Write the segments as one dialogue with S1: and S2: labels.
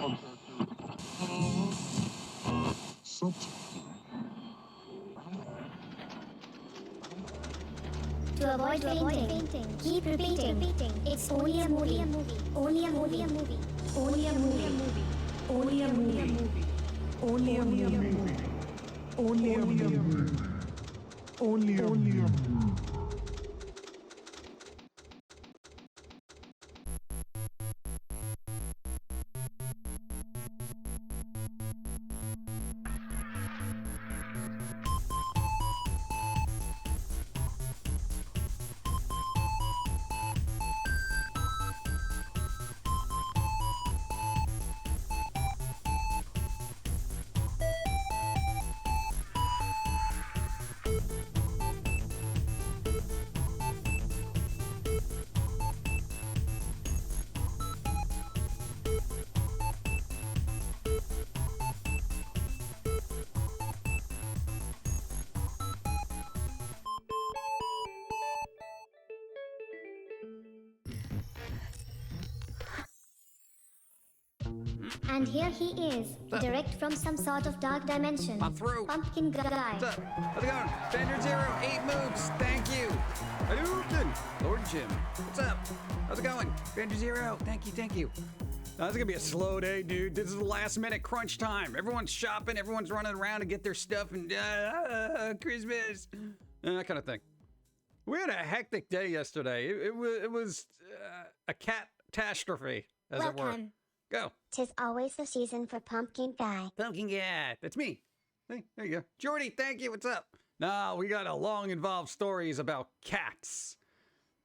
S1: To avoid fainting, keep repeating. It's only a movie. Only a movie. Only a movie. Only a movie.
S2: Only a movie. Only a movie. Only a movie.
S1: And here he is, direct from some sort of dark dimension.
S3: I'm through.
S1: Pumpkin guy.
S3: What's up? How's it going? Bender Zero, 8 moves. Thank you. Hadouken. Lord Jim. What's up? How's it going? Bender Zero. Thank you. This is gonna be a slow day, dude. This is the last minute crunch time. Everyone's shopping. Everyone's running around to get their stuff and Christmas. That kind of thing. We had a hectic day yesterday. It was a catastrophe, as it were.
S1: Welcome.
S3: Go.
S1: 'Tis always the season for Pumpkin guy.
S3: Pumpkin guy. That's me. Hey, there you go. Jordy, thank you. What's up? No, we got a long involved stories about cats.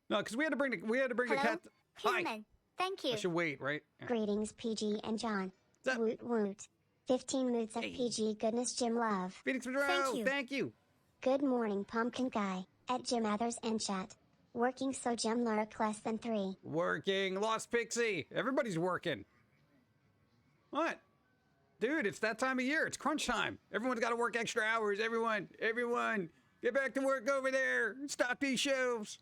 S3: No, because we had to bring a cat.
S1: Human. Thank you.
S3: I should wait, right? Yeah.
S1: Greetings, PG and John.
S3: What's up?
S1: Woot woot. 15 moods of PG goodness, Jim Love.
S3: Phoenix Monroe, thank you.
S1: Good morning, Pumpkin guy. At Jim Others and chat. Working so Jim lurk less than 3.
S3: Working. Lost Pixie. Everybody's working. What? Dude, it's that time of year. It's crunch time. Everyone's got to work extra hours. Everyone, get back to work over there. Stock these shelves.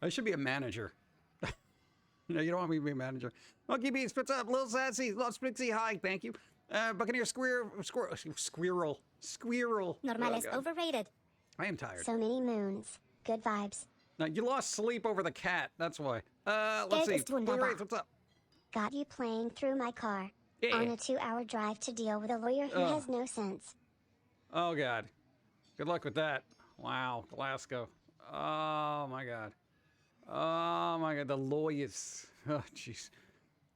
S3: I should be a manager. No, you don't want me to be a manager. Monkey Beast, what's up? Lil Sassy, Lost Pixie, hi, thank you. Buccaneer Squirrel.
S1: Normal is
S3: God.
S1: overrated.
S3: I am tired.
S1: So many moons. Good vibes.
S3: Now, you lost sleep over the cat. That's why. Let's see.
S1: Ist wunderbar.
S3: Blue Wraith, what's up?
S1: Got you playing through my car.
S3: Yeah.
S1: On a 2-hour drive to deal with a lawyer who has no sense.
S3: Oh, God. Good luck with that. Wow, Glasgow. Oh, my God. Oh, my God. The lawyers. Oh, jeez.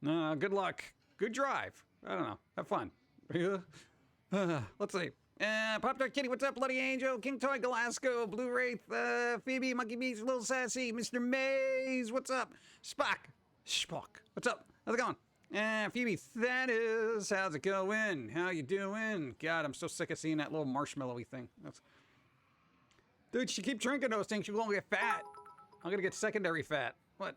S3: No, good luck. Good drive. I don't know. Have fun. Let's see. Pop Tart Kitty, what's up? Bloody Angel, King Toy, Glasgow, Blue Wraith, Phoebe, Monkey Beast, Little Sassy, Mr. Maze, what's up? Spock, what's up? How's it going? Phoebe, Thanos, how's it going? How you doing? God, I'm so sick of seeing that little marshmallowy thing. Dude, she keep drinking those things, she's gonna get fat. I'm gonna get secondary fat. What?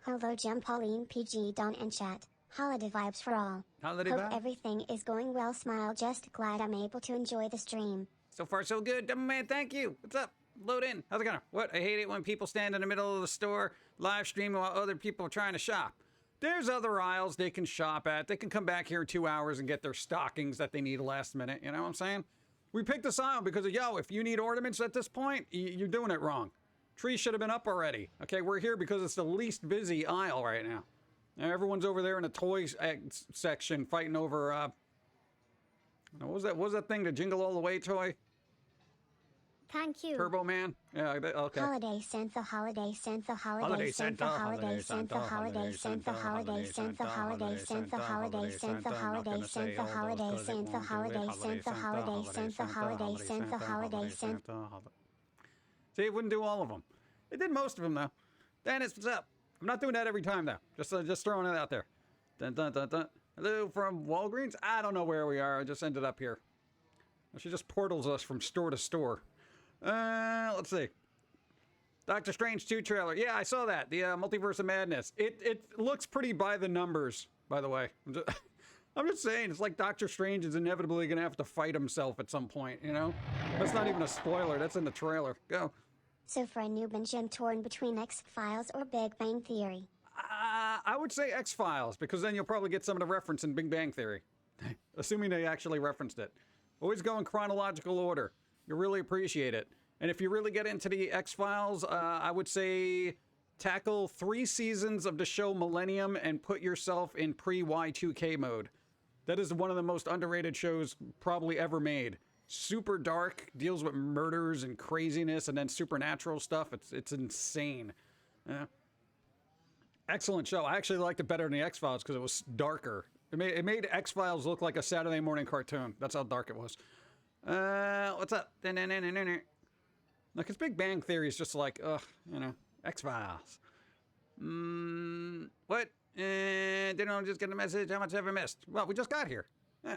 S1: Hello, Jim, Pauline, PG, Don, and chat. Holiday vibes for all.
S3: Holiday
S1: Hope
S3: vibes?
S1: everything is going well. Smile. Just glad I'm able to enjoy the stream.
S3: So far, so good. Dumb man, thank you. What's up? Load in. How's it going? What? I hate it when people stand in the middle of the store live streaming while other people are trying to shop. There's other aisles they can shop at. They can come back here in 2 hours and get their stockings that they need last minute. You know what I'm saying? We picked this aisle because, if you need ornaments at this point, you're doing it wrong. Trees should have been up already. Okay, we're here because it's the least busy aisle right now. Everyone's over there in the toys section fighting over, what was that thing, the Jingle All the Way toy?
S1: Thank you.
S3: Turbo Man? Yeah, okay.
S1: Holiday Santa, Holiday Santa, Holiday Santa, Holiday Santa, Holiday Santa, Holiday Santa, Holiday Santa, Holiday Santa, Holiday Santa, Holiday Santa, Holiday Santa, Holiday Santa, Holiday Santa, Holiday Santa.
S3: See, it wouldn't do all of them. It did most of them, though. Dennis, what's up? I'm not doing that every time, though. Just throwing it out there. Dun, dun, dun, dun. Hello from Walgreens? I don't know where we are. I just ended up here. She just portals us from store to store. Let's see. Doctor Strange 2 trailer. Yeah, I saw that. The Multiverse of Madness. It looks pretty by the numbers, by the way. I'm just saying, it's like Doctor Strange is inevitably going to have to fight himself at some point, you know? That's not even a spoiler. That's in the trailer. Go.
S1: So for a noob and Jim torn between X-Files or Big Bang Theory?
S3: I I would say X-Files, because then you'll probably get some of the reference in Big Bang Theory. Assuming they actually referenced it. Always go in chronological order. You'll really appreciate it. And if you really get into the X-Files, I would say tackle 3 seasons of the show Millennium and put yourself in pre-Y2K mode. That is one of the most underrated shows probably ever made. Super dark, deals with murders and craziness and then supernatural stuff. It's insane. Yeah. Excellent show. I actually liked it better than the X-Files because it was darker. It made X-Files look like a Saturday morning cartoon. That's how dark it was. What's up? Like, it's Big Bang Theory is just like, X-Files. What? Didn't I just get a message? How much have I missed? Well, we just got here. Yeah.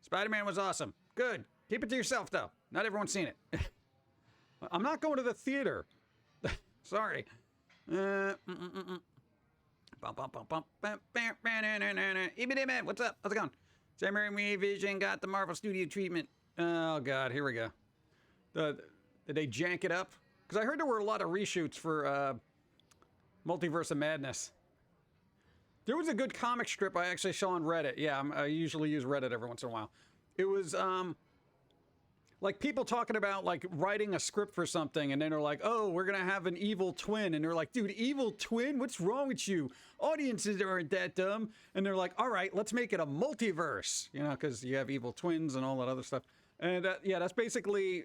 S3: Spider-Man was awesome. Good. Keep it to yourself, though. Not everyone's seen it. I'm not going to the theater. Sorry. What's up? How's it going? Samurai Vision got the Marvel Studio treatment. Oh, God. Here we go. Did they jank it up? Because I heard there were a lot of reshoots for Multiverse of Madness. There was a good comic strip I actually saw on Reddit. Yeah, I usually use Reddit every once in a while. It was like people talking about like writing a script for something, and then they're like, "Oh, we're gonna have an evil twin," and they're like, "Dude, evil twin? What's wrong with you? Audiences aren't that dumb." And they're like, "All right, let's make it a multiverse," you know, because you have evil twins and all that other stuff. And yeah, that's basically.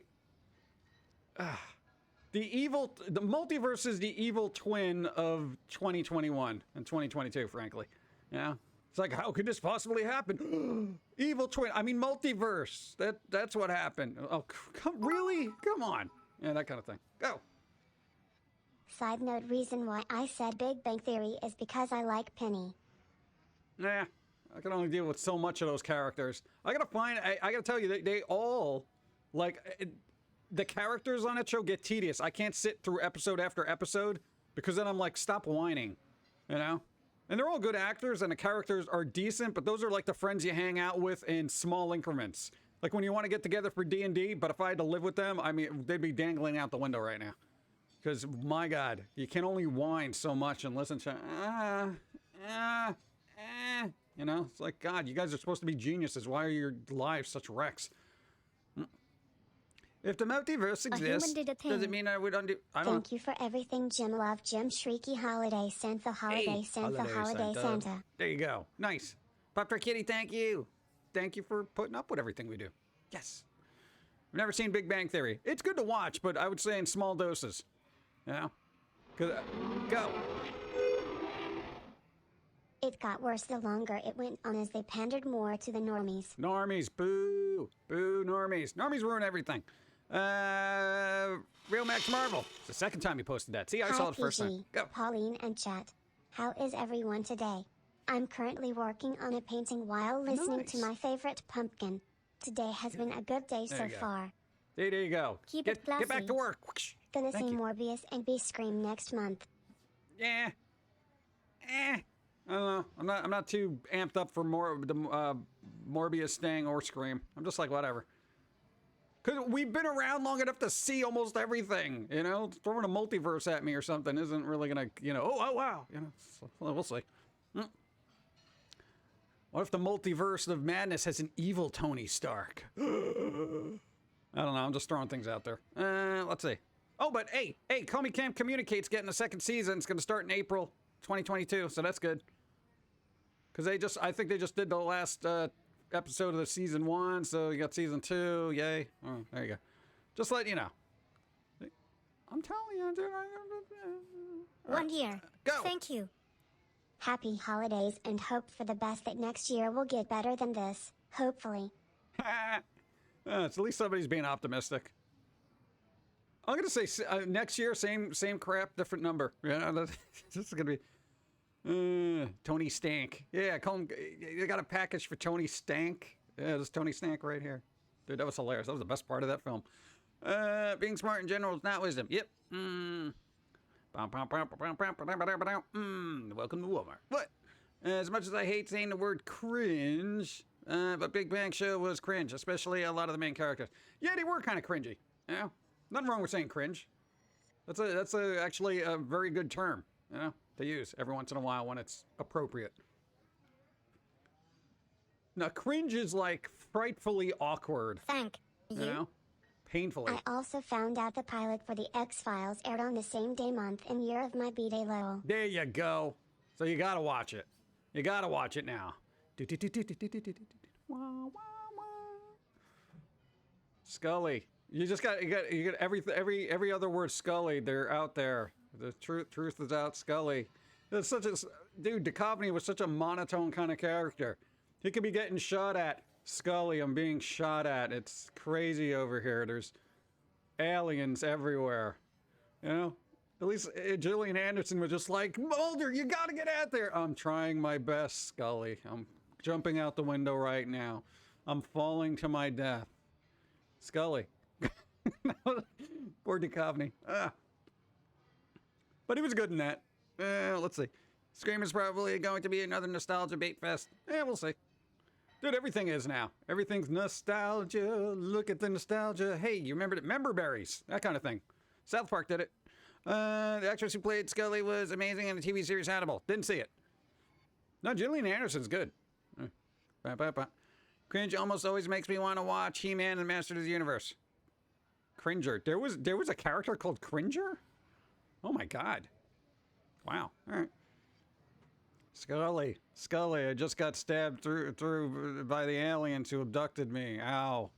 S3: The multiverse is the evil twin of 2021 and 2022, frankly. Yeah. It's like, how could this possibly happen? Evil twin. I mean, multiverse. That's what happened. Oh, really? Come on. Yeah, that kind of thing. Go.
S1: Side note, reason why I said Big Bang Theory is because I like Penny.
S3: Nah, I can only deal with so much of those characters. I gotta tell you, they all, like... The characters on that show get tedious. I can't sit through episode after episode because then I'm like, stop whining, you know? And they're all good actors and the characters are decent, but those are like the friends you hang out with in small increments. Like when you want to get together for D&D, but if I had to live with them, I mean, they'd be dangling out the window right now. Because, my God, you can only whine so much and listen to, you know? It's like, God, you guys are supposed to be geniuses. Why are your lives such wrecks? If the multiverse exists, does it mean I would undo...
S1: Thank you for everything, Jim. Love, Jim. Shrieky Holiday Santa. Holiday Santa. Holiday Santa.
S3: There you go. Nice. Pop Kitty, thank you. Thank you for putting up with everything we do. Yes. I've never seen Big Bang Theory. It's good to watch, but I would say in small doses. You know? Go.
S1: It got worse the longer it went on as they pandered more to the normies.
S3: Normies. Boo. Boo, normies. Normies ruin everything. Real Max Marvel. It's the second time you posted that. See, I saw it the first time. Go.
S1: Pauline and chat. How is everyone today? I'm currently working on a painting while listening to my favorite Pum'Kin. Today has been a good day so far.
S3: There you go.
S1: Get
S3: back to work.
S1: Gonna see Morbius and Scream next month.
S3: Yeah. I don't know. I'm not too amped up for Morbius staying or Scream. I'm just like, whatever. Because we've been around long enough to see almost everything, you know? Throwing a multiverse at me or something isn't really going to, you know, oh, wow. You know, so, we'll see. What if the multiverse of madness has an evil Tony Stark? I don't know. I'm just throwing things out there. Let's see. Oh, but hey, Comey Camp Communicate's getting a second season. It's going to start in April 2022, so that's good. Because I think they just did the last episode of the season 1, so you got season 2. Yay. Oh, there you go. Just let you know. I'm telling you.
S1: 1 year.
S3: Go.
S1: Thank you. Happy holidays and hope for the best that next year will get better than this. Hopefully.
S3: At least somebody's being optimistic. I'm going to say next year, same crap, different number. Yeah, this is going to be... Tony Stank. Yeah, call him. You got a package for Tony Stank. Yeah, this is Tony Stank right here. Dude, that was hilarious. That was the best part of that film. Being smart in general is not wisdom. Yep. Welcome to Walmart. What? As much as I hate saying the word cringe, but Big Bang Show was cringe, especially a lot of the main characters. Yeah, they were kind of cringy. You know? Nothing wrong with saying cringe. That's actually a very good term. You know? to use every once in a while when it's appropriate. Now, cringe is like frightfully awkward.
S1: Thank you.
S3: You know? Painfully.
S1: I also found out the pilot for the X-Files aired on the same day, month, and year of my B-Day low.
S3: There you go. So you gotta watch it. You gotta watch it now. Scully. You got every other word Scully. They're out there. The truth is out, Scully. It's such a dude. Duchovny was such a monotone kind of character. He could be getting shot at. Scully, I'm being shot at. It's crazy over here. There's aliens everywhere. You know? At least Gillian Anderson was just like, Mulder, you gotta get out there. I'm trying my best, Scully. I'm jumping out the window right now. I'm falling to my death. Scully. Poor Duchovny. But he was good in that. Let's see. Scream is probably going to be another nostalgia bait fest. We'll see. Dude, everything is now. Everything's nostalgia. Look at the nostalgia. Hey, you remember it? Member berries. That kind of thing. South Park did it. The actress who played Scully was amazing in the TV series Hannibal. Didn't see it. No, Gillian Anderson's good. Cringe almost always makes me want to watch He-Man and Masters of the Universe. Cringer. There was a character called Cringer? Oh my god. Wow. All right. Scully, I just got stabbed through by the aliens who abducted me. Ow.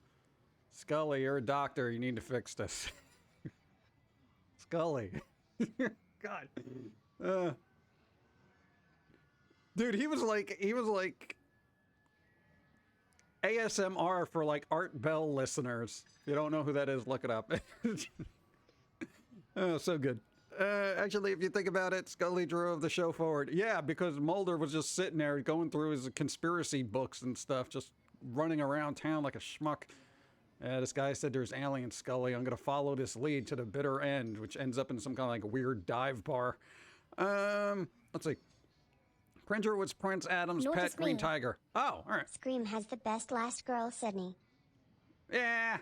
S3: Scully, you're a doctor. You need to fix this. Scully. God. Dude, he was like ASMR for like Art Bell listeners. If you don't know who that is, look it up. Oh, so good. Actually, if you think about it, Scully drove the show forward. Yeah, because Mulder was just sitting there going through his conspiracy books and stuff, just running around town like a schmuck. This guy said there's aliens, Scully. I'm going to follow this lead to the bitter end, which ends up in some kind of like weird dive bar. Let's see. Cringer was Prince Adam's pet green tiger. Oh, all right.
S1: Scream has the best last girl, Sydney.
S3: Yeah.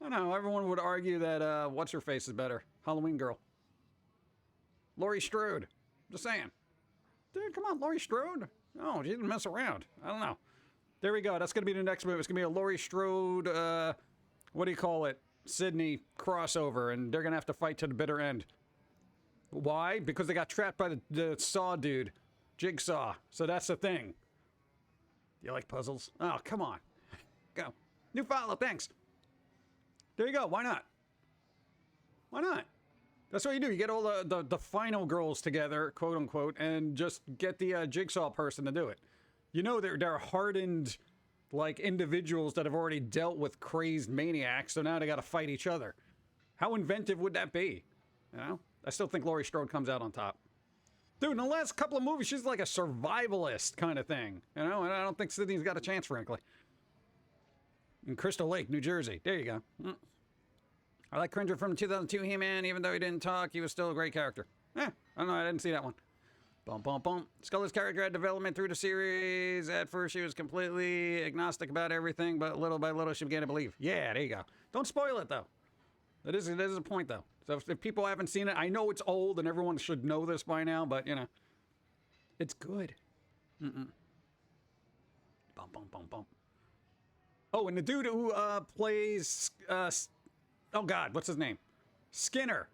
S3: I don't know. Everyone would argue that what's-her-face is better. Halloween Girl. Laurie Strode. Just saying. Dude, come on, Laurie Strode. No, she didn't mess around. I don't know. There we go. That's going to be the next movie. It's going to be a Laurie Strode, what do you call it? Sydney crossover, and they're going to have to fight to the bitter end. Why? Because they got trapped by the Saw dude. Jigsaw. So that's the thing. You like puzzles? Oh, come on. Go. New follow, thanks. There you go. Why not? Why not? That's what you do. You get all the final girls together, quote unquote, and just get the Jigsaw person to do it. You know, they're hardened, like, individuals that have already dealt with crazed maniacs, so now they got to fight each other. How inventive would that be? You know? I still think Laurie Strode comes out on top. Dude, in the last couple of movies, she's like a survivalist kind of thing. You know, and I don't think Sydney's got a chance, frankly. In Crystal Lake, New Jersey. There you go. I like Cringer from 2002 He-Man. Even though he didn't talk, he was still a great character. I don't know. I didn't see that one. Bum, bum, bum. Scully's character had development through the series. At first, she was completely agnostic about everything, but little by little, she began to believe. Yeah, there you go. Don't spoil it, though. That is a point, though. So if people haven't seen it, I know it's old and everyone should know this by now, but, you know, it's good. Bum, bum, bum, bum. Oh, and the dude who plays, oh God, what's his name? Skinner.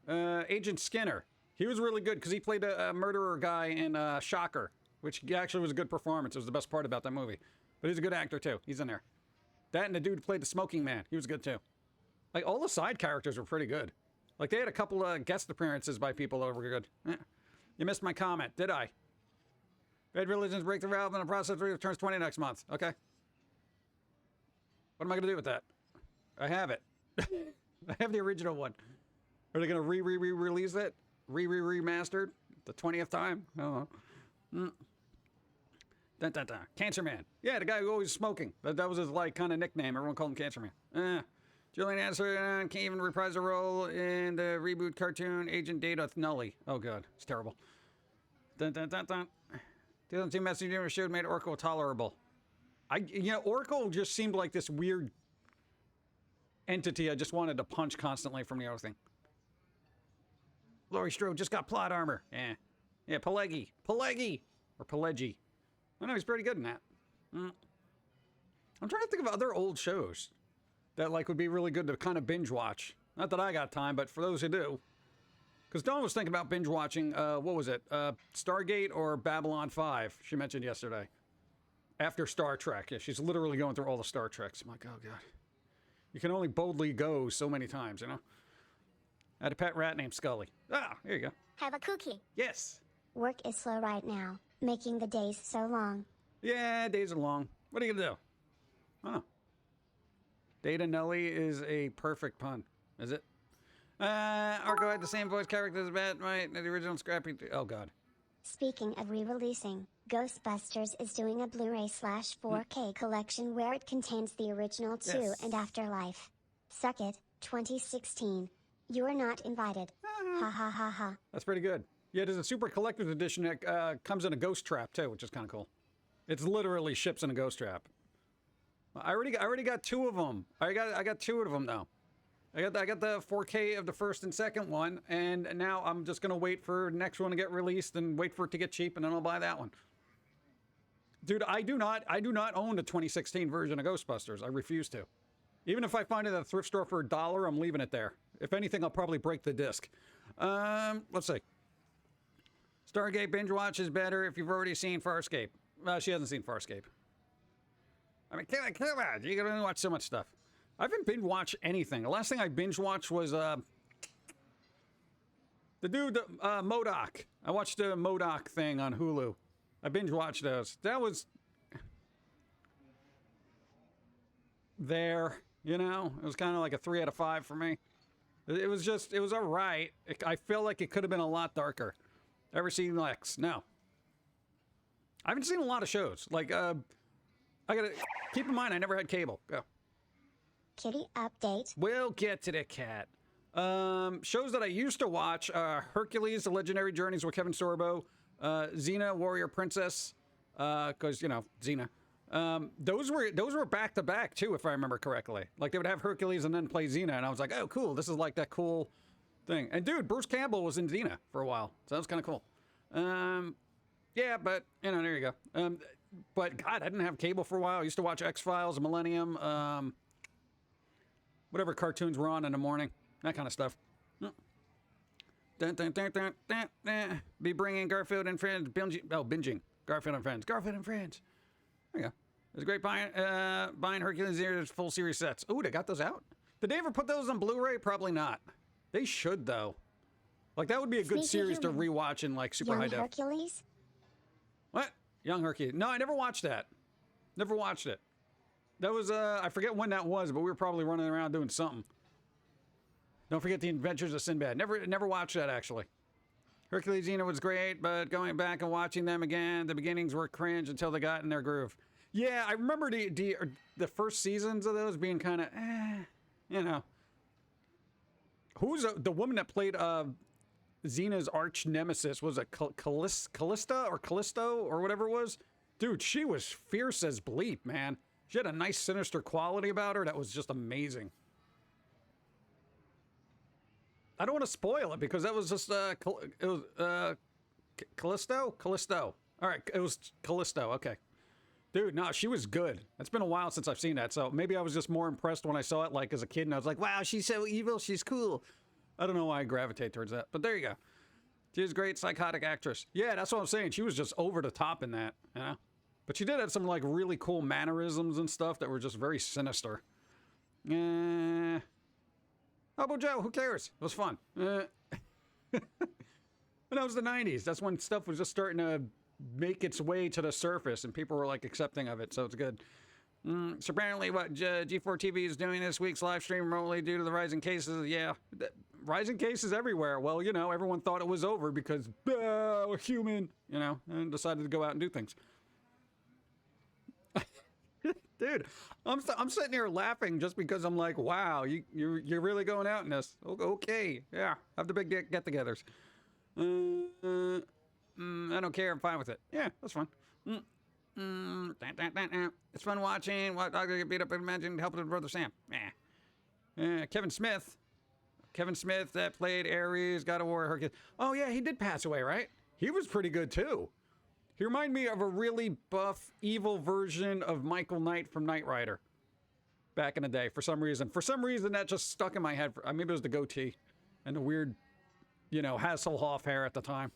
S3: Agent Skinner. He was really good because he played a murderer guy in Shocker, which actually was a good performance. It was the best part about that movie. But he's a good actor, too. He's in there. That and the dude who played the smoking man. He was good, too. Like, all the side characters were pretty good. Like, they had a couple of guest appearances by people that were good. You missed my comment, did I? Bad Religion's Breakthrough album and the process turns 20 next month. Okay. What am I going to do with that? I have it. I have the original one. Are they going to re-release it? Remastered? The 20th time? I don't know. Dun, dun, dun. Cancer Man. Yeah, the guy who always smoking. That was his, like, kind of nickname. Everyone called him Cancer Man. Gillian Anderson can't even reprise a role in the reboot cartoon Agent Data with Nully. Oh, God. It's terrible. Dun, dun, dun, dun. 2002 Message Universe show made Oracle tolerable. Oracle just seemed like this weird entity I just wanted to punch constantly from the other thing. Laurie Strode just got plot armor. Yeah, Pelegi. Or Pelegi. I know, he's pretty good in that. I'm trying to think of other old shows that like would be really good to kind of binge watch. Not that I got time, but for those who do. Because Dawn was thinking about binge watching, what was it? Stargate or Babylon 5, she mentioned yesterday. After Star Trek. Yeah, she's literally going through all the Star Treks. I'm like, oh God. You can only boldly go so many times, you know? I had a pet rat named Scully. Ah, here you go.
S1: Have a cookie.
S3: Yes.
S1: Work is slow right now, making the days so long.
S3: Yeah, days are long. What are you gonna do? I don't know. Data Nelly is a perfect pun, is it? Arco had the same voice character as Batman, the original Scrappy. Oh God.
S1: Speaking of re-releasing, Ghostbusters is doing a Blu-ray/4K collection where it contains the original 2
S3: Yes.
S1: and Afterlife. Suck it, 2016. You are not invited. Ha ha ha ha.
S3: That's pretty good. Yeah, there's a super collector's edition that comes in a ghost trap too, which is kind of cool. It's literally ships in a ghost trap. I already got 2 of them. I got 2 of them now. I got the 4K of the first and second one, and now I'm just gonna wait for the next one to get released and wait for it to get cheap, and then I'll buy that one. Dude, I do not own the 2016 version of Ghostbusters. I refuse to. Even if I find it at a thrift store for $1, I'm leaving it there. If anything, I'll probably break the disc. Let's see. Stargate binge watch is better if you've already seen Farscape. Well, she hasn't seen Farscape. I mean, come on. You can only watch so much stuff. I haven't binge watched anything. The last thing I binge watched was the dude, MODOK. I watched the MODOK thing on Hulu. I binge watched those. That was there, you know? It was kind of like a 3 out of 5 for me. It was all right. I feel like it could have been a lot darker. Ever seen Lex? No. I haven't seen a lot of shows. Like, I gotta keep in mind, I never had cable. Go.
S1: Kitty update.
S3: We'll get to the cat. Shows that I used to watch: Hercules: The Legendary Journeys with Kevin Sorbo, Xena: Warrior Princess, because you know Xena. Those were back to back too, if I remember correctly. Like they would have Hercules and then play Xena, and I was like, oh, cool. This is like that cool thing. And dude, Bruce Campbell was in Xena for a while, so that was kind of cool. Yeah, but you know, there you go. But God, I didn't have cable for a while. I used to watch X-Files, Millennium, whatever cartoons were on in the morning, that kind of stuff. Dun, dun, dun, dun, dun, dun. Be bringing Garfield and Friends, binging Garfield and Friends. There you go. It was great buying Hercules Xena's full series sets. Ooh, they got those out? Did they ever put those on Blu-ray? Probably not. They should, though. Like, that would be a good series to rewatch in, like, super high def.
S1: Hercules?
S3: What? Young Hercules. No, I never watched that. Never watched it. That was, I forget when that was, but we were probably running around doing something. Don't forget the Adventures of Sinbad. Never watched that, actually. Hercules Xena was great, but going back and watching them again, the beginnings were cringe until they got in their groove. Yeah, I remember the first seasons of those being kind of, you know. Who's the woman that played Xena's arch nemesis? Was it Callista or Callisto or whatever it was? Dude, she was fierce as bleep, man. She had a nice sinister quality about her that was just amazing. I don't want to spoil it because that was just it was Callisto. All right, it was Callisto. Okay, dude, no, she was good. It's been a while since I've seen that, so maybe I was just more impressed when I saw it, like as a kid, and I was like, wow, she's so evil, she's cool. I don't know why I gravitate towards that, but there you go. She was a great psychotic actress. Yeah, that's what I'm saying. She was just over the top in that, you know. But she did have some like really cool mannerisms and stuff that were just very sinister. How about Joe? Who cares? It was fun. And that was the 90s. That's when stuff was just starting to make its way to the surface and people were like accepting of it, so it's good. So apparently what G4 TV is doing this week's live stream remotely due to the rising cases. Yeah, rising cases everywhere. Well, you know, everyone thought it was over because we're human, you know, and decided to go out and do things. Dude, I'm sitting here laughing just because I'm like, wow, you're really going out in this. Okay, yeah, have the big get-togethers. I don't care. I'm fine with it. Yeah, that's fun. It's fun watching. What Dr. get beat up and imagine helping his brother Sam. Kevin Smith. Kevin Smith that played Ares, God of War, Hercules. Oh, yeah, he did pass away, right? He was pretty good, too. He reminded me of a really buff, evil version of Michael Knight from Knight Rider back in the day, for some reason. For some reason, that just stuck in my head. Maybe it was the goatee and the weird, Hasselhoff hair at the time.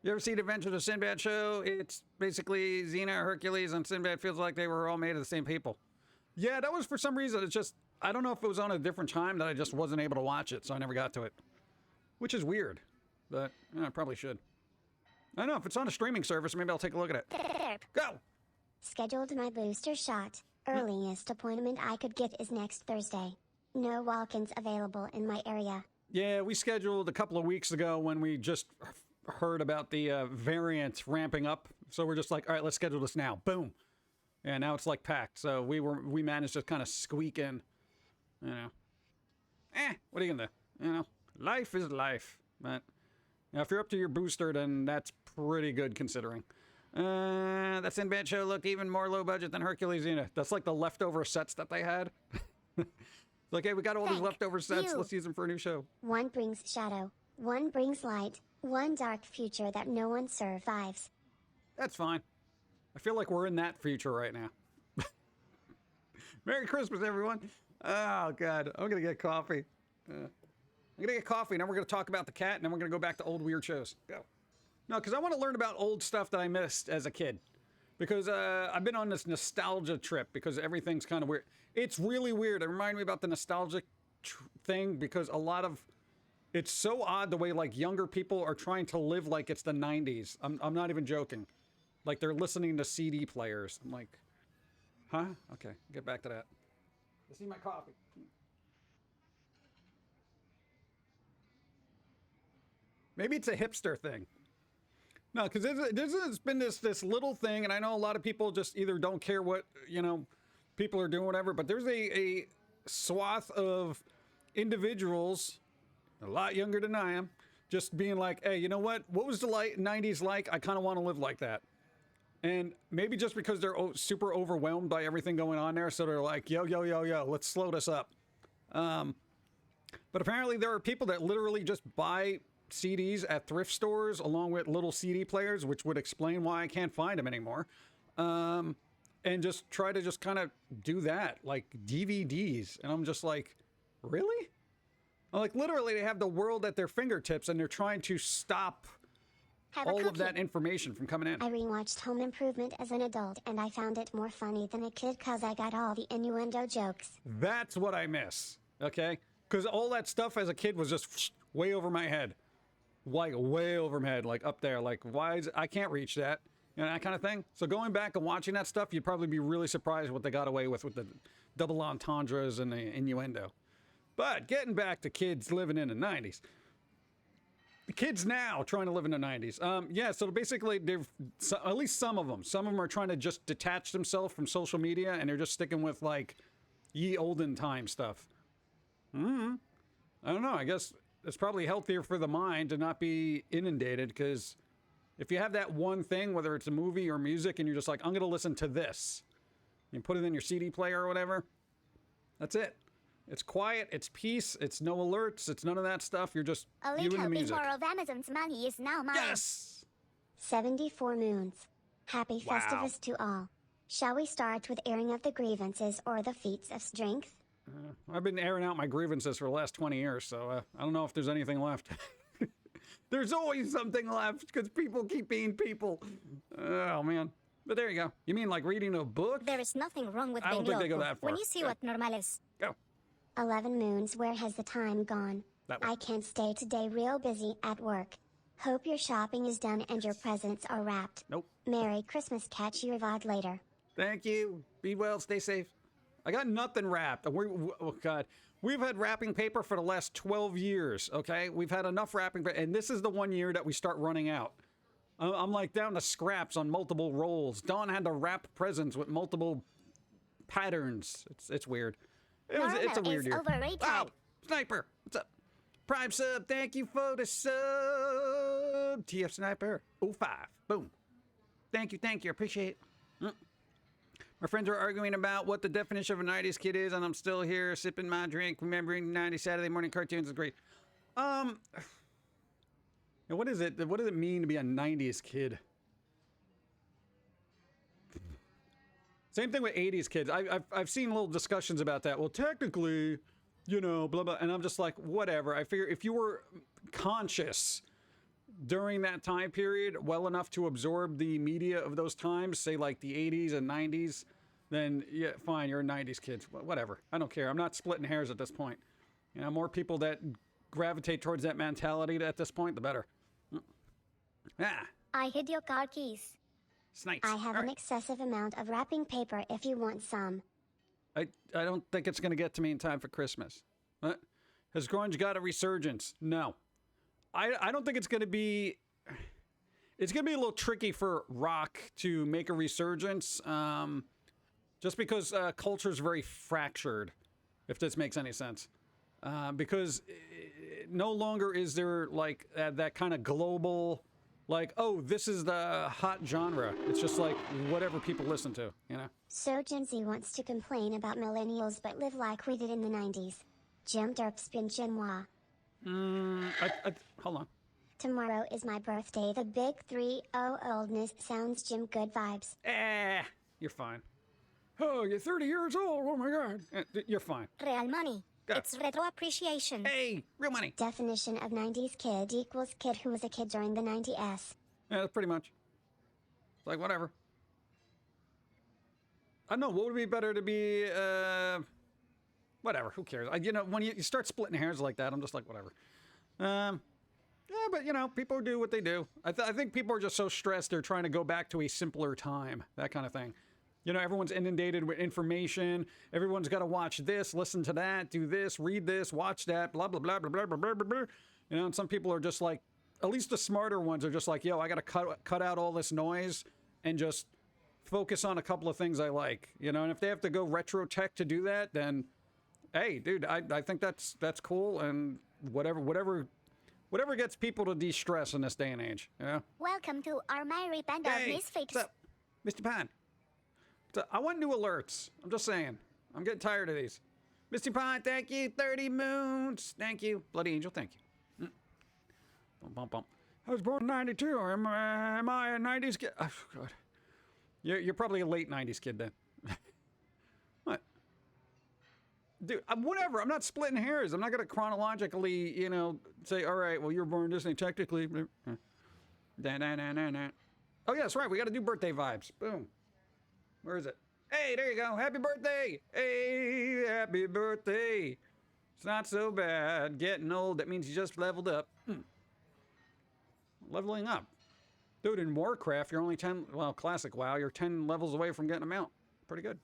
S3: You ever see the Adventures of Sinbad show? It's basically Xena, Hercules, and Sinbad feels like they were all made of the same people. Yeah, that was for some reason. It's just, I don't know if it was on a different time that I just wasn't able to watch it, so I never got to it. Which is weird, but I probably should. I don't know, if it's on a streaming service, maybe I'll take a look at it. Go!
S1: Scheduled my booster shot. Earliest appointment I could get is next Thursday. No walk-ins available in my area.
S3: Yeah, we scheduled a couple of weeks ago when we just heard about the variants ramping up. So we're just like, all right, let's schedule this now. Boom. And now it's like packed. So we managed to kind of squeak in, what are you gonna do? Life is life. But if you're up to your booster, then that's pretty good considering. That Sinbad show looked even more low budget than Hercules. That's like the leftover sets that they had. Like, hey, we got all these leftover sets. Let's use them for a new show.
S1: One brings shadow. One brings light. One dark future that no one survives.
S3: That's fine. I feel like we're in that future right now. Merry Christmas, everyone. Oh, God. I'm going to get coffee. I'm going to get coffee, and then we're going to talk about the cat, and then we're going to go back to old weird shows. Go. No, because I want to learn about old stuff that I missed as a kid. Because I've been on this nostalgia trip because everything's kind of weird. It's really weird. It reminded me about the nostalgic thing because it's so odd the way like younger people are trying to live like it's the 90s. I'm not even joking. Like they're listening to CD players. I'm like, huh? Okay, get back to that. I see my coffee. Maybe it's a hipster thing. No, because there's been this little thing, and I know a lot of people just either don't care what, people are doing, whatever, but there's a swath of individuals, a lot younger than I am, just being like, hey, you know what? What was the 90s like? I kind of want to live like that. And maybe just because they're super overwhelmed by everything going on there, so they're like, yo, let's slow this up. But apparently there are people that literally just buy CDs at thrift stores along with little CD players, which would explain why I can't find them anymore. And just try to just kind of do that, like DVDs. And I'm just like, really? Like literally they have the world at their fingertips and they're trying to stop all of that information from coming in.
S1: I rewatched Home Improvement as an adult and I found it more funny than a kid because I got all the innuendo jokes.
S3: That's what I miss, okay? Because all that stuff as a kid was just way over my head. Like way over my head, like up there, like I can't reach that, that kind of thing. So going back and watching that stuff, you'd probably be really surprised what they got away with the double entendres and the innuendo. But getting back to kids living in the 90s. The kids now trying to live in the 90s. So basically, at least some of them are trying to just detach themselves from social media, and they're just sticking with, like, ye olden time stuff. I don't know, I guess it's probably healthier for the mind to not be inundated, because if you have that one thing, whether it's a movie or music, and you're just like, I'm going to listen to this, you put it in your CD player or whatever, that's it. It's quiet, it's peace, it's no alerts, it's none of that stuff. You're just you and the music.
S4: A little bit more of Amazon's money is now mine.
S3: Yes!
S1: 74 moons. Happy Festivus to all. Shall we start with airing of the grievances or the feats of strength?
S3: I've been airing out my grievances for the last 20 years, so I don't know if there's anything left. There's always something left, because people keep being people. Oh, man. But there you go. You mean like reading a book?
S4: There is nothing wrong with
S3: I don't
S4: being
S3: think they go
S4: local
S3: that far.
S4: when you see what normal is.
S3: Go.
S1: 11 moons, where has the time gone?
S3: That way.
S1: I can't stay today, real busy at work. Hope your shopping is done and your presents are wrapped.
S3: Nope.
S1: Merry Christmas, catch your VOD later.
S3: Thank you. Be well, stay safe. I got nothing wrapped. Oh, God. We've had wrapping paper for the last 12 years, okay? We've had enough wrapping paper, and this is the one year that we start running out. I'm like down to scraps on multiple rolls. Dawn had to wrap presents with multiple patterns. It's weird. It's a weird year.
S4: Overrated.
S3: Wow, Sniper, what's up? Prime sub, thank you for the sub. TF Sniper, 05, boom. Thank you, appreciate it. My friends are arguing about what the definition of a 90s kid is, and I'm still here sipping my drink, remembering 90s Saturday morning cartoons is great. What is it? What does it mean to be a 90s kid? Same thing with 80s kids. I've seen little discussions about that. Well, technically, you know, blah, blah. And I'm just like, whatever. I figure if you were conscious during that time period well enough to absorb the media of those times, say like the 80s and 90s, then yeah, fine, you're a 90s kid. Whatever. I don't care. I'm not splitting hairs at this point. You know, more people that gravitate towards that mentality at this point, the better. Ah.
S4: I hid your car keys.
S3: Snipes.
S1: I have an excessive amount of wrapping paper if you want some.
S3: I don't think it's going to get to me in time for Christmas. What? Has grunge got a resurgence? No. I don't think it's going to be... It's going to be a little tricky for rock to make a resurgence, just because culture's very fractured, if this makes any sense. Because no longer is there, like, that kind of global... Like, oh, this is the hot genre. It's just like whatever people listen to, you know?
S1: So Gen Z wants to complain about millennials but live like we did in the 90s. Jim Derps bin Genois.
S3: Hold on.
S1: Tomorrow is my birthday. The big 3-0 oldness sounds Jim good vibes.
S3: You're fine. Oh, you're 30 years old. Oh, my God. You're fine.
S4: Real money.
S3: Go.
S4: It's retro appreciation.
S3: Hey, real money.
S1: Definition of 90s kid equals kid who was a kid during the 90s.
S3: Yeah, pretty much. It's like, whatever. I don't know. What would be better to be, whatever. Who cares? You know, when you start splitting hairs like that, I'm just like, whatever. Yeah, but, you know, people do what they do. I think people are just so stressed they're trying to go back to a simpler time. That kind of thing. You know, everyone's inundated with information. Everyone's got to watch this, listen to that, do this, read this, watch that, blah, blah, blah, blah, blah, blah, blah, blah, blah. You know, and some people are just like, at least the smarter ones are just like, yo, I got to cut out all this noise and just focus on a couple of things I like. You know, and if they have to go retro tech to do that, then, hey, dude, I think that's cool. And whatever gets people to de-stress in this day and age. Yeah.
S4: Welcome to our merry band of misfits.
S3: What's up, Mr. Pine? I want new alerts. I'm just saying. I'm getting tired of these. Mr. Pine, thank you. 30 moons. Thank you. Bloody Angel, thank you. Bump, bump, bump. I was born in 92. Am I a 90s kid? Oh, God. You're probably a late 90s kid then. What? Dude, whatever. I'm not splitting hairs. I'm not going to chronologically, you know, say, all right, well, you were born Disney technically. Oh, yeah, that's right. We got to do birthday vibes. Boom. Where is it? Hey, there you go. Happy birthday. Hey, happy birthday. It's not so bad. Getting old, that means you just leveled up. Leveling up. Dude, in Warcraft, you're only 10, well, classic WoW, you're 10 levels away from getting a mount. Pretty good.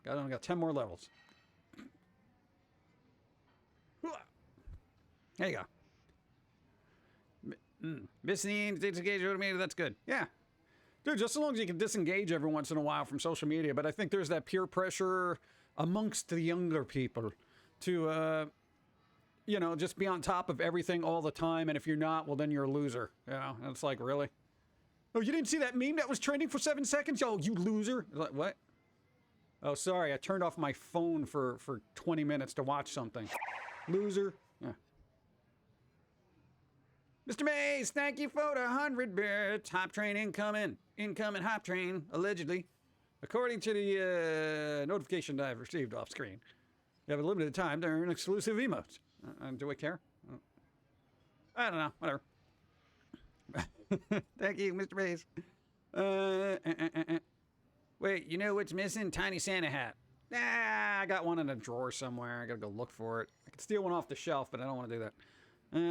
S3: Only got 10 more levels. There you go. Missing, disengage, that's good. Yeah. Dude, just as long as you can disengage every once in a while from social media, but I think there's that peer pressure amongst the younger people to, you know, just be on top of everything all the time, and if you're not, well, then you're a loser. You know, and it's like, really? Oh, you didn't see that meme that was trending for 7 seconds? Oh, you loser. Like, what? Oh, sorry, I turned off my phone for 20 minutes to watch something. Loser. Yeah. Mr. Mays, thank you for the 100 bits. Hop train incoming. Incoming hop train, allegedly. According to the notification I've received off screen. You have a limited time to earn exclusive emotes. Do I care? I don't know. Whatever. Thank you, Mr. Mays. Wait, you know what's missing? Tiny Santa hat. I got one in a drawer somewhere. I gotta go look for it. I could steal one off the shelf, but I don't want to do that.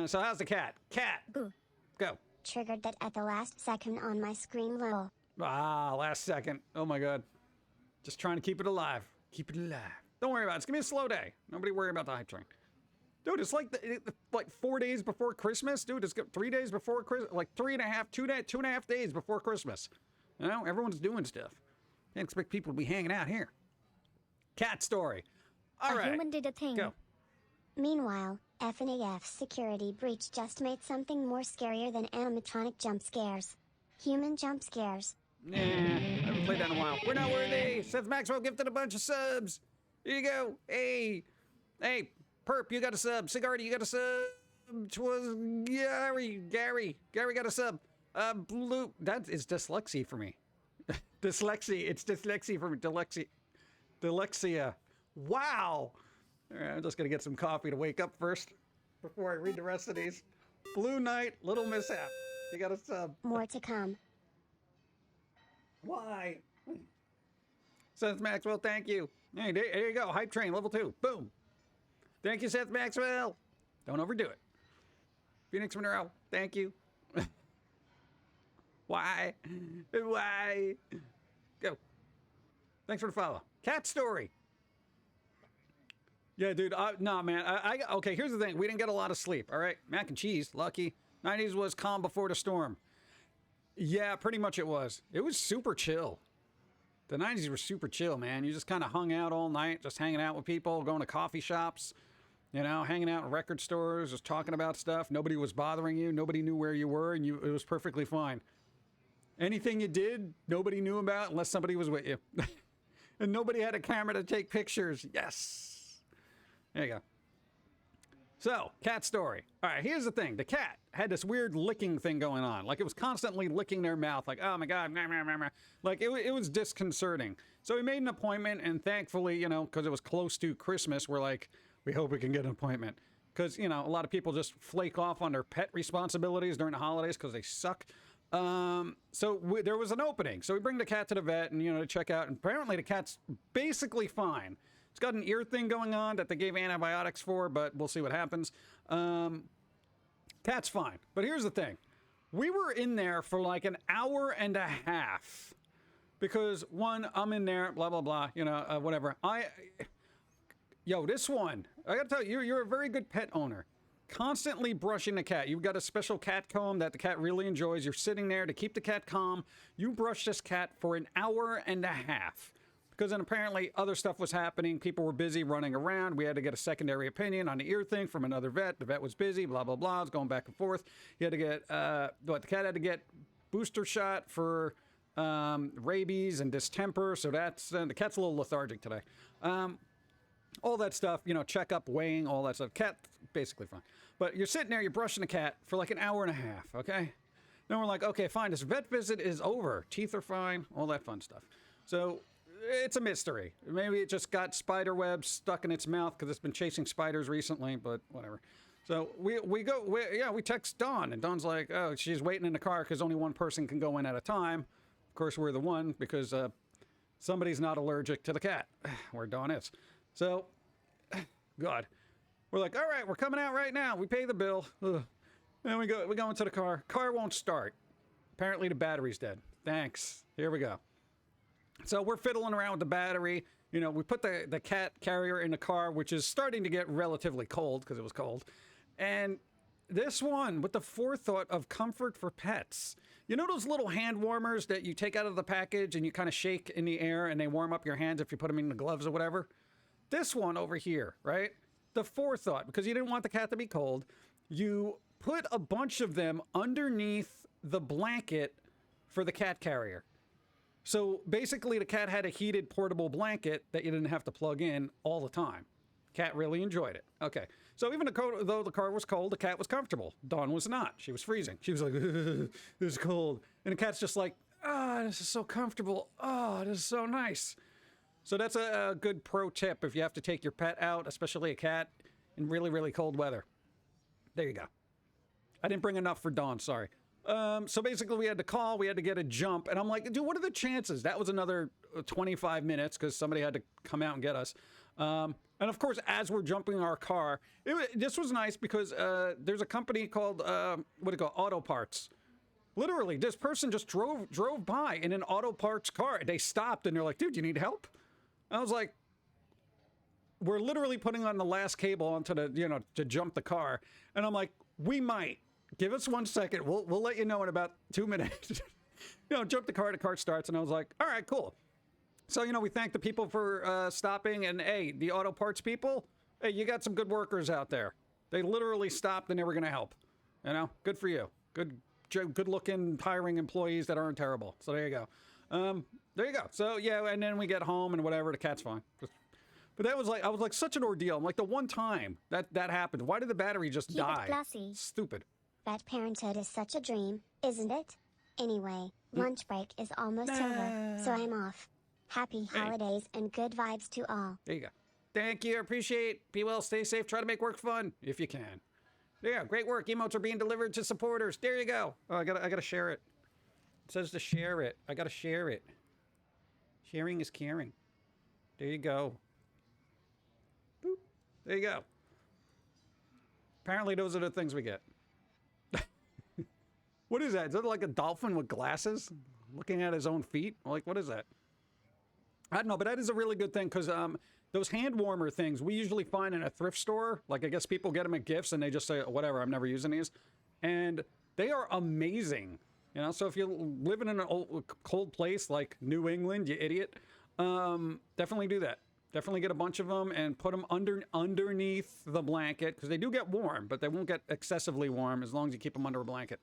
S3: So how's the cat? Cat! Go.
S1: Triggered that at the last second on my screen, lol.
S3: Last second. Oh my God. Just trying to keep it alive. Keep it alive. Don't worry about it. It's gonna be a slow day. Nobody worry about the hype train. Dude, it's like like 4 days before Christmas. Dude, it's 3 days before Christmas. Like 2.5 days before Christmas. You know, everyone's doing stuff. Can't expect people to be hanging out here. Cat story. All right.
S4: A human did a thing.
S3: Go.
S1: Meanwhile, FNAF's security breach just made something more scarier than animatronic jump scares. Human jump scares.
S3: Nah, I don't played that in a while. We're not worthy. Seth Maxwell gifted a bunch of subs. Here you go. Hey, Perp, you got a sub. Cigardi, you got a sub. Which was Gary got a sub. Blue, that is dyslexia for me. Dyslexia, it's dyslexia for me. Dyslexia. Wow. All right, I'm just gonna get some coffee to wake up first before I read the rest of these. Blue Knight, Little Mishap. You got a sub.
S1: More to come.
S3: Why? Seth Maxwell, thank you. Hey, there you go. Hype Train, level 2. Boom. Thank you, Seth Maxwell. Don't overdo it. Phoenix Monroe, thank you. Why? Why? Go. Thanks for the follow. Cat Story. Yeah, dude. Nah, man. Okay, here's the thing. We didn't get a lot of sleep, all right? Mac and cheese, lucky. 90s was calm before the storm. Yeah, pretty much it was. It was super chill. The 90s were super chill, man. You just kind of hung out all night, just hanging out with people, going to coffee shops, you know, hanging out in record stores, just talking about stuff. Nobody was bothering you. Nobody knew where you were, and it was perfectly fine. Anything you did, nobody knew about unless somebody was with you. And nobody had a camera to take pictures. Yes. There you go. So, cat story. All right, here's the thing. The cat had this weird licking thing going on. Like, it was constantly licking their mouth. Like, oh, my God. Nah, nah, nah, nah. Like, it was disconcerting. So we made an appointment, and thankfully, you know, because it was close to Christmas, we're like, we hope we can get an appointment. Because, you know, a lot of people just flake off on their pet responsibilities during the holidays because they suck. So there was an opening. So we bring the cat to the vet and, you know, to check out. And apparently the cat's basically fine. It's got an ear thing going on that they gave antibiotics for, but we'll see what happens. Cat's fine. But here's the thing. We were in there for like an hour and a half. Because, one, I'm in there, blah, blah, blah, you know, whatever. Yo, this one, I gotta tell you, you're a very good pet owner. Constantly brushing the cat. You've got a special cat comb that the cat really enjoys. You're sitting there to keep the cat calm. You brush this cat for an hour and a half. Because then apparently other stuff was happening. People were busy running around. We had to get a secondary opinion on the ear thing from another vet. The vet was busy, blah, blah, blah. It's going back and forth. You had to get, the cat had to get booster shot for rabies and distemper. So that's, the cat's a little lethargic today. All that stuff, you know, checkup, weighing, all that stuff. Cat, basically fine. But you're sitting there, you're brushing the cat for like an hour and a half, okay? Then we're like, okay, fine, this vet visit is over. Teeth are fine, all that fun stuff. So it's a mystery. Maybe it just got spider webs stuck in its mouth because it's been chasing spiders recently, but whatever. So we text Dawn, and Dawn's like, oh, she's waiting in the car because only one person can go in at a time. Of course, we're the one because somebody's not allergic to the cat, where Dawn is. So, God, we're like, all right, we're coming out right now. We pay the bill. Ugh. Then we go into the car. Car won't start. Apparently the battery's dead. Thanks. Here we go. So we're fiddling around with the battery. You know, we put the cat carrier in the car, which is starting to get relatively cold because it was cold. And this one with the forethought of comfort for pets. You know those little hand warmers that you take out of the package and you kind of shake in the air and they warm up your hands if you put them in the gloves or whatever? This one over here, right? The forethought, because you didn't want the cat to be cold, you put a bunch of them underneath the blanket for the cat carrier. So basically the cat had a heated portable blanket that you didn't have to plug in all the time. Cat really enjoyed it. Okay. So even though the car was cold, the cat was comfortable. Dawn was not. She was freezing. She was like, this is cold. And the cat's just like, this is so comfortable. Oh, this is so nice. So that's a good pro tip if you have to take your pet out, especially a cat, in really, really cold weather. There you go. I didn't bring enough for Dawn, sorry. So basically we had to call, we had to get a jump, and I'm like, dude, what are the chances? That was another 25 minutes because somebody had to come out and get us. And of course, as we're jumping our car, this was nice because there's a company called, Auto Parts. Literally, this person just drove by in an auto parts car. They stopped and they're like, dude, you need help? I was like, we're literally putting on the last cable onto the, you know, to jump the car. And I'm like, we might. Give us 1 second. We'll let you know in about 2 minutes. You know, jump the car starts. And I was like, all right, cool. So, you know, we thank the people for stopping. And, hey, the auto parts people, hey, you got some good workers out there. They literally stopped and they were going to help. You know, good for you. Good-looking, hiring employees that aren't terrible. So there you go. There you go. So yeah, and then we get home and whatever, the cat's fine. But that was like, I was like such an ordeal. I'm like, the one time that happened, why did the battery just
S4: Keep it
S3: die?
S4: classy.
S3: Stupid.
S4: Vet parenthood is such a dream, isn't it? Anyway, lunch break is almost over, so I'm off. Happy holidays and good vibes to all.
S3: There you go. Thank you. Appreciate. Be well. Stay safe. Try to make work fun if you can. Yeah, great work. Emotes are being delivered to supporters. There you go. Oh, I gotta share it. It says to share it. I gotta share it. Sharing is caring. There you go. Boop. There you go. Apparently, those are the things we get. What is that? Is that like a dolphin with glasses, looking at his own feet? Like, what is that? I don't know, but that is a really good thing because those hand warmer things we usually find in a thrift store. Like, I guess people get them at gifts and they just say, whatever, I'm never using these. And they are amazing. You know, so if you're living in an old, cold place like New England, you idiot, definitely do that. Definitely get a bunch of them and put them underneath the blanket because they do get warm, but they won't get excessively warm as long as you keep them under a blanket.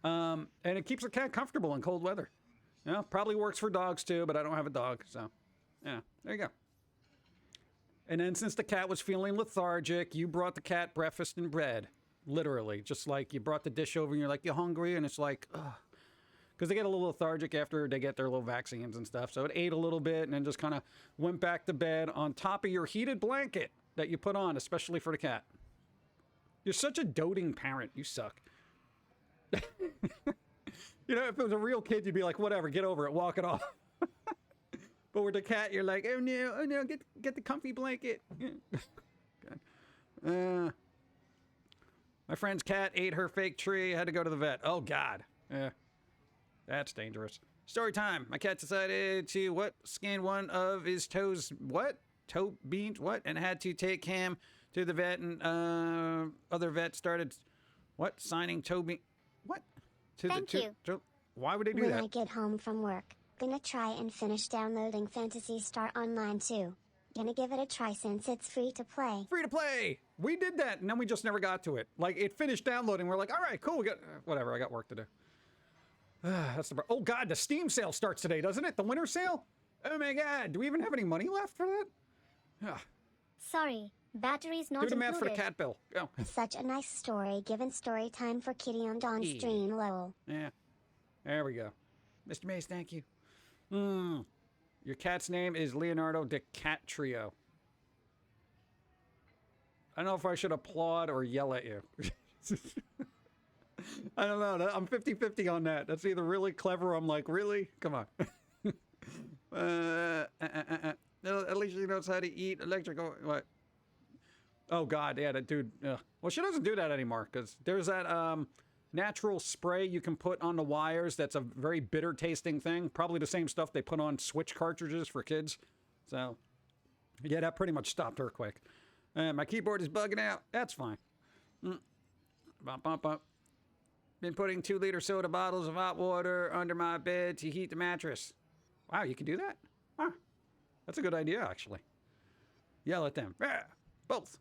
S3: And it keeps the cat comfortable in cold weather. You know, probably works for dogs too, but I don't have a dog, so yeah, there you go. And then since the cat was feeling lethargic, you brought the cat breakfast and bread. Literally, just like you brought the dish over and you're like, you hungry? And it's like, ugh. Because they get a little lethargic after they get their little vaccines and stuff. So it ate a little bit and then just kind of went back to bed on top of your heated blanket that you put on, especially for the cat. You're such a doting parent. You suck. You know, if it was a real kid, you'd be like, whatever, get over it, walk it off. But with the cat, you're like, oh no, get the comfy blanket. My friend's cat ate her fake tree, had to go to the vet. Oh, God. Yeah, that's dangerous. Story time. My cat decided to, scan one of his toes, toe beans, and had to take him to the vet, and other vets started, signing toe beans,
S4: Thank you.
S3: Why would they do that?
S4: When I get home from work, gonna try and finish downloading Phantasy Star Online too. Gonna give it a try since it's free to play.
S3: Free to play! We did that, and then we just never got to it. Like, it finished downloading, we're like, all right, cool, we got, whatever, I got work to do. That's the, oh God, the Steam sale starts today, doesn't it? The winter sale? Oh my God, do we even have any money left for that?
S4: Sorry, battery's not
S3: do the
S4: included.
S3: math for the cat bill. Go.
S4: Such a nice story given story time for Kitty on Dawn's stream, lol.
S3: Yeah, there we go. Mr. Mace, thank you. Your cat's name is Leonardo DiCaprio. I don't know if I should applaud or yell at you. I don't know. I'm 50-50 on that. That's either really clever or I'm like, really? Come on. At least she knows how to eat electrical. What? Oh, God. Yeah, that dude. Well, she doesn't do that anymore because there's that natural spray you can put on the wires that's a very bitter tasting thing. Probably the same stuff they put on Switch cartridges for kids. So, yeah, that pretty much stopped her quick. My keyboard is bugging out. That's fine. Bump, bump, bump. Been putting 2-liter soda bottles of hot water under my bed to heat the mattress. Wow, you can do that? Huh. That's a good idea, actually. Yell at them. Yeah, both.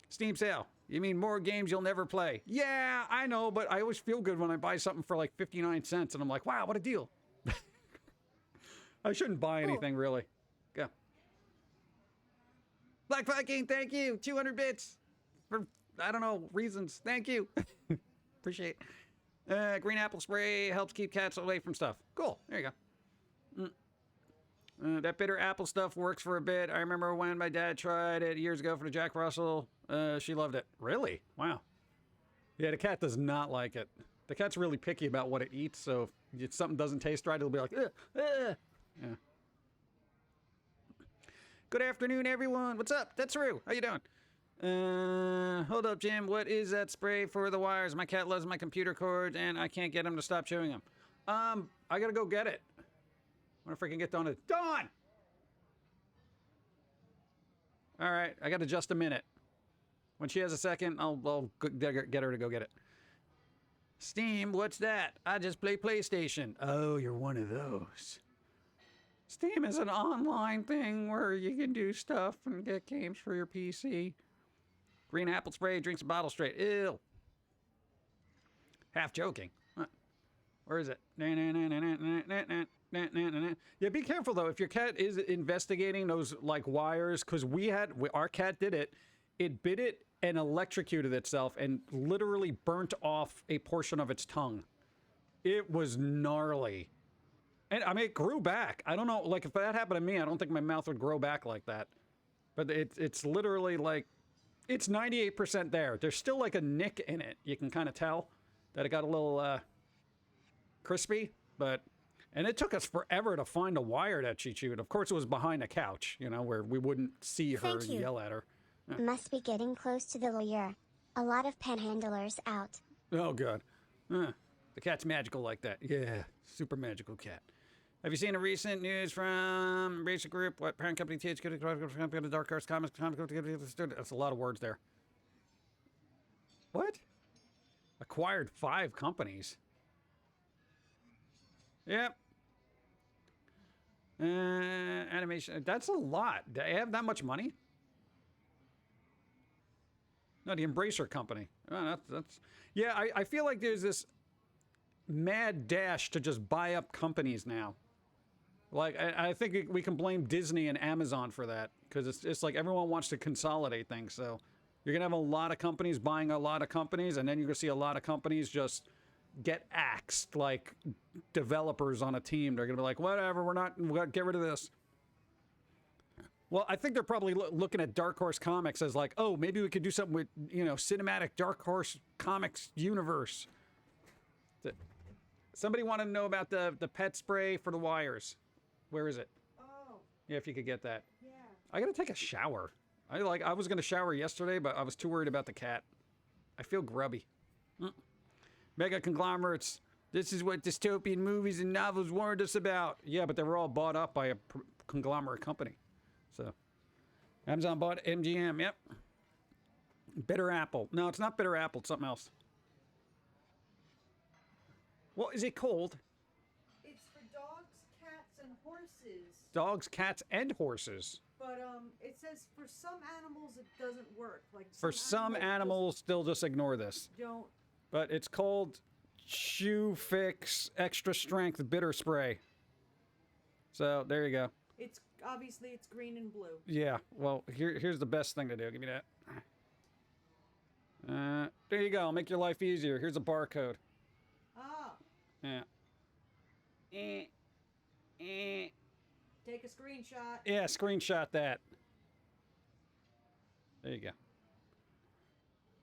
S3: Steam sale. You mean more games you'll never play? Yeah, I know, but I always feel good when I buy something for like 59 cents and I'm like, wow, what a deal. I shouldn't buy anything, really. Go. Black Viking, thank you. 200 bits. For, I don't know, reasons. Thank you. Appreciate it. Green apple spray helps keep cats away from stuff. Cool. There you go. That bitter apple stuff works for a bit. I remember when my dad tried it years ago for the Jack Russell. She loved it. Really? Wow. Yeah, the cat does not like it. The cat's really picky about what it eats, so if something doesn't taste right, it'll be like, Yeah. Good afternoon, everyone. What's up? That's Rue. How you doing? Hold up, Jim. What is that spray for the wires? My cat loves my computer cords, and I can't get him to stop chewing them. I gotta go get it. Wonder if I can get Dawn to... Dawn! All right, I got just a minute. When she has a second, I'll get her to go get it. Steam, what's that? I just play PlayStation. Oh, you're one of those. Steam is an online thing where you can do stuff and get games for your PC. Green apple spray, drinks a bottle straight. Ew. Half joking. Huh. Where is it? Yeah, be careful though. If your cat is investigating those like wires, because our cat did it. It bit it and electrocuted itself and literally burnt off a portion of its tongue. It was gnarly. And I mean, it grew back. I don't know, like if that happened to me, I don't think my mouth would grow back like that. But it's literally like, it's 98% there. There's still like a nick in it. You can kind of tell that it got a little crispy, and it took us forever to find a wire that she chewed. Of course, it was behind a couch, you know, where we wouldn't see her and yell at her. Yeah.
S4: Must be getting close to the lawyer. A lot of panhandlers out.
S3: Oh, God. The cat's magical like that. Yeah, super magical cat. Have you seen a recent news from Basic Group? What parent company THQ, Dark Horse Comics, that's a lot of words there. What? Acquired 5 companies. Yep. Animation. That's a lot. Do they have that much money? No, the Embracer company. Oh, that's yeah, I feel like there's this mad dash to just buy up companies now. Like, I think we can blame Disney and Amazon for that, because it's like everyone wants to consolidate things. So you're going to have a lot of companies buying a lot of companies, and then you're going to see a lot of companies just get axed, like developers on a team. They're going to be like, whatever, we got to get rid of this. Well, I think they're probably looking at Dark Horse Comics as like, oh, maybe we could do something with, you know, cinematic Dark Horse Comics universe. Somebody wanted to know about the pet spray for the wires. Where is it?
S5: Oh.
S3: Yeah, if you could get that.
S5: Yeah.
S3: I gotta take a shower. I was gonna shower yesterday, but I was too worried about the cat. I feel grubby. Mega conglomerates. This is what dystopian movies and novels warned us about. Yeah, but they were all bought up by a conglomerate company. So, Amazon bought MGM. Yep. Bitter apple. No, it's not bitter apple. It's something else. Well, is it cold?
S5: It's for dogs, cats, and horses.
S3: Dogs, cats, and horses.
S5: But it says for some animals it doesn't work. Like
S3: For some animals, still just ignore this.
S5: Don't.
S3: But it's called Chew Fix Extra Strength Bitter Spray. So there you go.
S5: It's obviously it's green and blue.
S3: Yeah. Well, here's the best thing to do. Give me that. There you go. Make your life easier. Here's a barcode.
S5: Ah.
S3: Yeah.
S5: Take a screenshot.
S3: Yeah, screenshot that. There you go.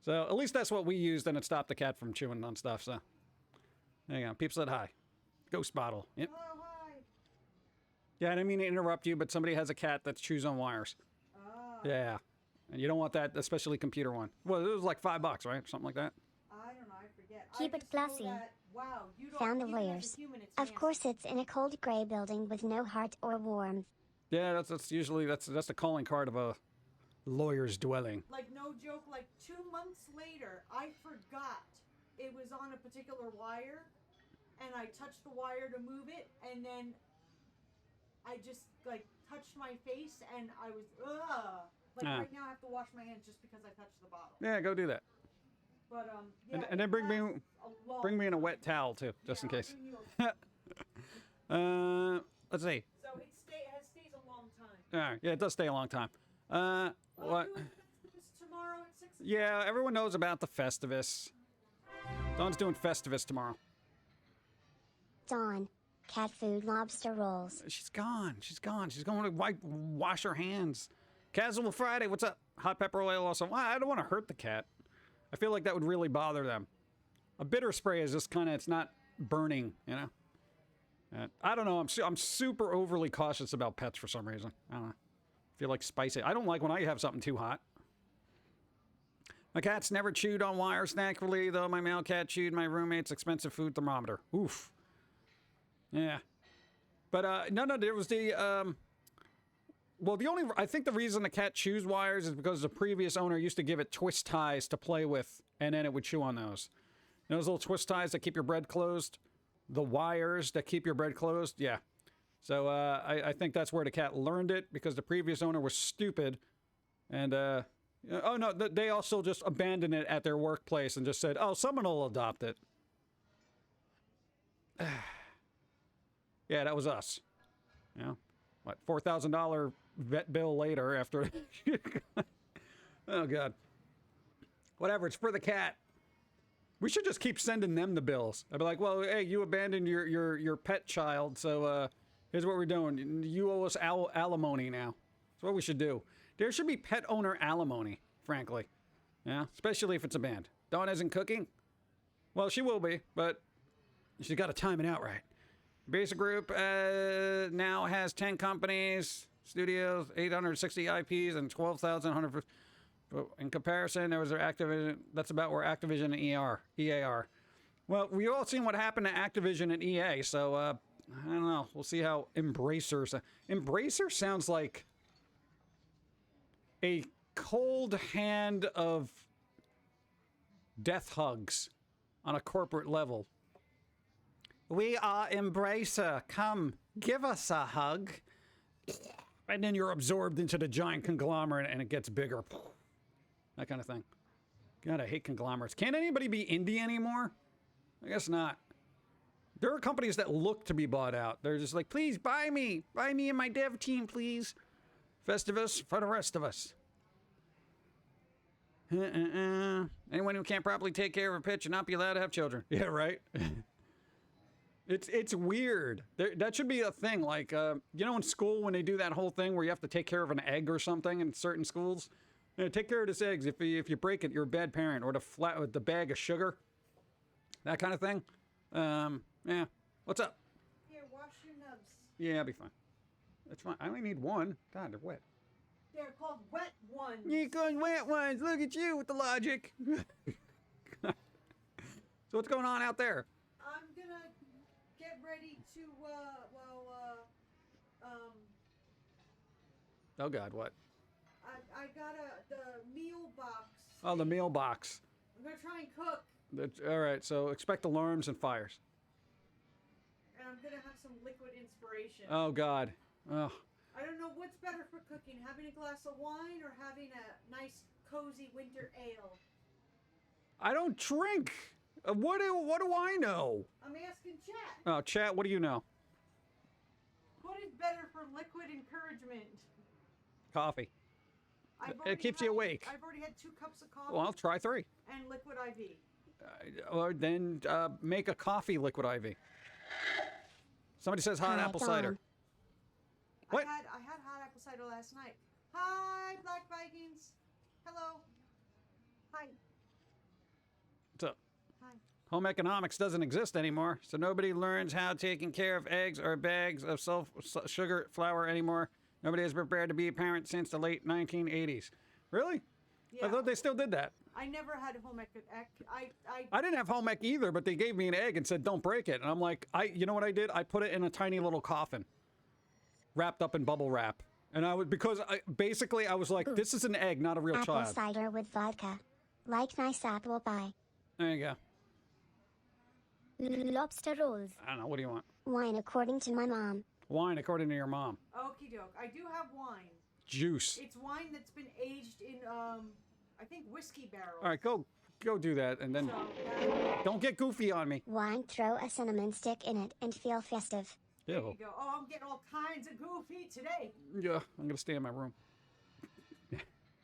S3: So at least that's what we used, and it stopped the cat from chewing on stuff. So there you go. People said hi. Ghost bottle. Yep.
S5: Hello, hi.
S3: Yeah, I didn't mean to interrupt you, but somebody has a cat that chews on wires.
S5: Ah.
S3: Yeah. And you don't want that, especially computer one. Well, it was like $5, right? Something like that.
S5: I don't know. I forget.
S4: Keep it classy.
S5: Wow, you don't
S4: Found the
S5: even as a
S4: lawyers.
S5: human, it's
S4: Of
S5: nasty.
S4: course it's in a cold gray building with no heart or warmth.
S3: Yeah, that's usually that's the calling card of a lawyer's dwelling.
S5: Like, no joke, like 2 months later, I forgot it was on a particular wire, and I touched the wire to move it, and then I just, like, touched my face, and I was, ugh. Like, right now I have to wash my hands just because I touched the bottle.
S3: Yeah, go do that.
S5: But, yeah,
S3: And then bring me in a wet towel, too, just in case. Let's see.
S5: So it stays a long time.
S3: All right. Yeah, it does stay a long time. What?
S5: Tomorrow at 6 o'clock.
S3: Yeah, everyone knows about the Festivus. Dawn's doing Festivus tomorrow.
S4: Dawn. Cat food lobster rolls.
S3: She's gone. She's gone. She's going to wash her hands. Casual Friday, what's up? Hot pepper oil also. Well, I don't want to hurt the cat. I feel like that would really bother them. A bitter spray is just kind of, it's not burning, you know? I don't know. I'm super overly cautious about pets for some reason. I don't know. I feel like spicy. I don't like when I have something too hot. My cat's never chewed on wires, thankfully, though my male cat chewed my roommate's expensive food thermometer. Oof. Yeah. But, no, there was the, well, I think the reason the cat chews wires is because the previous owner used to give it twist ties to play with, and then it would chew on those. You know those little twist ties that keep your bread closed? The wires that keep your bread closed? Yeah. So, I think that's where the cat learned it, because the previous owner was stupid. And, oh no, they also just abandoned it at their workplace and just said, oh, someone will adopt it. Yeah, that was us. Yeah. What, $4,000 vet bill later after... Oh, God. Whatever, it's for the cat. We should just keep sending them the bills. I'd be like, well, hey, you abandoned your pet child, so here's what we're doing. You owe us alimony now. That's what we should do. There should be pet owner alimony, frankly. Yeah, especially if it's a band. Dawn isn't cooking? Well, she will be, but she's got to time it out right. Basic Group now has 10 companies, studios, 860 IPs, and 12,100... In comparison, there was their Activision. That's about where Activision and EA are. Well, we've all seen what happened to Activision and EA, so I don't know. We'll see how Embracer... Embracer sounds like a cold hand of death hugs on a corporate level. We are Embracer. Come, give us a hug. And then you're absorbed into the giant conglomerate and it gets bigger. That kind of thing. God, I hate conglomerates. Can't anybody be indie anymore? I guess not. There are companies that look to be bought out. They're just like, please buy me. Buy me and my dev team, please. Festivus for the rest of us. Anyone who can't properly take care of a pitch should not be allowed to have children. Yeah, right? It's weird. That should be a thing. Like, you know, in school when they do that whole thing where you have to take care of an egg or something in certain schools? Take care of this eggs. If you break it, you're a bad parent. Or the bag of sugar. That kind of thing. Yeah. What's up?
S5: Here, wash your nubs.
S3: Yeah, I'll be fine. That's fine. I only need one. God, they're wet.
S5: They're called wet ones.
S3: You called wet ones. Look at you with the logic. So what's going on out there?
S5: I'm gonna get ready to,
S3: Oh, God, what?
S5: I got the meal box.
S3: Oh, the meal box.
S5: I'm gonna try and cook.
S3: All right, so expect alarms and fires.
S5: And I'm gonna have some liquid inspiration.
S3: Oh, God. Oh.
S5: I don't know what's better for cooking, having a glass of wine or having a nice, cozy winter ale.
S3: I don't drink. What do I know?
S5: I'm asking chat.
S3: Oh, chat, what do you know?
S5: What is better for liquid encouragement?
S3: Coffee. It keeps you awake.
S5: I've already had 2 cups of coffee.
S3: Well, I'll try 3.
S5: And liquid IV.
S3: Or then make a coffee liquid IV. Somebody says hot apple cider. What?
S5: I had hot apple cider last night. Hi, Black Vikings. Hello. Hi.
S3: What's up?
S5: Hi.
S3: Home economics doesn't exist anymore, so nobody learns how taking care of eggs or bags of sugar flour anymore. Nobody has prepared to be a parent since the late 1980s. Really?
S5: Yeah.
S3: I thought they still did that.
S5: I never had home ec.
S3: I didn't have home ec either, but they gave me an egg and said, don't break it. And I'm like, you know what I did? I put it in a tiny little coffin, wrapped up in bubble wrap. And I was, because I was like, this is an egg, not a real
S4: Apple
S3: child.
S4: cider with vodka. Like nice apple pie.
S3: There you go.
S4: Lobster rolls.
S3: I don't know. What do you want?
S4: Wine according to my mom.
S3: Wine, according to your mom.
S5: Okie doke. I do have wine.
S3: Juice.
S5: It's wine that's been aged in, I think whiskey barrels.
S3: All right, go do that, and then don't get goofy on me.
S4: Wine, throw a cinnamon stick in it and feel festive.
S5: There
S3: Ew.
S5: you go. Oh, I'm getting all kinds of goofy today.
S3: Yeah, I'm gonna stay in my room.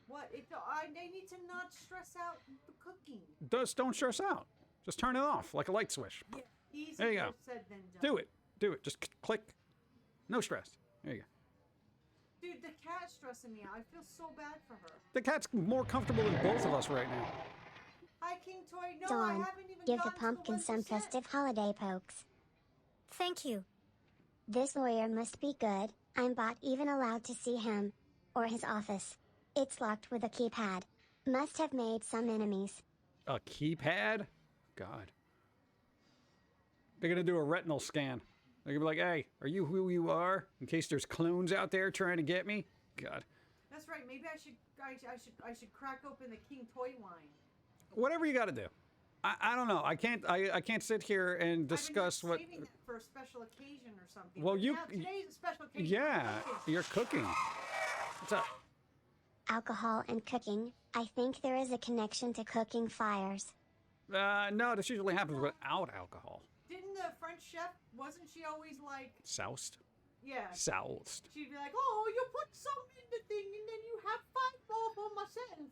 S5: What? I need to not stress out the cooking.
S3: Don't stress out. Just turn it off like a light switch.
S5: Yeah, easier
S3: There you go.
S5: said than done.
S3: Do it. Just click. No stress. There you go.
S5: Dude, the cat's stressing me out. I feel so bad for her.
S3: The cat's more comfortable than both of us right now.
S5: Hi, King Toy. No, I
S4: Dawn,
S5: haven't even
S4: give the
S5: gotten to
S4: pumpkin some
S5: 1%.
S4: festive holiday pokes.
S1: Thank you.
S4: This lawyer must be good. I'm not even allowed to see him. Or his office. It's locked with a keypad. Must have made some enemies.
S3: A keypad? God. They're gonna do a retinal scan. They're gonna be like, hey, are you who you are? In case there's clones out there trying to get me? God.
S5: That's right. Maybe I should crack open the King Toy wine.
S3: Whatever you gotta do. I don't know. I can't sit here and discuss
S5: I've been saving that for a special occasion or something.
S3: Well,
S5: But
S3: you-
S5: now today's a special occasion.
S3: Yeah, you're cooking. What's up?
S4: Alcohol and cooking. I think there is a connection to cooking fires.
S3: No, this usually happens without alcohol.
S5: Didn't the French Chef, wasn't she always like...
S3: Soused?
S5: Yeah.
S3: Soused.
S5: She'd be like, oh, you put some in the thing and then you have 5 more for myself.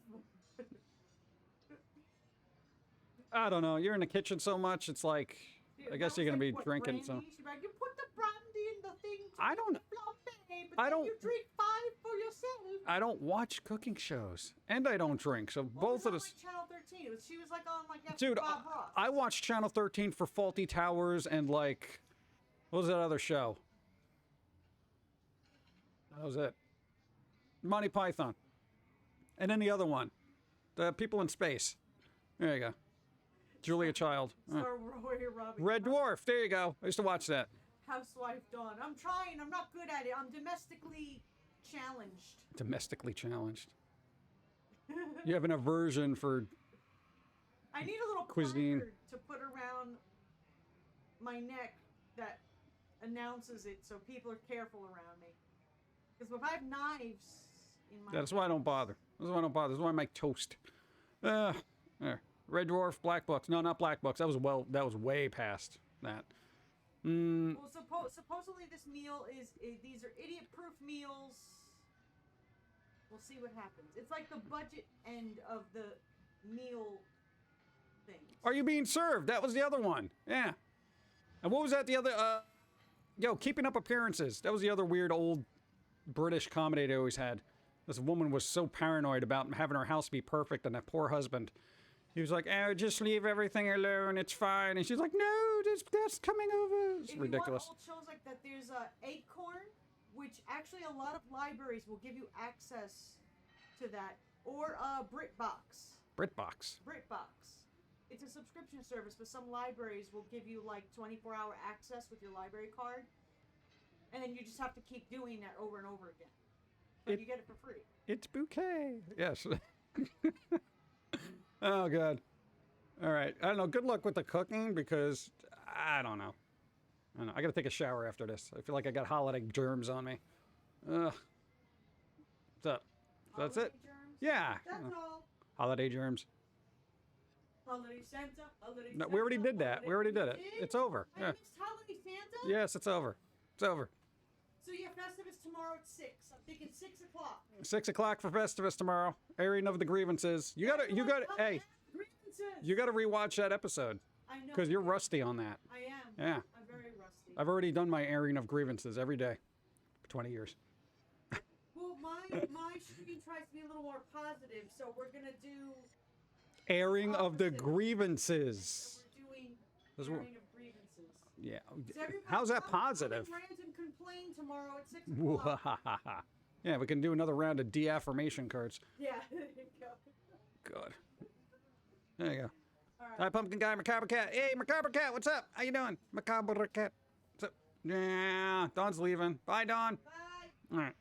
S3: I don't know. You're in the kitchen so much, it's like... I guess you're going to be drinking some...
S5: She'd be like, you put the brandy in the thing to
S3: I don't...
S5: make the flambé, but
S3: I don't...
S5: you drink 5 for yourself.
S3: I don't watch cooking shows. And I don't drink, so both of us...
S5: Like Channel 13. She was like on like
S3: Dude,
S5: Bob Ross.
S3: I watched Channel 13 for Faulty Towers and like... What was that other show? That was it. Monty Python. And then the other one. The People in Space. There you go. Julia Child. Red Dwarf. There you go. I used to watch that.
S5: Housewife Dawn. I'm trying. I'm not good at it. I'm domestically challenged.
S3: Domestically challenged. You have an aversion for
S5: I need a little
S3: cuisine
S5: placard to put around my neck that announces it so people are careful around me. Because if I have knives in my...
S3: That's why I don't bother. That's why I don't bother. That's why I make toast. There. Red Dwarf, Black Books. No, not Black Books. That was way past that.
S5: Well, supposedly this meal these are idiot-proof meals. We'll see what happens. It's like the budget end of the meal things.
S3: Are you being served? That was the other one. Yeah. And what was that the other... Keeping Up Appearances. That was the other weird old British comedy they always had. This woman was so paranoid about having her house be perfect, and that poor husband... He was like, oh, just leave everything alone, it's fine. And she's like, no, that's coming over. It's ridiculous.
S5: If you want old shows like that, there's Acorn, which actually a lot of libraries will give you access to that. Or BritBox.
S3: BritBox.
S5: It's a subscription service, but some libraries will give you like 24-hour access with your library card. And then you just have to keep doing that over and over again. But you get it for free.
S3: It's bouquet. Yes. Oh, God. All right. I don't know. Good luck with the cooking because I don't know. I got to take a shower after this. I feel like I got holiday germs on me. Ugh. What's up? So that's it?
S5: Germs?
S3: Yeah.
S5: That's all.
S3: Holiday germs.
S5: Holiday Santa. Holiday
S3: No, we already did that. We already did it. It's over.
S5: I
S3: Yeah.
S5: missed Holiday Santa?
S3: Yes, it's over. It's over.
S5: So yeah, Festivus tomorrow at 6. I'm thinking 6 o'clock.
S3: 6 o'clock for Festivus tomorrow. Airing of the grievances. You gotta, hey, you gotta rewatch that episode.
S5: I know.
S3: Because you're rusty on that.
S5: I am.
S3: Yeah.
S5: I'm very rusty.
S3: I've already done my airing of grievances every day for 20 years.
S5: Well, my stream tries to be a little more positive, so we're gonna do
S3: Airing of the grievances.
S5: We're doing
S3: Those
S5: airing of grievances.
S3: Yeah.
S5: So everybody
S3: How's that
S5: come
S3: positive?
S5: rant and complain tomorrow at 6 o'clock.
S3: Yeah, we can do another round of de-affirmation cards.
S5: Yeah, there you go.
S3: Good. There you go.
S5: All right.
S3: Hi, Pumpkin Guy, Macabre Cat. Hey, Macabre Cat, what's up? How you doing? Macabre Cat. What's up? Yeah, Dawn's leaving. Bye, Dawn.
S5: Bye.
S3: All right.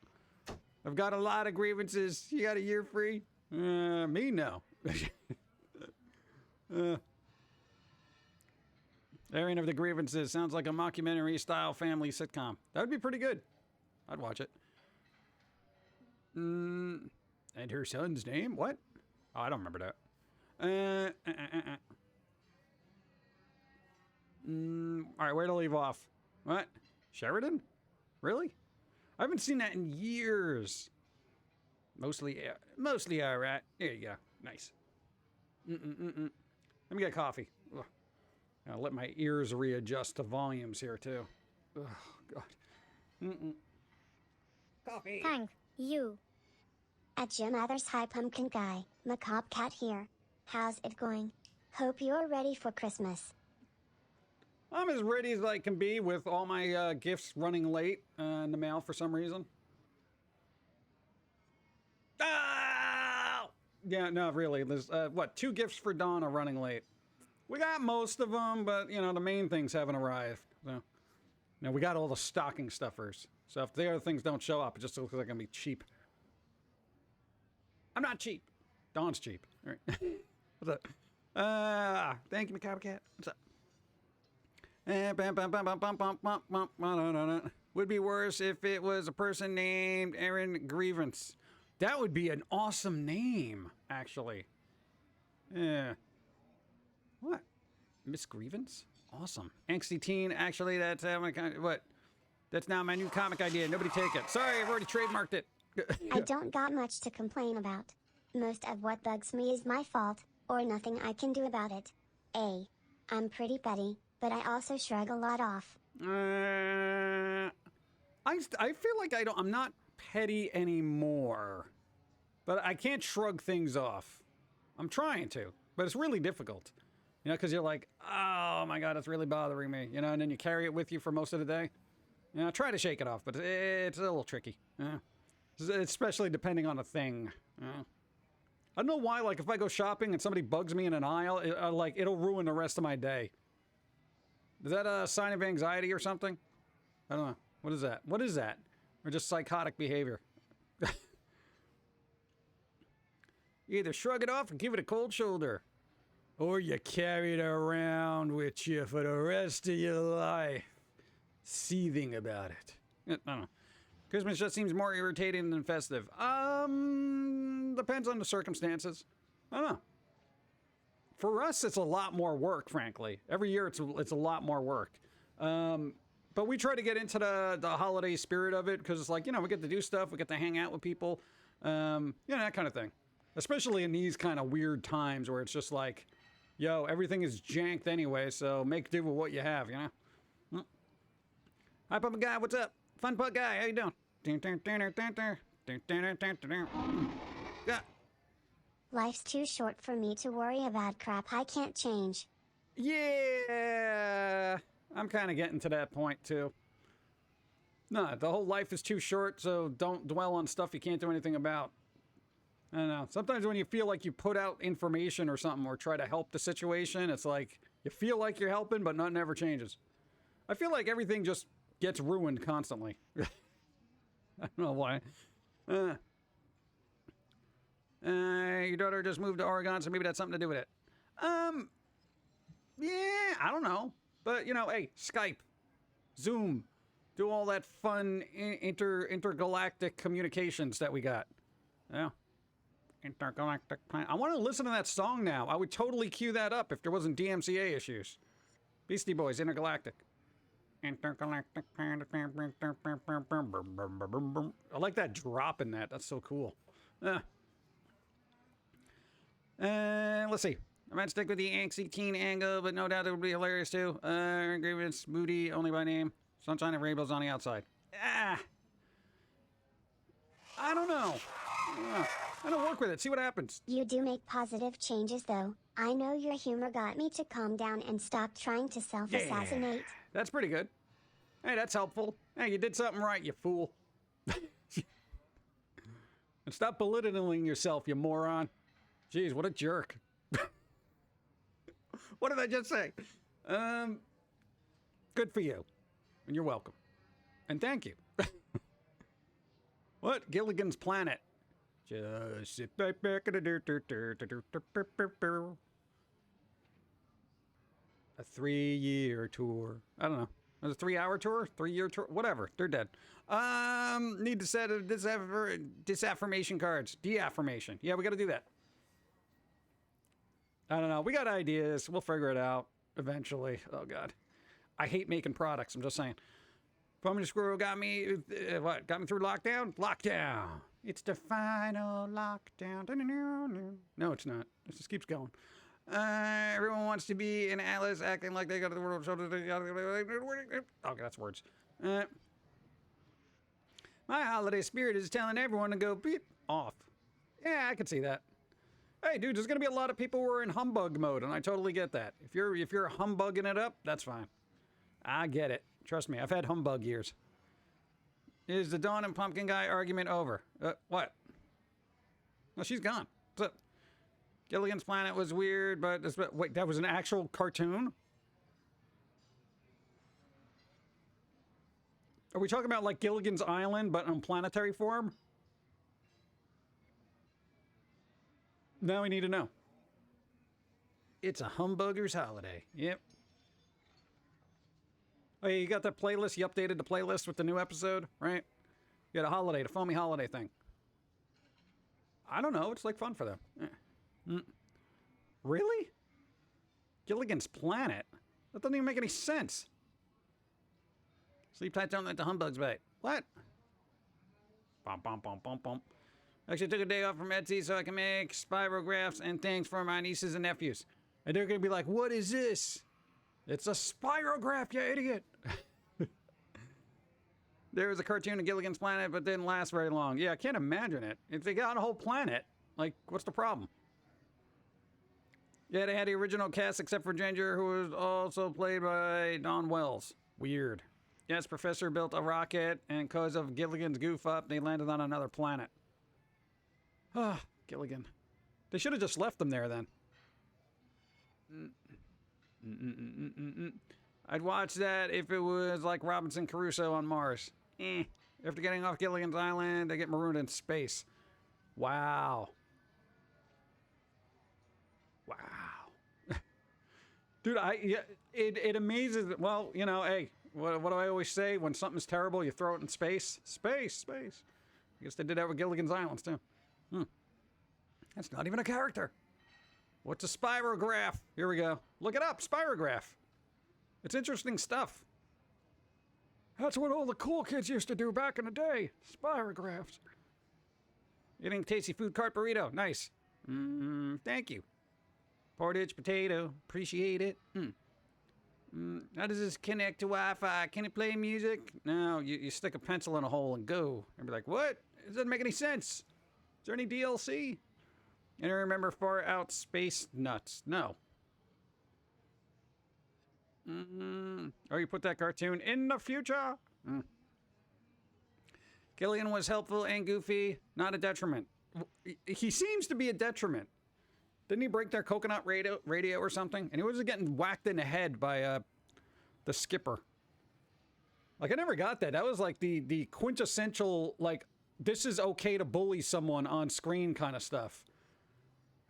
S3: I've got a lot of grievances. You got a year free? Me, no. Airing of the grievances sounds like a mockumentary-style family sitcom. That would be pretty good. I'd watch it. And her son's name? What? Oh, I don't remember that. All right, where to leave off? What? Sheridan? Really? I haven't seen that in years. Mostly all right. There you go. Nice. Let me get coffee. Ugh. I'll let my ears readjust to volumes here, too. Oh, God. Coffee.
S4: Thank you. At your mother's Hi Pumpkin Guy, Macabre Cat here. How's it going? Hope you're ready for Christmas.
S3: I'm as ready as I can be with all my gifts running late in the mail for some reason. Oh! Yeah, no, really. There's, 2 gifts for Dawn are running late. We got most of them, but, the main things haven't arrived. So, we got all the stocking stuffers. So if the other things don't show up, it just looks like I'm going to be cheap. I'm not cheap. Dawn's cheap. All right. What's up? Thank you, Macabre Cat. What's up? Would be worse if it was a person named Aaron Grievance. That would be an awesome name, actually. Yeah. What? Miss Grievance? Awesome. Angsty teen. Actually, that's what? That's now my new comic idea. Nobody take it. Sorry, I've already trademarked it.
S4: I don't got much to complain about. Most of what bugs me is my fault, or nothing I can do about it. I'm pretty petty, but I also shrug a lot off.
S3: I feel like I'm not petty anymore, but I can't shrug things off. I'm trying to, but it's really difficult. You know, because you're like, oh my God, it's really bothering me. You know, and then you carry it with you for most of the day. You know, try to shake it off, but it's a little tricky. Especially depending on the thing. I don't know why, like, if I go shopping and somebody bugs me in an aisle, it'll ruin the rest of my day. Is that a sign of anxiety or something? I don't know. What is that? What is that? Or just psychotic behavior? You either shrug it off and give it a cold shoulder, or you carry it around with you for the rest of your life, seething about it. I don't know. Christmas just seems more irritating than festive. Depends on the circumstances. I don't know. For us, it's a lot more work, frankly. Every year, it's a lot more work. But we try to get into the holiday spirit of it because it's like, you know, we get to do stuff. We get to hang out with people. You know, that kind of thing. Especially in these kind of weird times where it's just like, yo, everything is janked anyway, so make do with what you have, you know? Hi, Pum'Kin Guy, what's up? Fun Putt Guy, how you doing? Yeah.
S4: Life's too short for me to worry about crap I can't change.
S3: Yeah, I'm kind of getting to that point, too. No, the whole life is too short, so don't dwell on stuff you can't do anything about. I don't know. Sometimes when you feel like you put out information or something or try to help the situation, it's like you feel like you're helping, but nothing ever changes. I feel like everything just gets ruined constantly. I don't know why. Your daughter just moved to Oregon, so maybe that's something to do with it. Yeah, I don't know. But, you know, hey, Skype, Zoom, do all that fun intergalactic communications that we got. Yeah. Intergalactic planet. I want to listen to that song now. I would totally cue that up if there wasn't DMCA issues. Beastie Boys, Intergalactic. Intergalactic planet. I like that drop in that. That's so cool. Let's see. I might stick with the angsty teen angle, but no doubt it would be hilarious too. Grievance, Moody, only by name. Sunshine and rainbows on the outside. I don't know. I don't work with it. See what happens.
S4: You do make positive changes, though. I know your humor got me to calm down and stop trying to self-assassinate.
S3: Yeah, that's pretty good. Hey, that's helpful. Hey, you did something right, you fool. And stop belittling yourself, you moron. Jeez, what a jerk. What did I just say? Good for you. And you're welcome. And thank you. What? Gilligan's Planet. Just sit right back at a 3-year tour. I don't know. It was a 3-hour tour? 3-year tour? Whatever. They're dead. Need to set a disaffirmation cards. Deaffirmation. Yeah, we got to do that. I don't know. We got ideas. We'll figure it out eventually. Oh, God. I hate making products. I'm just saying. Foamy Squirrel got me, what? Got me through lockdown? Lockdown. It's the final lockdown. No, it's not. It just keeps going. Everyone wants to be an Alice acting like they got the world. Okay, that's words. My holiday spirit is telling everyone to go beep off. Yeah, I can see that. Hey, dude, there's going to be a lot of people who are in humbug mode, and I totally get that. If you're humbugging it up, that's fine. I get it. Trust me, I've had humbug years. Is the Dawn and Pum'Kin Guy argument over? What? No, she's gone. What's up? Gilligan's Planet was weird, but wait, that was an actual cartoon? Are we talking about like Gilligan's Island, but in planetary form? Now we need to know. It's a humbugger's holiday. Yep. Oh, yeah, you got that playlist? You updated the playlist with the new episode, right? You got a holiday, the Foamy holiday thing. I don't know. It's like fun for them. Really? Gilligan's Planet? That doesn't even make any sense. Sleep tight, don't let the humbugs bite. What? Bum, bum, bum, bum, bum. Actually took a day off from Etsy so I can make spirographs and things for my nieces and nephews. And they're going to be like, what is this? It's a spirograph, you idiot. There was a cartoon of Gilligan's Planet, but didn't last very long. Yeah, I can't imagine it. If they got a whole planet, like, what's the problem? Yeah, they had the original cast except for Ginger, who was also played by Don Wells. Weird. Yes, Professor built a rocket, and because of Gilligan's goof up, they landed on another planet. Ah, Gilligan. They should have just left them there then. I'd watch that if it was like Robinson Crusoe on Mars. After getting off Gilligan's Island, they get marooned in space. Wow. Wow. Dude, it amazes. Well, you know, hey, what do I always say? When something's terrible, you throw it in space. Space. I guess they did that with Gilligan's Islands, too. That's not even a character. What's a spirograph? Here we go. Look it up, spirograph. It's interesting stuff. That's what all the cool kids used to do back in the day. Spirographs. Eating tasty food cart burrito. Nice. Thank you. Portage potato. Appreciate it. How does this connect to Wi-Fi? Can it play music? No, you stick a pencil in a hole and go. And be like, what? It doesn't make any sense. Is there any DLC? And I remember Far Out Space Nuts. No. Oh, you put that cartoon in the future? Gilligan was helpful and goofy, not a detriment. He seems to be a detriment. Didn't he break their coconut radio or something? And he was getting whacked in the head by the skipper. Like, I never got that. That was like the quintessential, like, this is okay to bully someone on screen kind of stuff.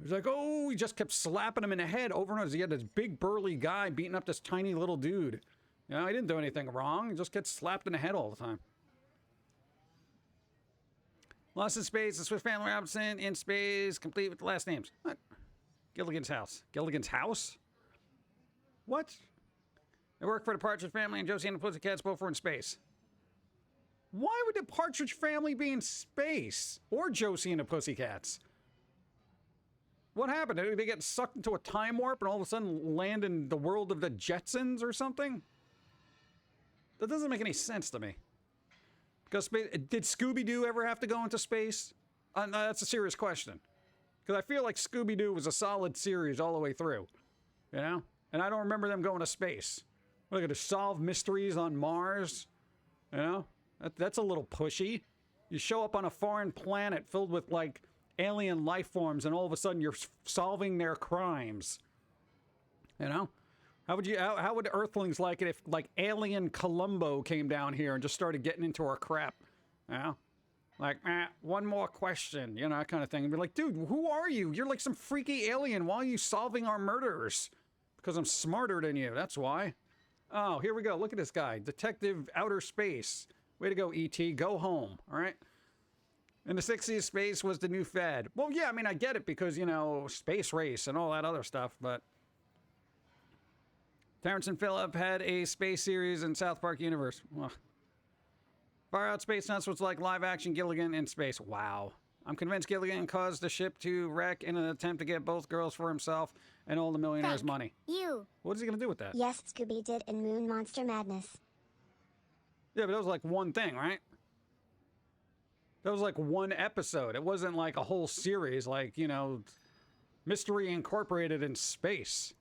S3: It was like, oh, he just kept slapping him in the head over and over. He had this big burly guy beating up this tiny little dude. You know, he didn't do anything wrong. He just gets slapped in the head all the time. Lost in Space, the Swiss Family Robinson in space, complete with the last names. What? Gilligan's House. Gilligan's House? What? I work for the Partridge Family and Josie and the Pussycats both were in space. Why would the Partridge Family be in space? Or Josie and the Pussycats? What happened? Did they get sucked into a time warp and all of a sudden land in the world of the Jetsons or something? That doesn't make any sense to me. Because did Scooby-Doo ever have to go into space? No, that's a serious question. Because I feel like Scooby-Doo was a solid series all the way through. You know? And I don't remember them going to space. Look at to solve mysteries on Mars. You know? That's a little pushy. You show up on a foreign planet filled with, like, alien life forms, and all of a sudden you're solving their crimes. You know? How would Earthlings like it if, like, alien Columbo came down here and just started getting into our crap? You know? Like, one more question, you know, that kind of thing. And be like, dude, who are you? You're like some freaky alien. Why are you solving our murders? Because I'm smarter than you, that's why. Oh, here we go. Look at this guy. Detective Outer Space. Way to go, E.T. Go home, all right? In the 60s, space was the new fad. Well, yeah, I mean, I get it because, you know, space race and all that other stuff, but Terrence and Phillip had a space series in South Park Universe. Ugh. Far Out Space Nuts was like live-action Gilligan in space. Wow. I'm convinced Gilligan caused the ship to wreck in an attempt to get both girls for himself and all the millionaires'
S4: Frank,
S3: money.
S4: You.
S3: What is he going to do with that?
S4: Yes, Scooby did in Moon Monster Madness.
S3: Yeah, but that was like one thing, right? That was like one episode. It wasn't like a whole series, like, you know, Mystery Incorporated in space.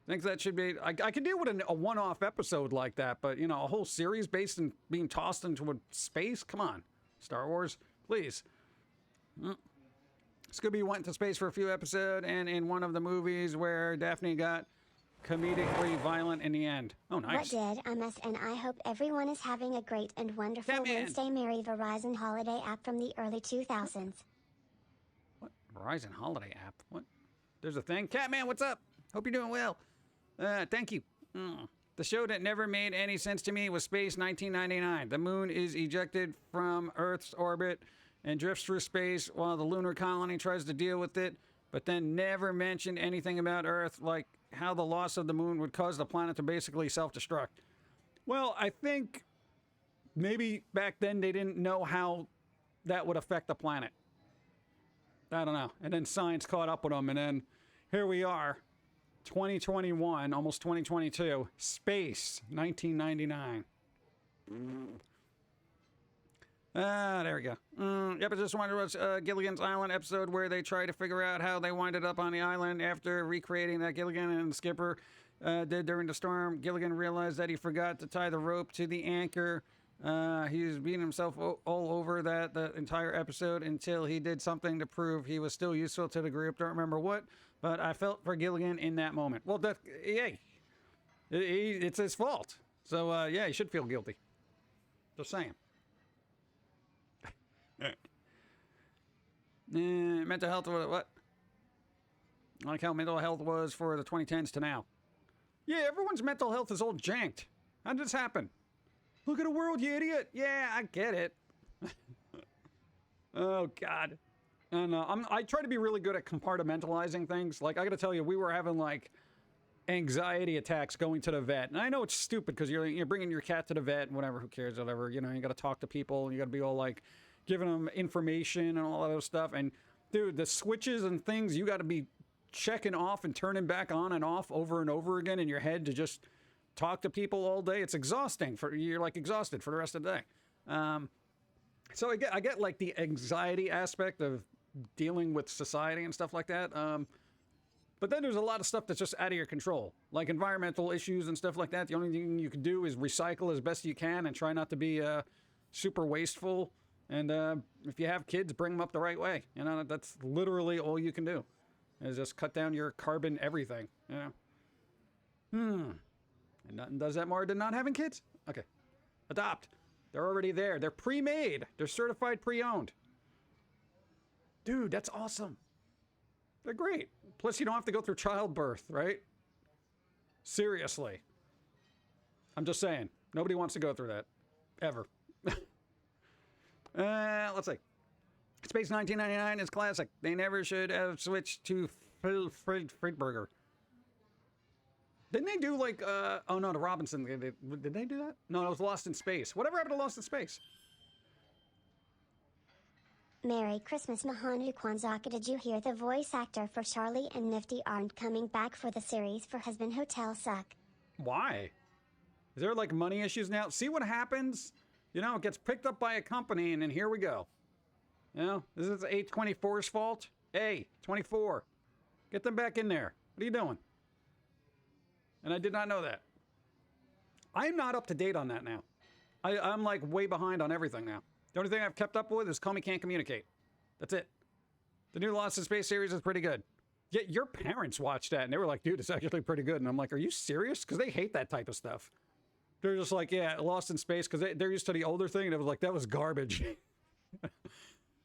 S3: I think that should be... I could deal with a one-off episode like that, but, you know, a whole series based in being tossed into a space? Come on. Star Wars, please. Scooby went to space for a few episodes, and in one of the movies where Daphne got comedically violent in the end. Oh, nice.
S4: What did I miss? And I hope everyone is having a great and wonderful Wednesday. Merry Verizon holiday app from the early 2000s.
S3: What? Verizon holiday app? What? There's a thing? Catman, what's up? Hope you're doing well. Thank you. The show that never made any sense to me was Space 1999. The moon is ejected from Earth's orbit and drifts through space while the lunar colony tries to deal with it, but then never mentioned anything about Earth, like how the loss of the moon would cause the planet to basically self-destruct. Well, I think maybe back then they didn't know how that would affect the planet. I don't know. And then science caught up with them, and then here we are, 2021, almost 2022, space, 1999. There we go. Yep, I just wanted to watch Gilligan's Island episode where they try to figure out how they winded up on the island after recreating that Gilligan and Skipper did during the storm. Gilligan realized that he forgot to tie the rope to the anchor. He was beating himself all over that the entire episode until he did something to prove he was still useful to the group. Don't remember what, but I felt for Gilligan in that moment. Well, hey, it's his fault. So, yeah, he should feel guilty. Just saying. Mental health, what? I like how mental health was for the 2010s to now. Yeah, everyone's mental health is all janked. How did this happen? Look at the world, you idiot. Yeah, I get it. Oh, God. And I try to be really good at compartmentalizing things. Like, I gotta tell you, we were having, like, anxiety attacks going to the vet. And I know it's stupid because you're bringing your cat to the vet and whatever, who cares, whatever. You know, you gotta talk to people. You gotta be all, like, giving them information and all that other stuff. And, dude, the switches and things, you gotta be checking off and turning back on and off over and over again in your head to just talk to people all day. It's exhausting. You're like exhausted for the rest of the day. So I get like the anxiety aspect of dealing with society and stuff like that. But then there's a lot of stuff that's just out of your control, like environmental issues and stuff like that. The only thing you can do is recycle as best you can and try not to be super wasteful. And if you have kids, bring them up the right way. You know, that's literally all you can do, is just cut down your carbon everything. You know. And nothing does that more than not having kids? Okay. Adopt. They're already there. They're pre-made. They're certified pre-owned. Dude, that's awesome. They're great. Plus, you don't have to go through childbirth, right? Seriously. I'm just saying. Nobody wants to go through that. Ever. Let's see. Space 1999 is classic. They never should have switched to Friedberger. Didn't they do like, oh no, the Robinson, did they do that? No, it was Lost in Space. Whatever happened to Lost in Space?
S4: Merry Christmas, Mahanu Kwanzaa. Did you hear the voice actor for Charlie and Nifty aren't coming back for the series for Husband Hotel Suck?
S3: Why? Is there like money issues now? See what happens? You know, it gets picked up by a company and then here we go. You know, this is A24's fault. A24. Get them back in there. What are you doing? And I did not know that. I'm not up to date on that now. I'm like way behind on everything now. The only thing I've kept up with is Comey Can't Communicate. That's it. The new Lost in Space series is pretty good. Yet your parents watched that and they were like, dude, it's actually pretty good. And I'm like, are you serious? Because they hate that type of stuff. They're just like, yeah, Lost in Space, because they're used to the older thing. And it was like, that was garbage.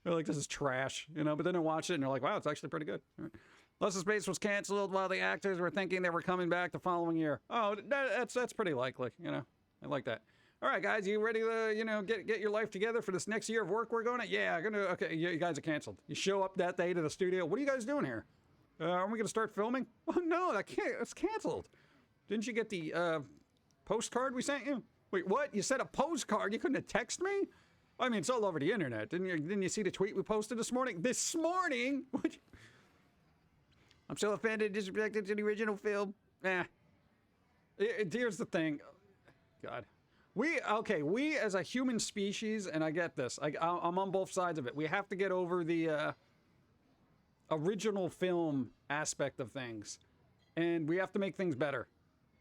S3: They're like, this is trash, you know? But then they watch it and they're like, wow, it's actually pretty good. All right. Lost in Space was canceled while the actors were thinking they were coming back the following year. Oh, that's pretty likely, you know? I like that. All right, guys, you ready to, you know, get your life together for this next year of work we're going to? Yeah, okay, you guys are canceled. You show up that day to the studio. What are you guys doing here? Are we going to start filming? Oh, no, it's canceled. Didn't you get the postcard we sent you? Wait, what? You sent a postcard? You couldn't have texted me? I mean, it's all over the internet. Didn't you see the tweet we posted this morning? This morning? I'm so offended, disrespected to the original film. Here's the thing. God. We as a human species, and I get this, I'm on both sides of it. We have to get over the original film aspect of things, and we have to make things better.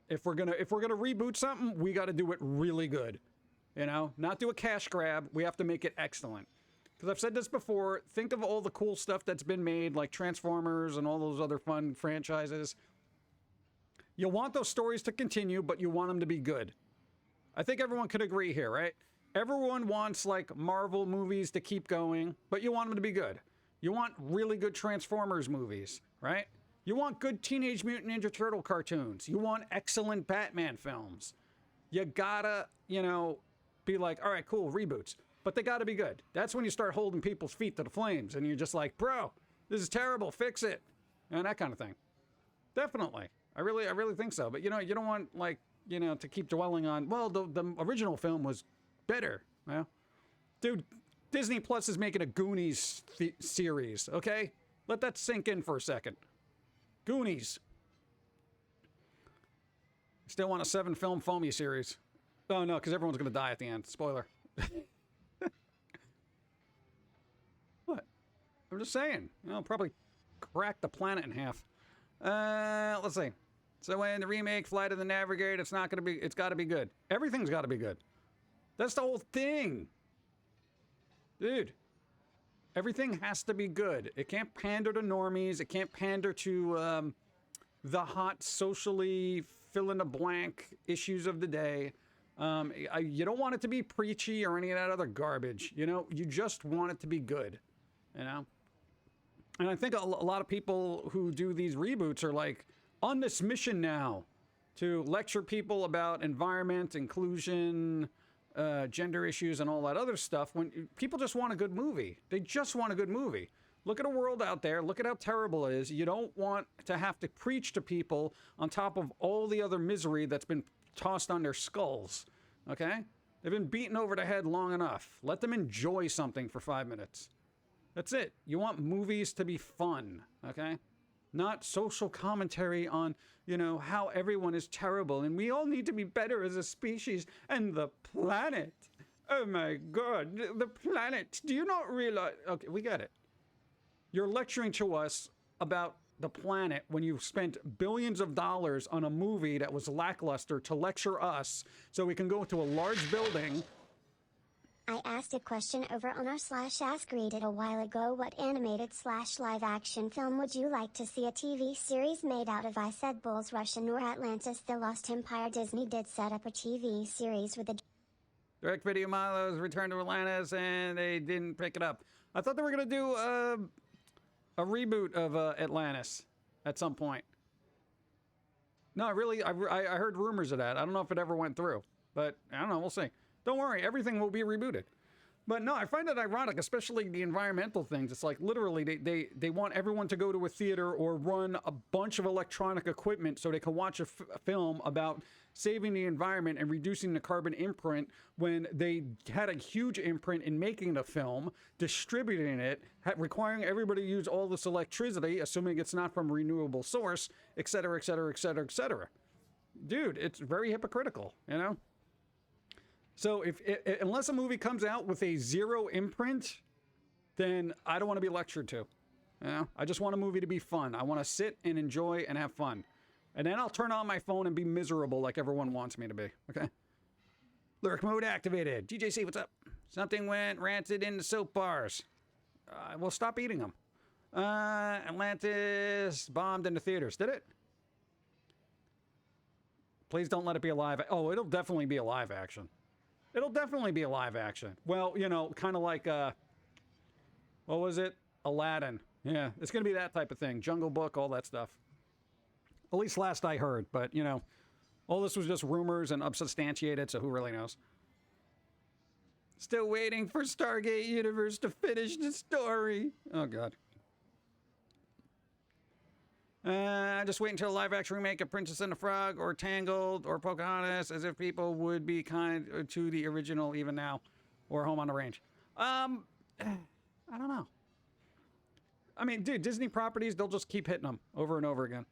S3: If we're gonna reboot something, we got to do it really good. You know, not do a cash grab. We have to make it excellent. Because I've said this before. Think of all the cool stuff that's been made, like Transformers and all those other fun franchises. You want those stories to continue, but you want them to be good. I think everyone could agree here, right? Everyone wants, like, Marvel movies to keep going, but you want them to be good. You want really good Transformers movies, right? You want good Teenage Mutant Ninja Turtle cartoons. You want excellent Batman films. You gotta, you know, be like, all right, cool, reboots. But they gotta be good. That's when you start holding people's feet to the flames, and you're just like, bro, this is terrible, fix it. And that kind of thing. Definitely. I really think so. But you don't want like to keep dwelling on. Well, the original film was better. Well, dude, Disney Plus is making a Goonies series. Okay, let that sink in for a second. Goonies. Still want a 7-film Foamy series. Oh no, because everyone's gonna die at the end. Spoiler. What? I'm just saying. Probably crack the planet in half. Let's see. So when the remake Flight of the Navigator, it's got to be good. Everything's got to be good. That's the whole thing. Dude. Everything has to be good. It can't pander to normies. It can't pander to the hot socially fill-in-the-blank issues of the day. You don't want it to be preachy or any of that other garbage. You just want it to be good. And I think a lot of people who do these reboots are like on this mission now to lecture people about environment, inclusion, gender issues, and all that other stuff, when people just want a good movie. They just want a good movie. Look at a world out there. Look at how terrible it is. You don't want to have to preach to people on top of all the other misery that's been tossed on their skulls. Okay? They've been beaten over the head long enough. Let them enjoy something for 5 minutes. That's it. You want movies to be fun. Okay? Not social commentary on, how everyone is terrible and we all need to be better as a species. And the planet. Oh my God. The planet. Do you not realize? Okay, we get it. You're lecturing to us about the planet when you've spent billions of dollars on a movie that was lackluster to lecture us so we can go into a large building.
S4: I asked a question over on our /AskReddit a while ago. What animated /live action film would you like to see a TV series made out of? I said Bulls Russian or Atlantis the Lost Empire. Disney did set up a TV series with a
S3: Direct Video Milo's Return to Atlantis, and they didn't pick it up. I thought they were going to do a reboot of Atlantis at some point. No, really, I heard rumors of that. I don't know if it ever went through, but I don't know. We'll see. Don't worry, everything will be rebooted. But no, I find it ironic, especially the environmental things. It's like literally they want everyone to go to a theater or run a bunch of electronic equipment so they can watch a film about saving the environment and reducing the carbon imprint when they had a huge imprint in making the film, distributing it, requiring everybody to use all this electricity, assuming it's not from a renewable source, et cetera, et cetera, et cetera, et cetera. Dude, it's very hypocritical, So unless a movie comes out with a 0 imprint, then I don't want to be lectured to. I just want a movie to be fun. I want to sit and enjoy and have fun. And then I'll turn on my phone and be miserable like everyone wants me to be. Okay? Lyric mode activated. DJC, what's up? Something went rancid in the soap bars. Well, stop eating them. Atlantis bombed in the theaters. Did it? Please don't let it be a live. Oh, it'll definitely be a live action. It'll definitely be a live action. Well, kind of like, what was it? Aladdin. Yeah, it's going to be that type of thing. Jungle Book, all that stuff. At least last I heard. But, all this was just rumors and unsubstantiated, so who really knows? Still waiting for Stargate Universe to finish the story. Oh, God. Just wait until a live-action remake of Princess and the Frog or Tangled or Pocahontas, as if people would be kind to the original even now, or Home on the Range. I don't know. I mean, dude, Disney properties, they'll just keep hitting them over and over again.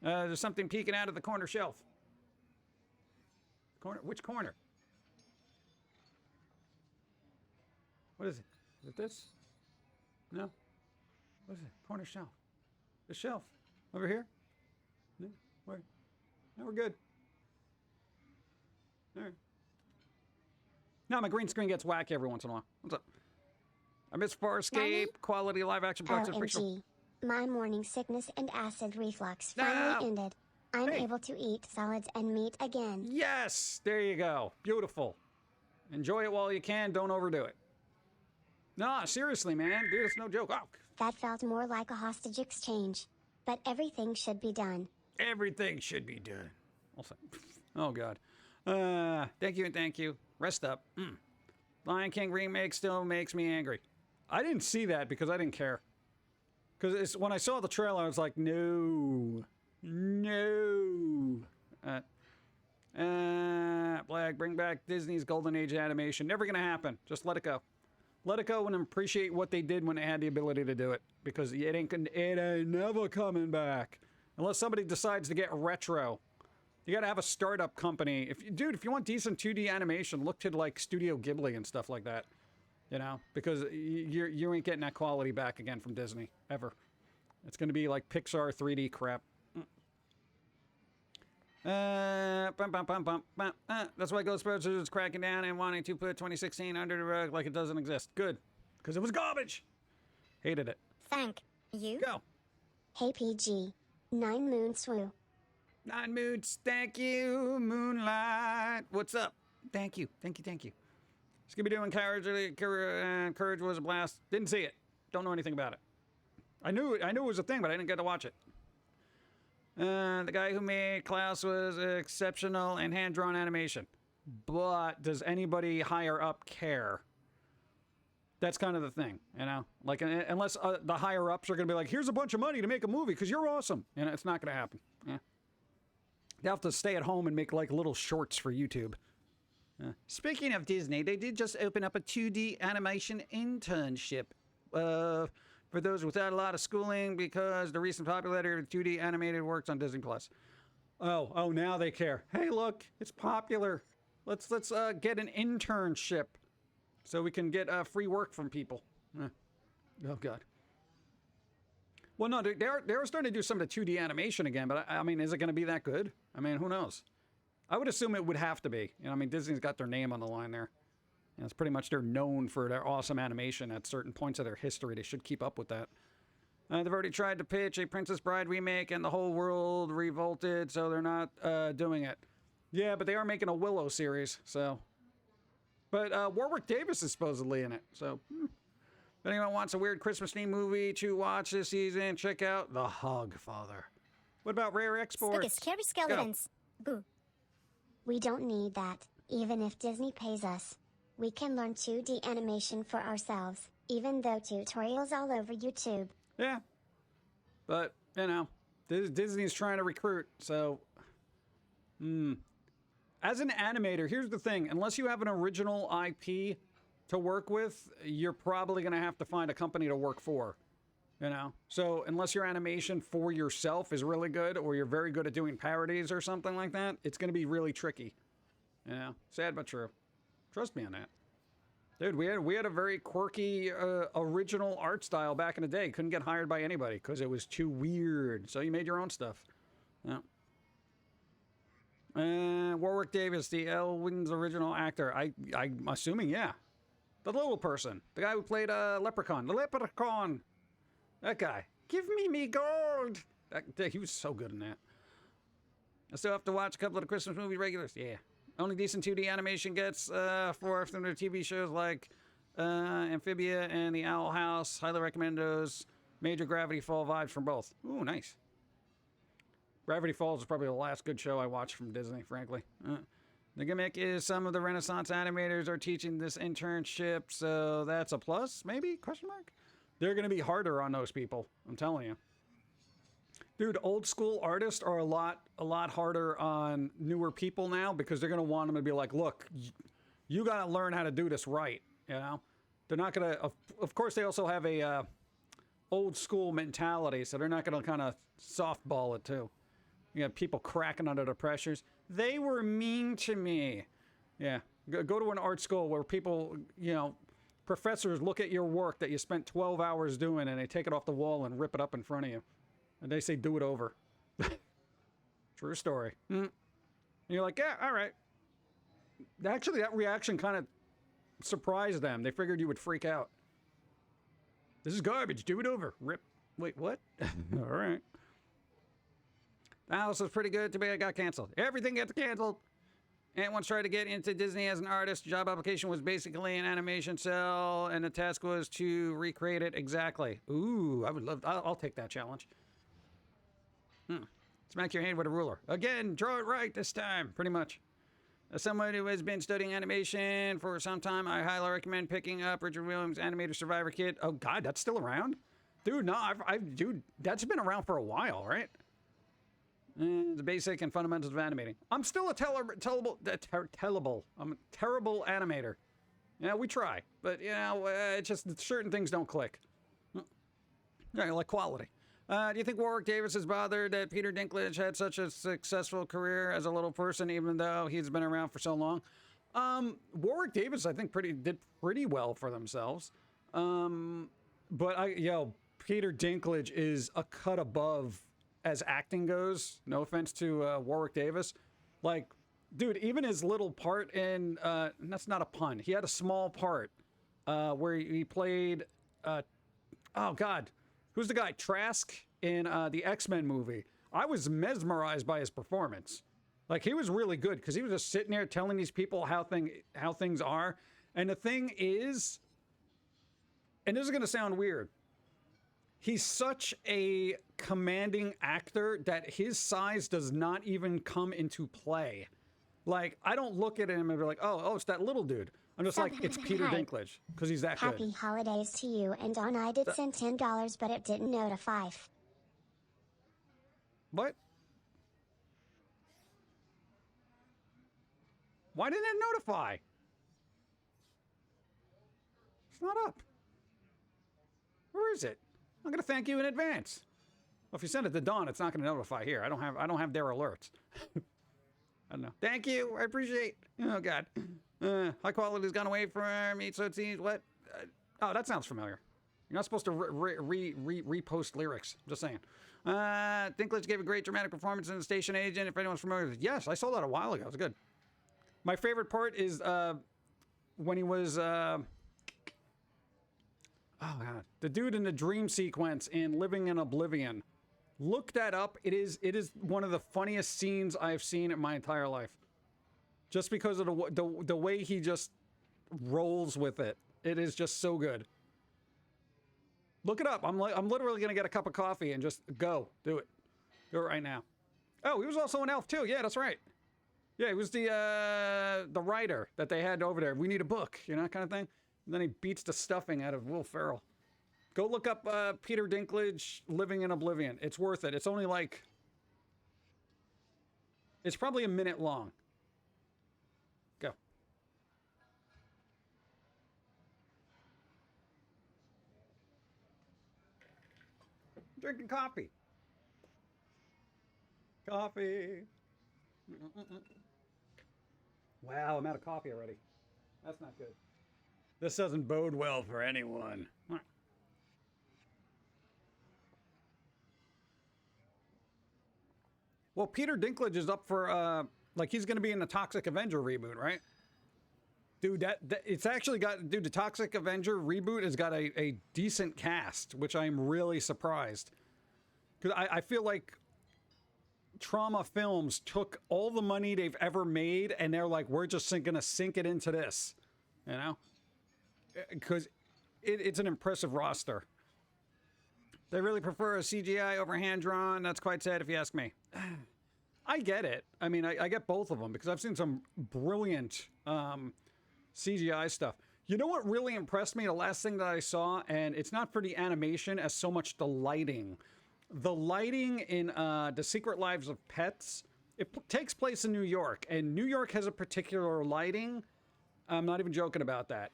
S3: There's something peeking out of the corner shelf. Which corner? What is it? Is it this? No? What is it? Corner shelf. The shelf. Over here? No? Where? No, we're good. All right. No, my green screen gets wacky every once in a while. What's up? I miss Farscape, quality live action products.
S4: OMG. My morning sickness and acid reflux finally ended. I'm able to eat salads and meat again.
S3: Yes! There you go. Beautiful. Enjoy it while you can. Don't overdo it. No, seriously, man. Dude, it's no joke. Oh.
S4: That felt more like a hostage exchange. But everything should be done.
S3: Everything should be done. Oh, God. Thank you and thank you. Rest up. Lion King remake still makes me angry. I didn't see that because I didn't care. Because when I saw the trailer, I was like, no. No. Black, bring back Disney's golden age animation. Never gonna happen. Just let it go. Let it go and appreciate what they did when they had the ability to do it, because it ain't never coming back unless somebody decides to get retro. You gotta have a startup company. If you want decent 2D animation, look to like Studio Ghibli and stuff like that. You know, because you ain't getting that quality back again from Disney ever. It's gonna be like Pixar 3D crap. That's why Ghostbusters is cracking down and wanting to put 2016 under the rug like it doesn't exist. Good, because it was garbage. Hated it.
S1: Thank you.
S3: Go.
S4: Hey PG. 9 Moon Swoo.
S3: 9 Moons, thank you, Moonlight. What's up? Thank you. Scooby-Doo and Courage was a blast. Didn't see it. Don't know anything about it. I knew it was a thing, but I didn't get to watch it. The guy who made Klaus was exceptional in hand-drawn animation. But does anybody higher up care? That's kind of the thing, you know? Like, unless the higher-ups are going to be like, here's a bunch of money to make a movie because you're awesome. You know, it's not going to happen. Yeah. They have to stay at home and make, like, little shorts for YouTube. Speaking of Disney, they did just open up a 2D animation internship for those without a lot of schooling because the recent popularity of 2D animated works on Disney+. Oh, now they care. Hey, look, it's popular. Let's get an internship so we can get free work from people. Oh, God. Well, no, they're starting to do some of the 2D animation again, but I mean, is it going to be that good? I mean, who knows? I would assume it would have to be. You know, I mean, Disney's got their name on the line there. You know, it's pretty much they're known for their awesome animation at certain points of their history. They should keep up with that. They've already tried to pitch a Princess Bride remake, and the whole world revolted, so they're not doing it. Yeah, but they are making a Willow series, so. But Warwick Davis is supposedly in it, so. If anyone wants a weird Christmas-themed movie to watch this season, check out The Hogfather. What about Rare Exports?
S1: Scary skeletons. Boo.
S4: We don't need that, even if Disney pays us. We can learn 2D animation for ourselves, even though tutorials all over YouTube.
S3: Yeah. But, you know, Disney's trying to recruit, so. As an animator, here's the thing. Unless you have an original IP to work with, you're probably going to have to find a company to work for. You know? So, unless your animation for yourself is really good, or you're very good at doing parodies or something like that, it's going to be really tricky. You know? Sad but true. Trust me on that. Dude, we had a very quirky, original art style back in the day. Couldn't get hired by anybody because it was too weird. So you made your own stuff. Yeah. Warwick Davis, the Elwyn's original actor. I'm assuming, yeah. The little person. The guy who played Leprechaun. The Leprechaun. That guy. Give me gold. He was so good in that. I still have to watch a couple of the Christmas movie regulars. Yeah. Only decent 2D animation gets for some of the TV shows like Amphibia and The Owl House. Highly recommend those. Major Gravity Fall vibes from both. Ooh, nice. Gravity Falls is probably the last good show I watched from Disney, frankly. The gimmick is some of the Renaissance animators are teaching this internship, so that's a plus, maybe? Question mark? They're going to be harder on those people, I'm telling you. Dude, old school artists are a lot harder on newer people now because they're going to want them to be like, look, you got to learn how to do this right, you know? They're not going to, of course, they also have a old school mentality, so they're not going to kind of softball it too. You got people cracking under the pressures. They were mean to me. Yeah, go to an art school where people, you know, professors look at your work that you spent 12 hours doing and they take it off the wall and rip it up in front of you. And they say, do it over. True story. And you're like, yeah, all right. Actually, that reaction kind of surprised them. They figured you would freak out. This is garbage. Do it over. Rip. Wait, what? All right. The house was pretty good. Too bad it got canceled. Everything gets canceled. Ant once tried to get into Disney as an artist. Job application was basically an animation cell, and the task was to recreate it exactly. Ooh, I would love. I'll take that challenge. Smack your hand with a ruler. Again, draw it right this time. Pretty much. As someone who has been studying animation for some time, I highly recommend picking up Richard Williams' Animator Survivor Kit. Oh God, that's still around? Dude, no, dude, that's been around for a while, right? The basic and fundamentals of animating. I'm still a I'm a terrible animator. Yeah, we try, but you know, it's just certain things don't click. Yeah, like quality. Do you think Warwick Davis is bothered that Peter Dinklage had such a successful career as a little person, even though he's been around for so long? Warwick Davis, I think, did pretty well for themselves. But Peter Dinklage is a cut above as acting goes. No offense to Warwick Davis. Like, dude, even his little part in, that's not a pun. He had a small part where he played, oh God, who's the guy? Trask in the X-Men movie. I was mesmerized by his performance. Like, he was really good because he was just sitting there telling these people how things are. And the thing is, and this is going to sound weird, he's such a commanding actor that his size does not even come into play. Like, I don't look at him and be like, oh, it's that little dude. I'm just like, it's Peter Dinklage, because he's that good.
S4: Happy holidays to you and Dawn. I did send $10, but it didn't notify.
S3: What? Why didn't it notify? It's not up. Where is it? I'm gonna thank you in advance. Well, if you send it to Dawn, it's not gonna notify here. I don't have their alerts. I don't know. Thank you. I appreciate. Oh God. High quality's gone away from me, so it seems. What? Oh, that sounds familiar. You're not supposed to repost lyrics. Just saying. Dinklage gave a great dramatic performance in The Station Agent. If anyone's familiar with it, yes, I saw that a while ago. It was good. My favorite part is when he was. Oh God, the dude in the dream sequence in Living in Oblivion. Look that up. It is one of the funniest scenes I've seen in my entire life. Just because of the way he just rolls with it. It is just so good. Look it up. I'm literally gonna get a cup of coffee and just go do it. Do it right now. Oh, he was also an elf too. Yeah, that's right. Yeah, he was the writer that they had over there. We need a book, you know, kind of thing. And then he beats the stuffing out of Will Ferrell. Go look up Peter Dinklage Living in Oblivion. It's worth it. It's only like... It's probably a minute long. Go. Drinking coffee. Coffee. Wow, I'm out of coffee already. That's not good. This doesn't bode well for anyone. Well, Peter Dinklage is up for, like, he's going to be in the Toxic Avenger reboot, right? Dude, it's actually got, dude, the Toxic Avenger reboot has got a decent cast, which I'm really surprised. Because I feel like Trauma Films took all the money they've ever made, and they're like, we're just going to sink it into this, you know? Because it's an impressive roster. They really prefer a CGI over hand-drawn. That's quite sad if you ask me. I get it. I mean, I get both of them because I've seen some brilliant CGI stuff. You know what really impressed me? The last thing that I saw, and it's not for the animation as so much the lighting. The lighting in The Secret Lives of Pets, it takes place in New York, and New York has a particular lighting. I'm not even joking about that.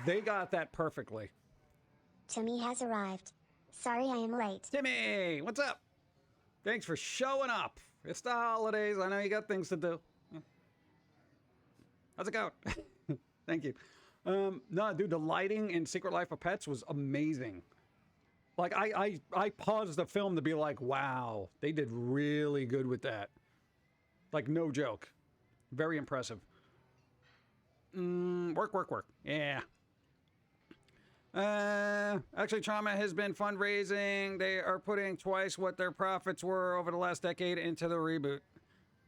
S3: They got that perfectly.
S4: Timmy has arrived. Sorry I am late.
S3: Timmy, what's up? Thanks for showing up. It's the holidays. I know you got things to do. How's it going? Thank you. No, dude, the lighting in Secret Life of Pets was amazing. Like, I paused the film to be like, wow, they did really good with that. Like, no joke. Very impressive. Work. Yeah. Actually, Trauma has been fundraising. They are putting twice what their profits were over the last decade into the reboot.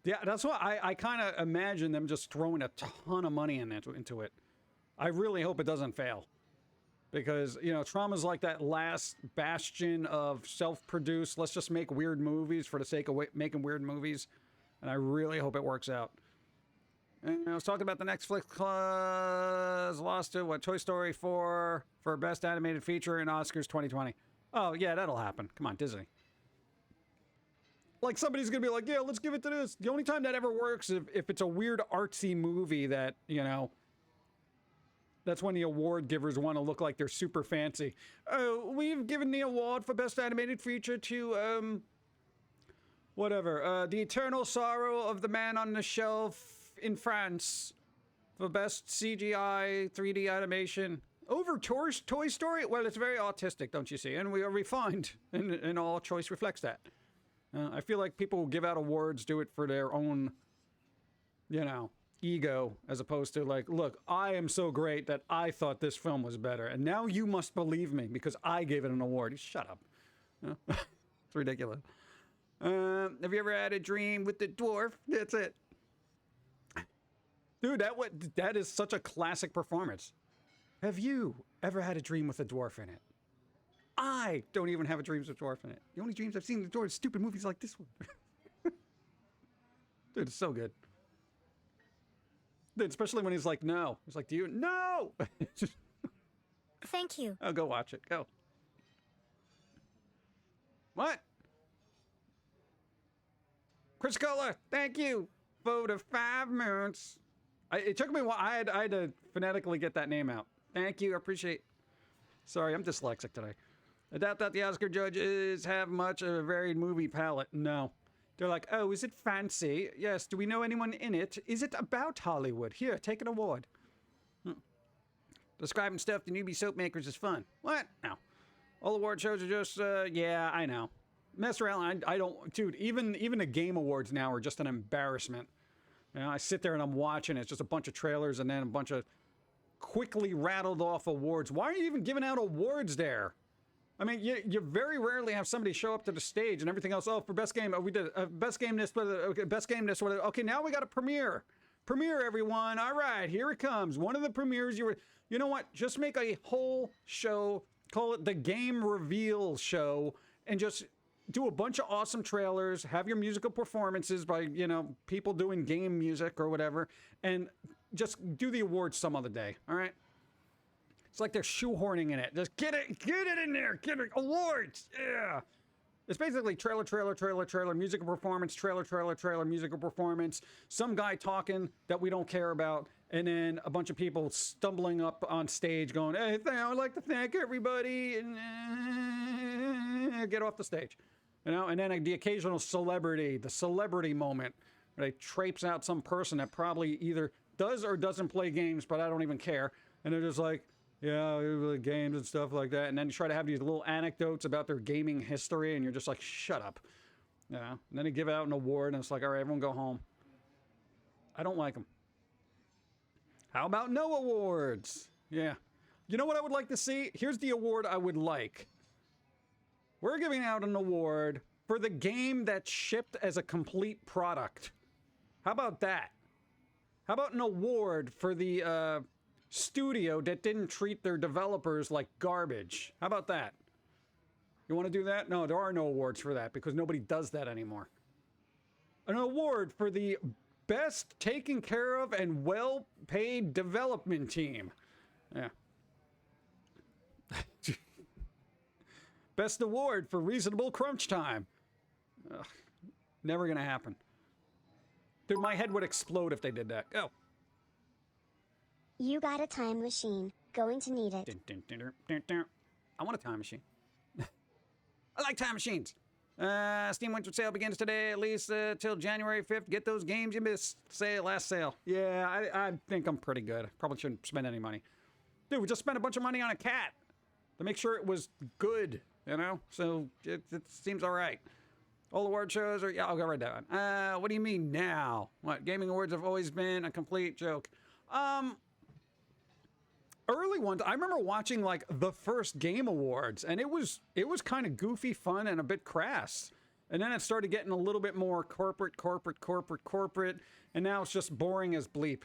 S3: Yeah, that's why I kind of imagine them just throwing a ton of money into it. I really hope it doesn't fail. Because, you know, Trauma's like that last bastion of self-produced, let's just make weird movies for the sake of making weird movies. And I really hope it works out. And I was talking about the Netflix lost to Toy Story 4 for Best Animated Feature in Oscars 2020. Oh, yeah, that'll happen. Come on, Disney. Like somebody's gonna be like, yeah, let's give it to this. The only time that ever works if it's a weird artsy movie that, you know, that's when the award givers want to look like they're super fancy. Oh, we've given the award for best animated feature to, whatever, The Eternal Sorrow of the Man on the Shelf in France for best CGI 3D animation. Over Toy Story? Well, it's very artistic, don't you see? And we are refined, and all choice reflects that. I feel like people who give out awards do it for their own, you know, ego, as opposed to like, look, I am so great that I thought this film was better, and now you must believe me because I gave it an award. Shut up. It's ridiculous. Have you ever had a dream with the dwarf? That's it. Dude, that is such a classic performance. Have you ever had a dream with a dwarf in it? I don't even have a dreams with a dwarf in it. The only dreams I've seen with dwarves, stupid movies like this one. Dude, it's so good. Dude, especially when he's like, no. He's like, do you? No!
S1: Thank you.
S3: Oh, go watch it. Go. What? Chris Cola, thank you for the 5 months. It took me a while. I had to phonetically get that name out. Thank you. I appreciate. Sorry, I'm dyslexic today. I doubt that the Oscar judges have much of a varied movie palette. No. They're like, oh, is it fancy? Yes. Do we know anyone in it? Is it about Hollywood? Here, take an award. Describing stuff to newbie soap makers is fun. What? No. All award shows are just, yeah, I know. Mess around. I don't, dude, even the game awards now are just an embarrassment. You know, I sit there and I'm watching. It's just a bunch of trailers and then a bunch of quickly rattled off awards. Why are you even giving out awards there? I mean, you very rarely have somebody show up to the stage and everything else. Oh, for best game, we did best game this, okay, best game this. Okay, now we got a premiere. Premiere, everyone. All right, here it comes. One of the premieres. You know what? Just make a whole show. Call it the game reveal show, and just do a bunch of awesome trailers. Have your musical performances by, you know, people doing game music or whatever, and just do the awards some other day. All right. It's like they're shoehorning in it. Just get it in there. Get it. Awards. Yeah. It's basically trailer, musical performance, trailer, musical performance, some guy talking that we don't care about, and then a bunch of people stumbling up on stage going, hey, I would like to thank everybody, and get off the stage. You know, and then the occasional celebrity, the celebrity moment, where they traipse out some person that probably either does or doesn't play games, but I don't even care. And they're just like, yeah, games and stuff like that. And then you try to have these little anecdotes about their gaming history, and you're just like, shut up. You know? And then they give out an award, and it's like, all right, everyone go home. I don't like them. How about no awards? Yeah. You know what I would like to see? Here's the award I would like. We're giving out an award for the game that shipped as a complete product. How about that? How about an award for the studio that didn't treat their developers like garbage? How about that? You want to do that? No, there are no awards for that because nobody does that anymore. An award for the best taken care of and well-paid development team. Yeah. Best award for reasonable crunch time. Ugh, never gonna happen. Dude, my head would explode if they did that. Go.
S4: You got a time machine. Going to need it.
S3: I want a time machine. I like time machines. Steam Winter Sale begins today, at least till January 5th. Get those games you missed. Last sale. Yeah, I think I'm pretty good. Probably shouldn't spend any money. Dude, we just spent a bunch of money on a cat to make sure it was good, you know? So it seems all right. All award shows are, yeah, I'll go right down. What do you mean now? What, gaming awards have always been a complete joke. Early ones, I remember watching like the first Game Awards, and it was kind of goofy, fun, and a bit crass. And then it started getting a little bit more corporate, and now it's just boring as bleep.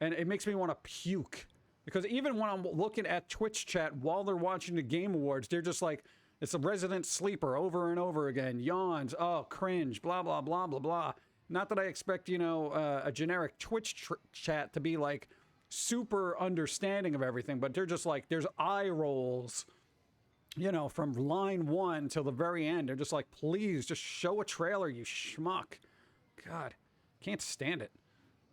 S3: And it makes me want to puke. Because even when I'm looking at Twitch chat while they're watching the Game Awards, they're just like, it's a resident sleeper over and over again. Yawns, oh, cringe, blah, blah, blah, blah, blah. Not that I expect, you know, a generic Twitch chat to be like, super understanding of everything, but they're just like, there's eye rolls you know, from line 1 till the very end. They're just like, please, just show a trailer, you schmuck. God, can't stand it.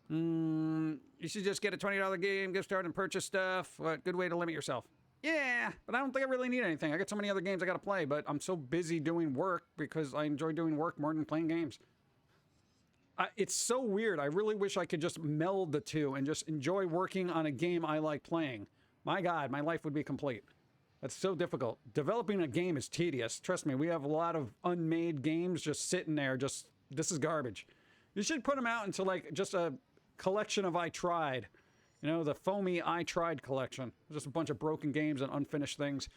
S3: You should just get a $20 game, gift card, and purchase stuff. What good way to limit yourself. Yeah, but I don't think I really need anything. I got so many other games I got to play, but I'm so busy doing work because I enjoy doing work more than playing games. It's so weird. I really wish I could just meld the two and just enjoy working on a game I like playing. My God, my life would be complete. That's so difficult. Developing a game is tedious. Trust me, we have a lot of unmade games just sitting there. Just, this is garbage. You should put them out into like just a collection of I tried. You know, the Foamy I tried collection. Just a bunch of broken games and unfinished things.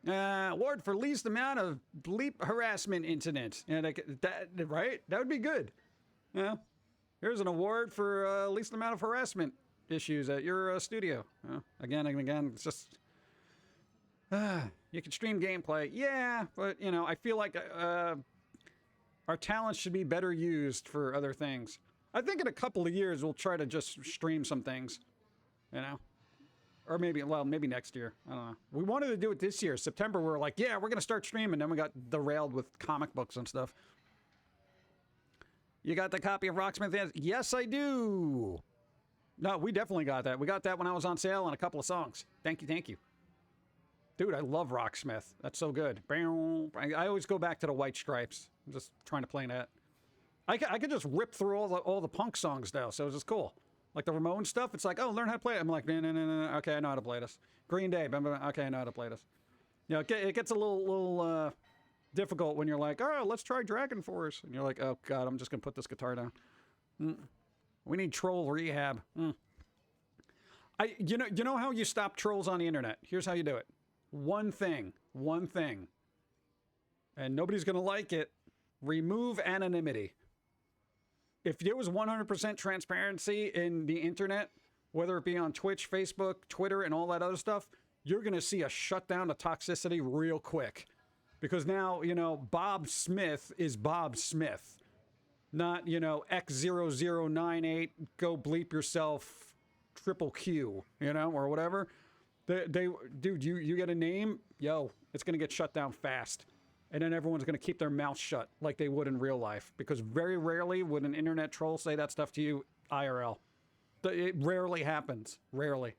S3: Award for least amount of bleep harassment incidents. Yeah, that right? That would be good. Yeah. Here's an award for least amount of harassment issues at your studio. Again and again, it's just... you can stream gameplay. Yeah, but, you know, I feel like our talents should be better used for other things. I think in a couple of years, we'll try to just stream some things, you know? Or maybe, well, maybe next year. I don't know. We wanted to do it this year. September, we were like, yeah, we're going to start streaming. Then we got derailed with comic books and stuff. You got the copy of Rocksmith? Yes, I do. No, we definitely got that. We got that when I was on sale on a couple of songs. Thank you, thank you. Dude, I love Rocksmith. That's so good. I always go back to the White Stripes. I'm just trying to play that. I could just rip through all the punk songs now, so it's just cool. Like the Ramones stuff, it's like, oh, learn how to play it. I'm like, no. Okay, I know how to play this. Green Day, okay, I know how to play this. You know, it gets a little difficult when you're like, oh, let's try Dragon Force. And you're like, oh, God, I'm just going to put this guitar down. We need troll rehab. You know how you stop trolls on the internet? Here's how you do it. One thing. And nobody's going to like it. Remove anonymity. If there was 100% transparency in the internet, whether it be on Twitch, Facebook, Twitter, and all that other stuff, you're going to see a shutdown of toxicity real quick. Because now, you know, Bob Smith is Bob Smith. Not, you know, X0098, go bleep yourself, triple Q, you know, or whatever. Dude, you get a name, yo, it's going to get shut down fast. And then everyone's going to keep their mouth shut like they would in real life. Because very rarely would an internet troll say that stuff to you IRL. It rarely happens. Rarely.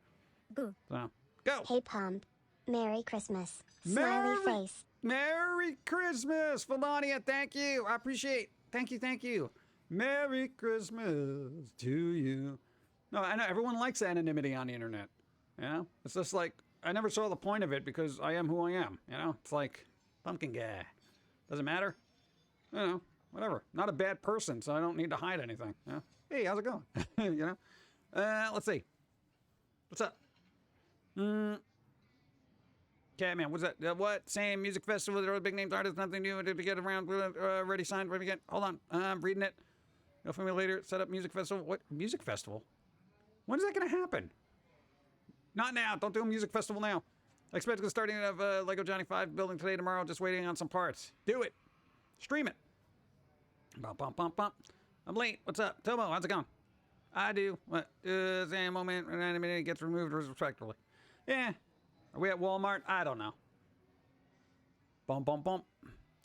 S4: Boo.
S3: So, go.
S4: Hey, Pump. Merry Christmas. Smiley face.
S3: Merry Christmas, Felania. Thank you. I appreciate. Thank you. Merry Christmas to you. No, I know everyone likes anonymity on the internet. You know? It's just like, I never saw the point of it because I am who I am. You know? It's like... Pumpkin guy. Doesn't matter. You know, whatever. Not a bad person, so I don't need to hide anything. You know? Hey, how's it going? You know? Let's see. What's up? Okay, man, what's that? What? Same music festival, there are big names artists, nothing new to get around. Already signed, ready to get. Hold on. I'm reading it. Go for me later. Set up music festival. What? Music festival? When is that going to happen? Not now. Don't do a music festival now. I expect the starting of Lego Johnny 5 building today, tomorrow, just waiting on some parts. Do it. Stream it. Bum. I'm late. What's up? Tomo, how's it going? I do. What? Same moment when anonymity gets removed respectively. Yeah. Are we at Walmart? I don't know. Bum.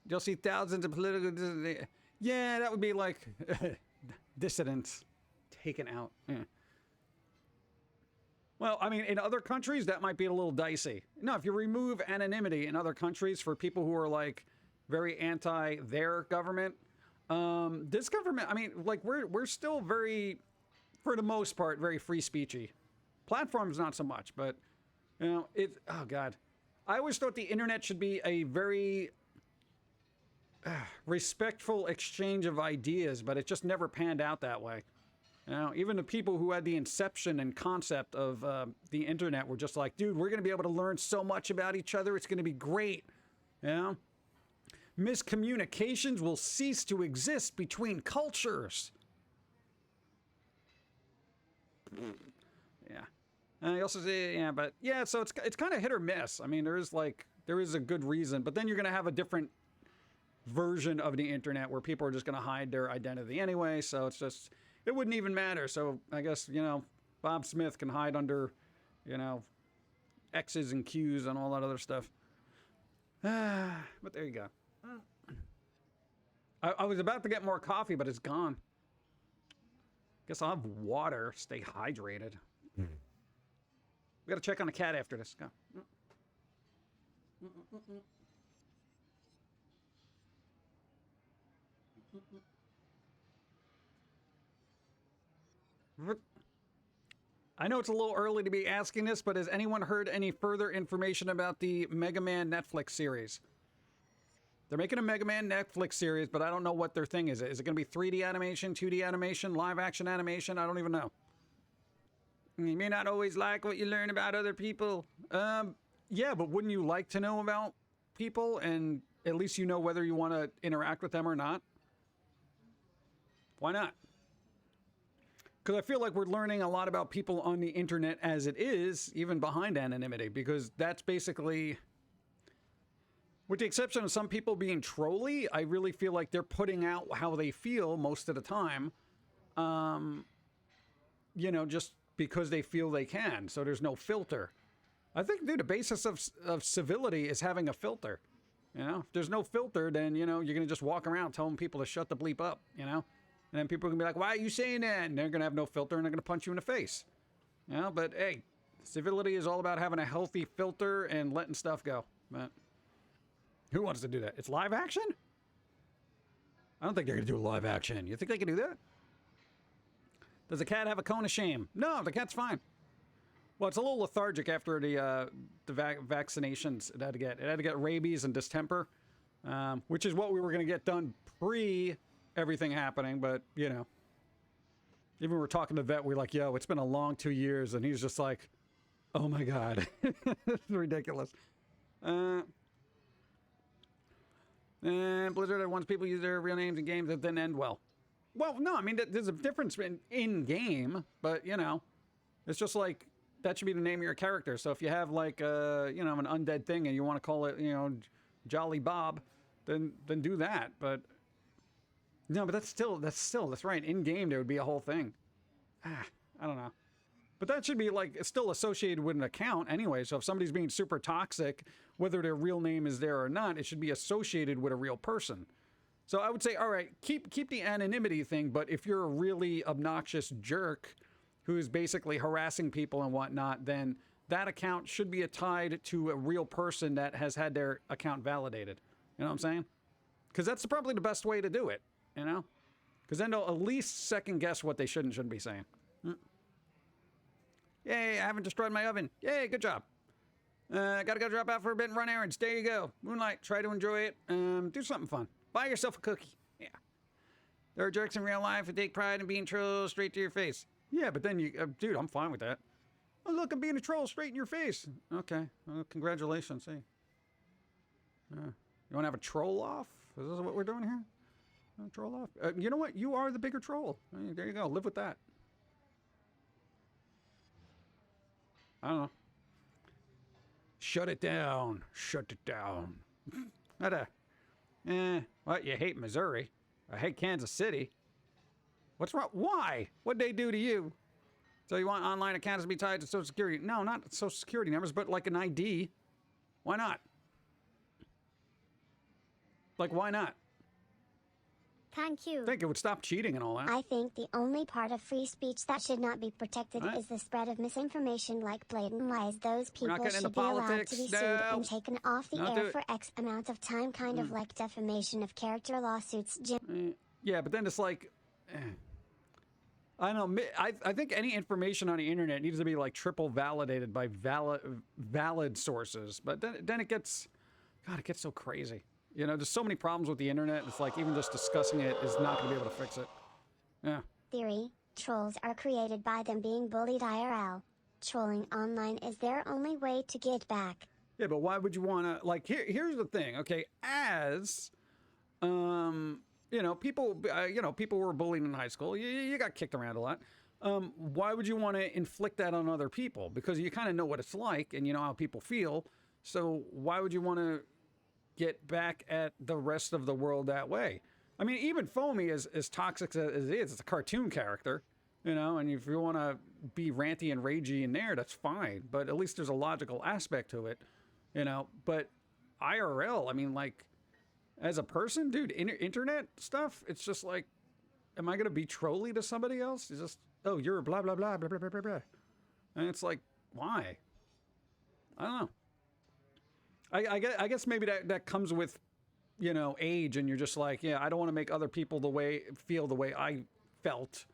S3: You'll see thousands of political... Yeah, that would be like dissidents taken out. Yeah. Well, I mean, in other countries, that might be a little dicey. No, if you remove anonymity in other countries for people who are, like, very anti their government, this government, I mean, like, we're still very, for the most part, very free speechy. Platforms, not so much, but, you know, oh, God. I always thought the internet should be a very respectful exchange of ideas, but it just never panned out that way. You know, even the people who had the inception and concept of the internet were just like, dude, we're going to be able to learn so much about each other. It's going to be great. You know? Miscommunications will cease to exist between cultures. Yeah. I also say, yeah, but yeah, so it's kind of hit or miss. I mean, there is a good reason, but then you're going to have a different version of the internet where people are just going to hide their identity anyway. So it's just... It wouldn't even matter. So I guess, you know, Bob Smith can hide under, you know, X's and Q's and all that other stuff. But there you go. I was about to get more coffee, but it's gone. Guess I'll have water. Stay hydrated. We gotta check on the cat after this. Go. I know it's a little early to be asking this, but has anyone heard any further information about the Mega Man Netflix series? They're making a Mega Man Netflix series, but I don't know what their thing is. Is it going to be 3D animation, 2D animation, live action animation? I don't even know. You may not always like what you learn about other people. Yeah, but wouldn't you like to know about people and at least you know whether you want to interact with them or not? Why not? Because I feel like we're learning a lot about people on the internet as it is, even behind anonymity, because that's basically, with the exception of some people being trolly, I really feel like they're putting out how they feel most of the time, you know, just because they feel they can, so there's no filter. I think, dude, the basis of civility is having a filter, you know? If there's no filter, then, you know, you're going to just walk around telling people to shut the bleep up, you know? And then people are going to be like, why are you saying that? And they're going to have no filter and they're going to punch you in the face. You know, but hey, civility is all about having a healthy filter and letting stuff go. But who wants to do that? It's live action? I don't think they're going to do live action. You think they can do that? Does the cat have a cone of shame? No, the cat's fine. Well, it's a little lethargic after the vaccinations it had to get. It had to get rabies and distemper, which is what we were going to get done pre everything happening, but you know, even we were talking to the vet, we're like, yo, it's been a long 2 years, and he's just like, oh my god. It's ridiculous. And Blizzard wants people use their real names in games that didn't end well. Well, no, I mean, there's a difference in game, but you know, it's just like that should be the name of your character. So if you have like you know, an undead thing and you want to call it, you know, Jolly Bob, then do that. But no, but that's right. In game, there would be a whole thing. I don't know. But that should be like, it's still associated with an account anyway. So if somebody's being super toxic, whether their real name is there or not, it should be associated with a real person. So I would say, all right, keep the anonymity thing. But if you're a really obnoxious jerk who's basically harassing people and whatnot, then that account should be tied to a real person that has had their account validated. You know what I'm saying? Because that's probably the best way to do it. You know? Because then they'll at least second guess what they shouldn't be saying. Yay, I haven't destroyed my oven. Yay, good job. Gotta go drop out for a bit and run errands. There you go. Moonlight, try to enjoy it. Do something fun. Buy yourself a cookie. Yeah. There are jerks in real life who take pride in being trolls straight to your face. Yeah, but then you... dude, I'm fine with that. Oh, look, I'm being a troll straight in your face. Okay. Well, congratulations. Hey. You want to have a troll off? Is this what we're doing here? Troll off. You know what? You are the bigger troll. There you go. Live with that. I don't know. Shut it down. Shut it down. What? You hate Missouri? I hate Kansas City. What's wrong? Why? What'd they do to you? So you want online accounts to be tied to Social Security? No, not Social Security numbers, but like an ID. Why not? Like, why not?
S4: Thank you.
S3: I think it would stop cheating and all that.
S4: I think the only part of free speech that should not be protected is the spread of misinformation like blatant lies. Those people should be allowed to be sued and taken off the air for X amount of time, kind of like defamation of character lawsuits.
S3: Yeah, but then it's like... I don't know. I think any information on the internet needs to be like triple validated by valid sources. But then it gets... God, it gets so crazy. You know, there's so many problems with the internet. It's like even just discussing it is not going to be able to fix it. Yeah.
S4: Theory. Trolls are created by them being bullied IRL. Trolling online is their only way to get back.
S3: Yeah, but why would you want to... Like, here's the thing, okay? As, you know, people were bullied in high school. You got kicked around a lot. Why would you want to inflict that on other people? Because you kind of know what it's like and you know how people feel. So why would you want to get back at the rest of the world that way? I mean, even Foamy, as toxic as it is, it's a cartoon character, you know, and if you want to be ranty and ragey in there, that's fine. But at least there's a logical aspect to it, you know. But IRL, I mean, like, as a person, dude, internet stuff, it's just like, am I going to be trolly to somebody else? It's just, oh, you're blah, blah, blah, blah, blah, blah, blah, blah. And it's like, why? I don't know. I guess maybe that comes with, you know, age, and you're just like, yeah, I don't want to make other people feel the way I felt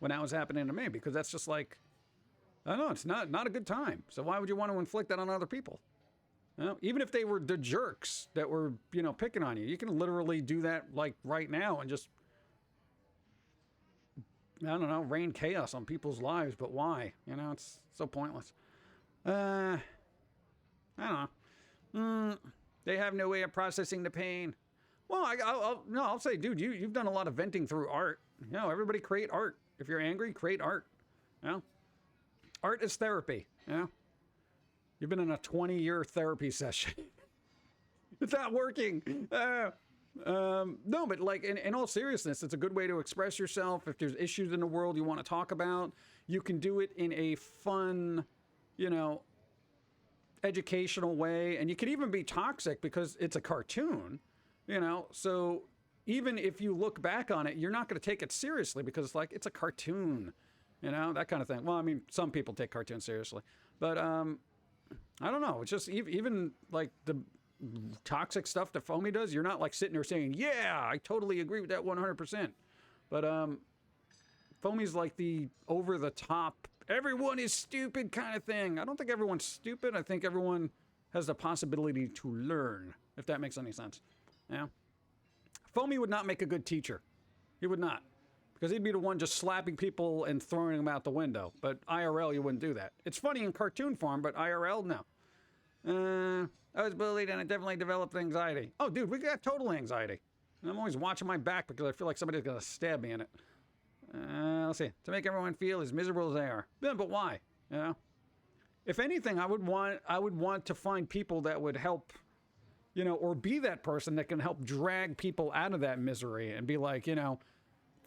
S3: when that was happening to me, because that's just like, I don't know, it's not a good time. So why would you want to inflict that on other people? You know, even if they were the jerks that were, you know, picking on you, you can literally do that like right now and just, I don't know, rain chaos on people's lives. But why? You know, it's so pointless. I don't know. They have no way of processing the pain. Well, I'll say, dude, you've done a lot of venting through art. You know, everybody create art. If you're angry, create art. You know, art is therapy. You know, you've been in a 20-year therapy session. It's not working. No, but like in all seriousness, it's a good way to express yourself. If there's issues in the world you want to talk about, you can do it in a fun, you know, educational way. And you could even be toxic because it's a cartoon, you know. So even if you look back on it, you're not going to take it seriously because it's like, it's a cartoon, you know, that kind of thing. Well, I mean, some people take cartoons seriously, but I don't know. It's just even like the toxic stuff that Foamy does, you're not like sitting there saying, yeah, I totally agree with that 100%. But Foamy's like the over the top, everyone is stupid kind of thing. I don't think everyone's stupid. I think everyone has the possibility to learn, if that makes any sense. Yeah. Foamy would not make a good teacher. He would not. Because he'd be the one just slapping people and throwing them out the window. But IRL, you wouldn't do that. It's funny in cartoon form, but IRL, no. I was bullied and I definitely developed anxiety. Oh, dude, we got total anxiety. I'm always watching my back because I feel like somebody's going to stab me in it. Let's see. To make everyone feel as miserable as they are. Yeah, but why? You know? If anything, I would want to find people that would help, you know, or be that person that can help drag people out of that misery and be like, you know,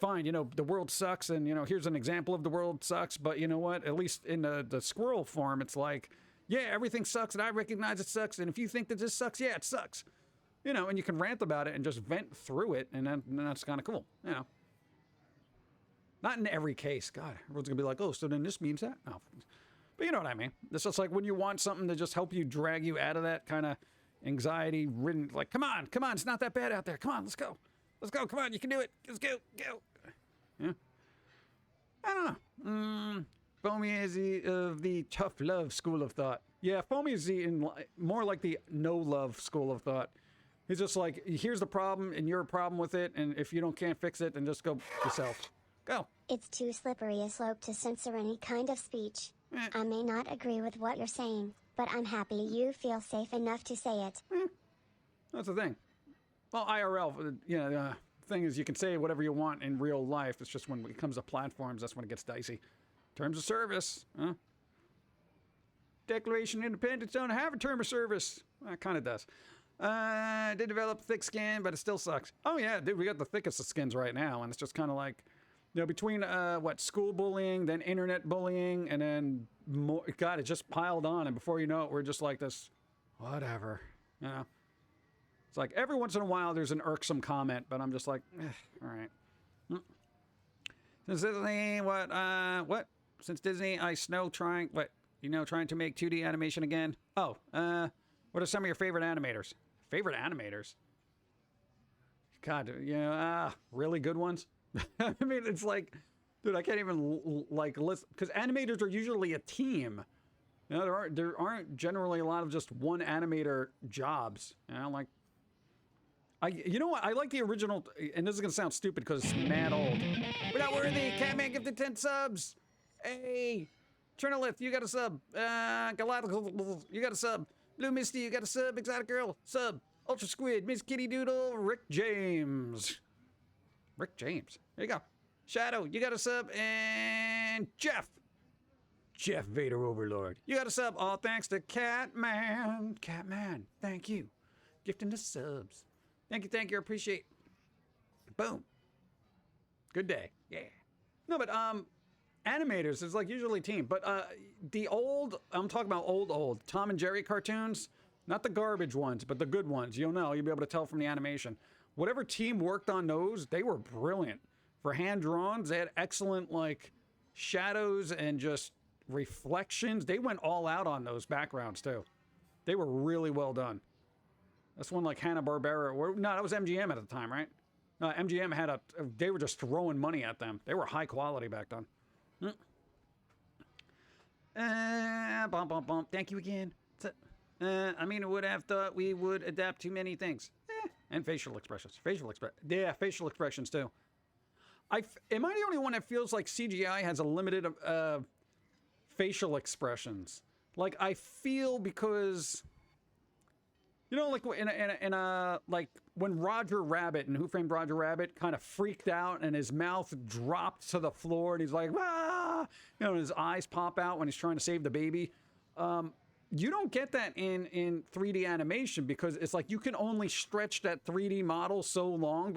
S3: fine, you know, the world sucks and, you know, here's an example of the world sucks, but you know what? At least in the squirrel form, it's like, yeah, everything sucks and I recognize it sucks, and if you think that this sucks, yeah, it sucks. You know, and you can rant about it and just vent through it, and then that's kind of cool, you know. Not in every case. God, everyone's going to be like, oh, so then this means that? No. But you know what I mean. It's just like when you want something to just help you, drag you out of that kind of anxiety-ridden, like, come on, it's not that bad out there. Come on, let's go. Let's go, come on, you can do it. Let's go. Yeah. I don't know. Foamy is the tough love school of thought. Yeah, Foamy is more like the no love school of thought. He's just like, here's the problem, and you're a problem with it, and if you can't fix it, then just go yourself. Go.
S4: It's too slippery a slope to censor any kind of speech. I may not agree with what you're saying, but I'm happy you feel safe enough to say it.
S3: That's the thing. Well, IRL, you know, the thing is you can say whatever you want in real life. It's just when it comes to platforms, that's when it gets dicey. Terms of service. Declaration of Independence don't have a term of service. Well, it kind of does. They develop thick skin, but it still sucks. Oh, yeah, dude, we got the thickest of skins right now, and it's just kind of like, you know, between, school bullying, then internet bullying, and then more, God, it just piled on, and before you know it, we're just like this, whatever, you know. It's like every once in a while there's an irksome comment, but I'm just like, all right. Since Disney, what? Since Disney, trying to make 2D animation again? Oh, what are some of your favorite animators? Favorite animators? God, you know, really good ones? I mean, it's like, dude, I can't even, like, list, because animators are usually a team. You know, there aren't generally a lot of just one animator jobs. You know, like, you know what? I like the original, and this is going to sound stupid because it's mad old. We're not worthy. Catman gifted 10 subs. Hey. Trinolith, you got a sub. Galactical, you got a sub. Blue Misty, you got a sub. Exotic Girl, sub. Ultra Squid, Miss Kitty Doodle, Rick James. There you go. Shadow, you got a sub. And Jeff Vader Overlord, you got a sub. All thanks to Catman, thank you. Gifting the subs. Thank you, appreciate. Boom. Good day. Yeah. No, but animators is like usually team, but the old, I'm talking about old Tom and Jerry cartoons, not the garbage ones, but the good ones. You'll be able to tell from the animation. Whatever team worked on those, they were brilliant. For hand drawns, they had excellent like shadows and just reflections. They went all out on those backgrounds too. They were really well done. That's one like Hanna-Barbera. No, that was MGM at the time, right? MGM had they were just throwing money at them. They were high quality back then. Bump, bump, bump. Thank you again. I mean, I would have thought we would adapt to many things. And facial expressions. Yeah, facial expressions too. Am I the only one that feels like CGI has a limited facial expressions? Like, I feel because, like like when Roger Rabbit and Who Framed Roger Rabbit kind of freaked out and his mouth dropped to the floor and he's like, ah, and his eyes pop out when he's trying to save the baby. You don't get that in 3D animation because it's like you can only stretch that 3D model so long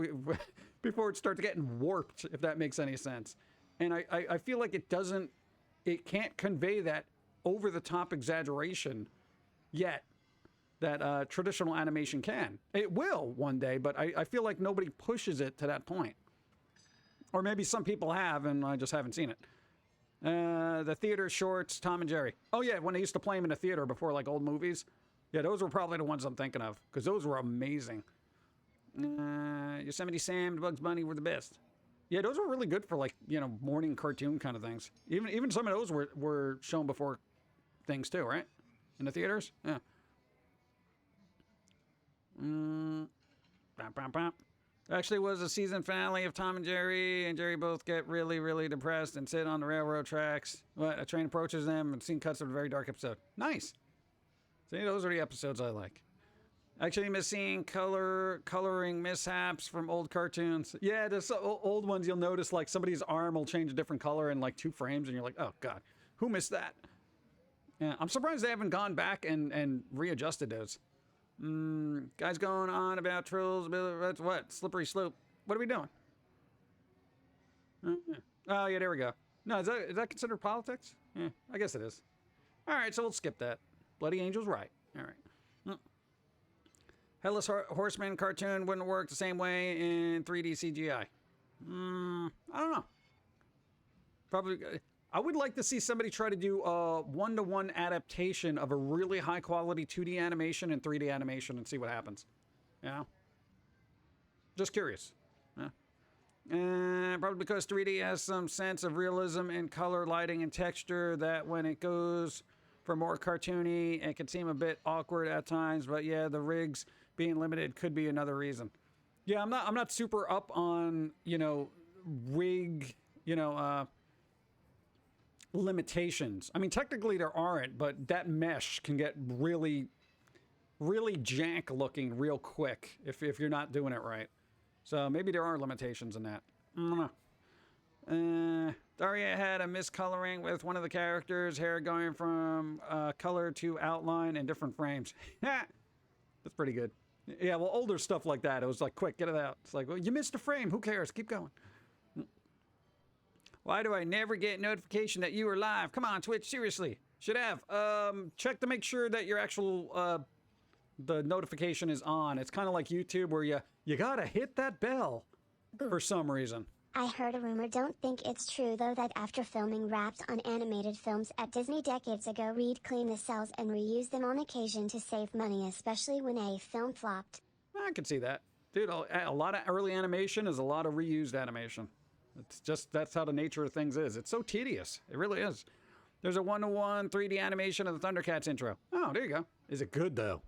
S3: before it starts getting warped, if that makes any sense. And I feel like it can't convey that over-the-top exaggeration yet that traditional animation can. It will one day, but I feel like nobody pushes it to that point. Or maybe some people have, and I just haven't seen it. The theater shorts, Tom and Jerry. Oh yeah, when they used to play them in the theater before like old movies. Yeah, those were probably the ones I'm thinking of, because those were amazing. Yosemite Sam and Bugs Bunny were the best. Yeah, those were really good for like, morning cartoon kind of things. Even some of those were shown before things too, right? In the theaters? Yeah. Bam, bam, bam. Actually was a season finale of Tom and Jerry both get really, really depressed and sit on the railroad tracks. A train approaches them and scene cuts of a very dark episode. Nice. See, those are the episodes I like. Actually miss seeing coloring mishaps from old cartoons. Yeah, there's old ones you'll notice like somebody's arm will change a different color in like 2 frames and you're like, oh God, who missed that? Yeah, I'm surprised they haven't gone back and readjusted those. Guys going on about trolls, that's what? Slippery slope. What are we doing? Oh, yeah, there we go. No, is that considered politics? Yeah, I guess it is. All right, so we'll skip that. Bloody Angel's right. All right. Headless Horseman cartoon wouldn't work the same way in 3D CGI. I don't know. Probably... I would like to see somebody try to do a one-to-one adaptation of a really high-quality 2D animation and 3D animation and see what happens. Just curious. Probably because 3D has some sense of realism in color, lighting, and texture that when it goes for more cartoony, it can seem a bit awkward at times. But yeah, the rigs being limited could be another reason. Yeah, I'm not super up on, rig, limitations. I mean, technically there aren't, but that mesh can get really, really jank looking real quick if you're not doing it right. So maybe there are limitations in that. I don't know. Daria had a miscoloring with one of the characters' hair going from color to outline in different frames. That's pretty good. Yeah, well, older stuff like that, it was like, quick, get it out. It's like, well, you missed a frame. Who cares? Keep going. Why do I never get notification that you are live? Come on, Twitch, seriously. Should have. Check to make sure that your actual, the notification is on. It's kind of like YouTube where you gotta hit that bell for some reason.
S4: I heard a rumor, don't think it's true though, that after filming wrapped on animated films at Disney decades ago, Reed cleaned the cells and reused them on occasion to save money, especially when a film flopped.
S3: I could see that. Dude, a lot of early animation is a lot of reused animation. It's just, that's how the nature of things is. It's so tedious. It really is. There's a 1-to-1 3D animation of the Thundercats intro. Oh, there you go. Is it good, though?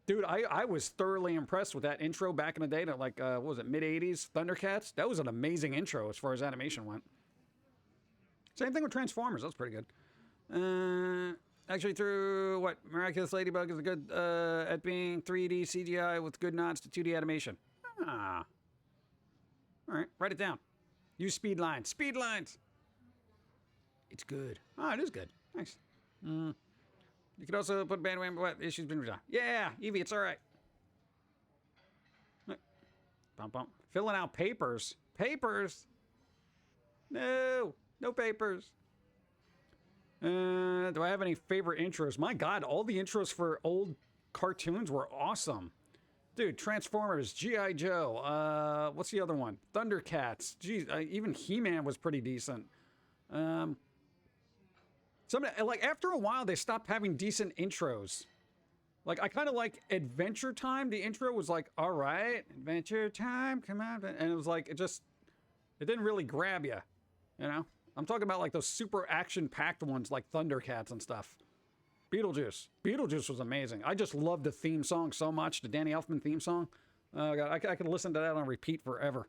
S3: Dude, I was thoroughly impressed with that intro back in the day, like, what was it, mid-'80s Thundercats? That was an amazing intro as far as animation went. Same thing with Transformers. That was pretty good. Actually, through, Miraculous Ladybug is good at being 3D CGI with good nods to 2D animation. Ah. All right, write it down. Use speed lines. Speed lines! It's good. Oh, it is good. Nice. You could also put bandwagon, but issues been resolved. Yeah, Evie, it's all right. Bump, bump. Filling out papers. Papers? No. No papers. Do I have any favorite intros? My God, all the intros for old cartoons were awesome. Dude, Transformers, G.I. Joe, what's the other one? Thundercats. Geez, even He-Man was pretty decent. Like, after a while, they stopped having decent intros. Like, I kind of like Adventure Time. The intro was like, all right, Adventure Time, come on. And it was like, it didn't really grab you, you know? I'm talking about like those super action-packed ones like Thundercats and stuff. Beetlejuice. Beetlejuice was amazing. I just loved the theme song so much, the Danny Elfman theme song. Oh, God, I could listen to that on repeat forever.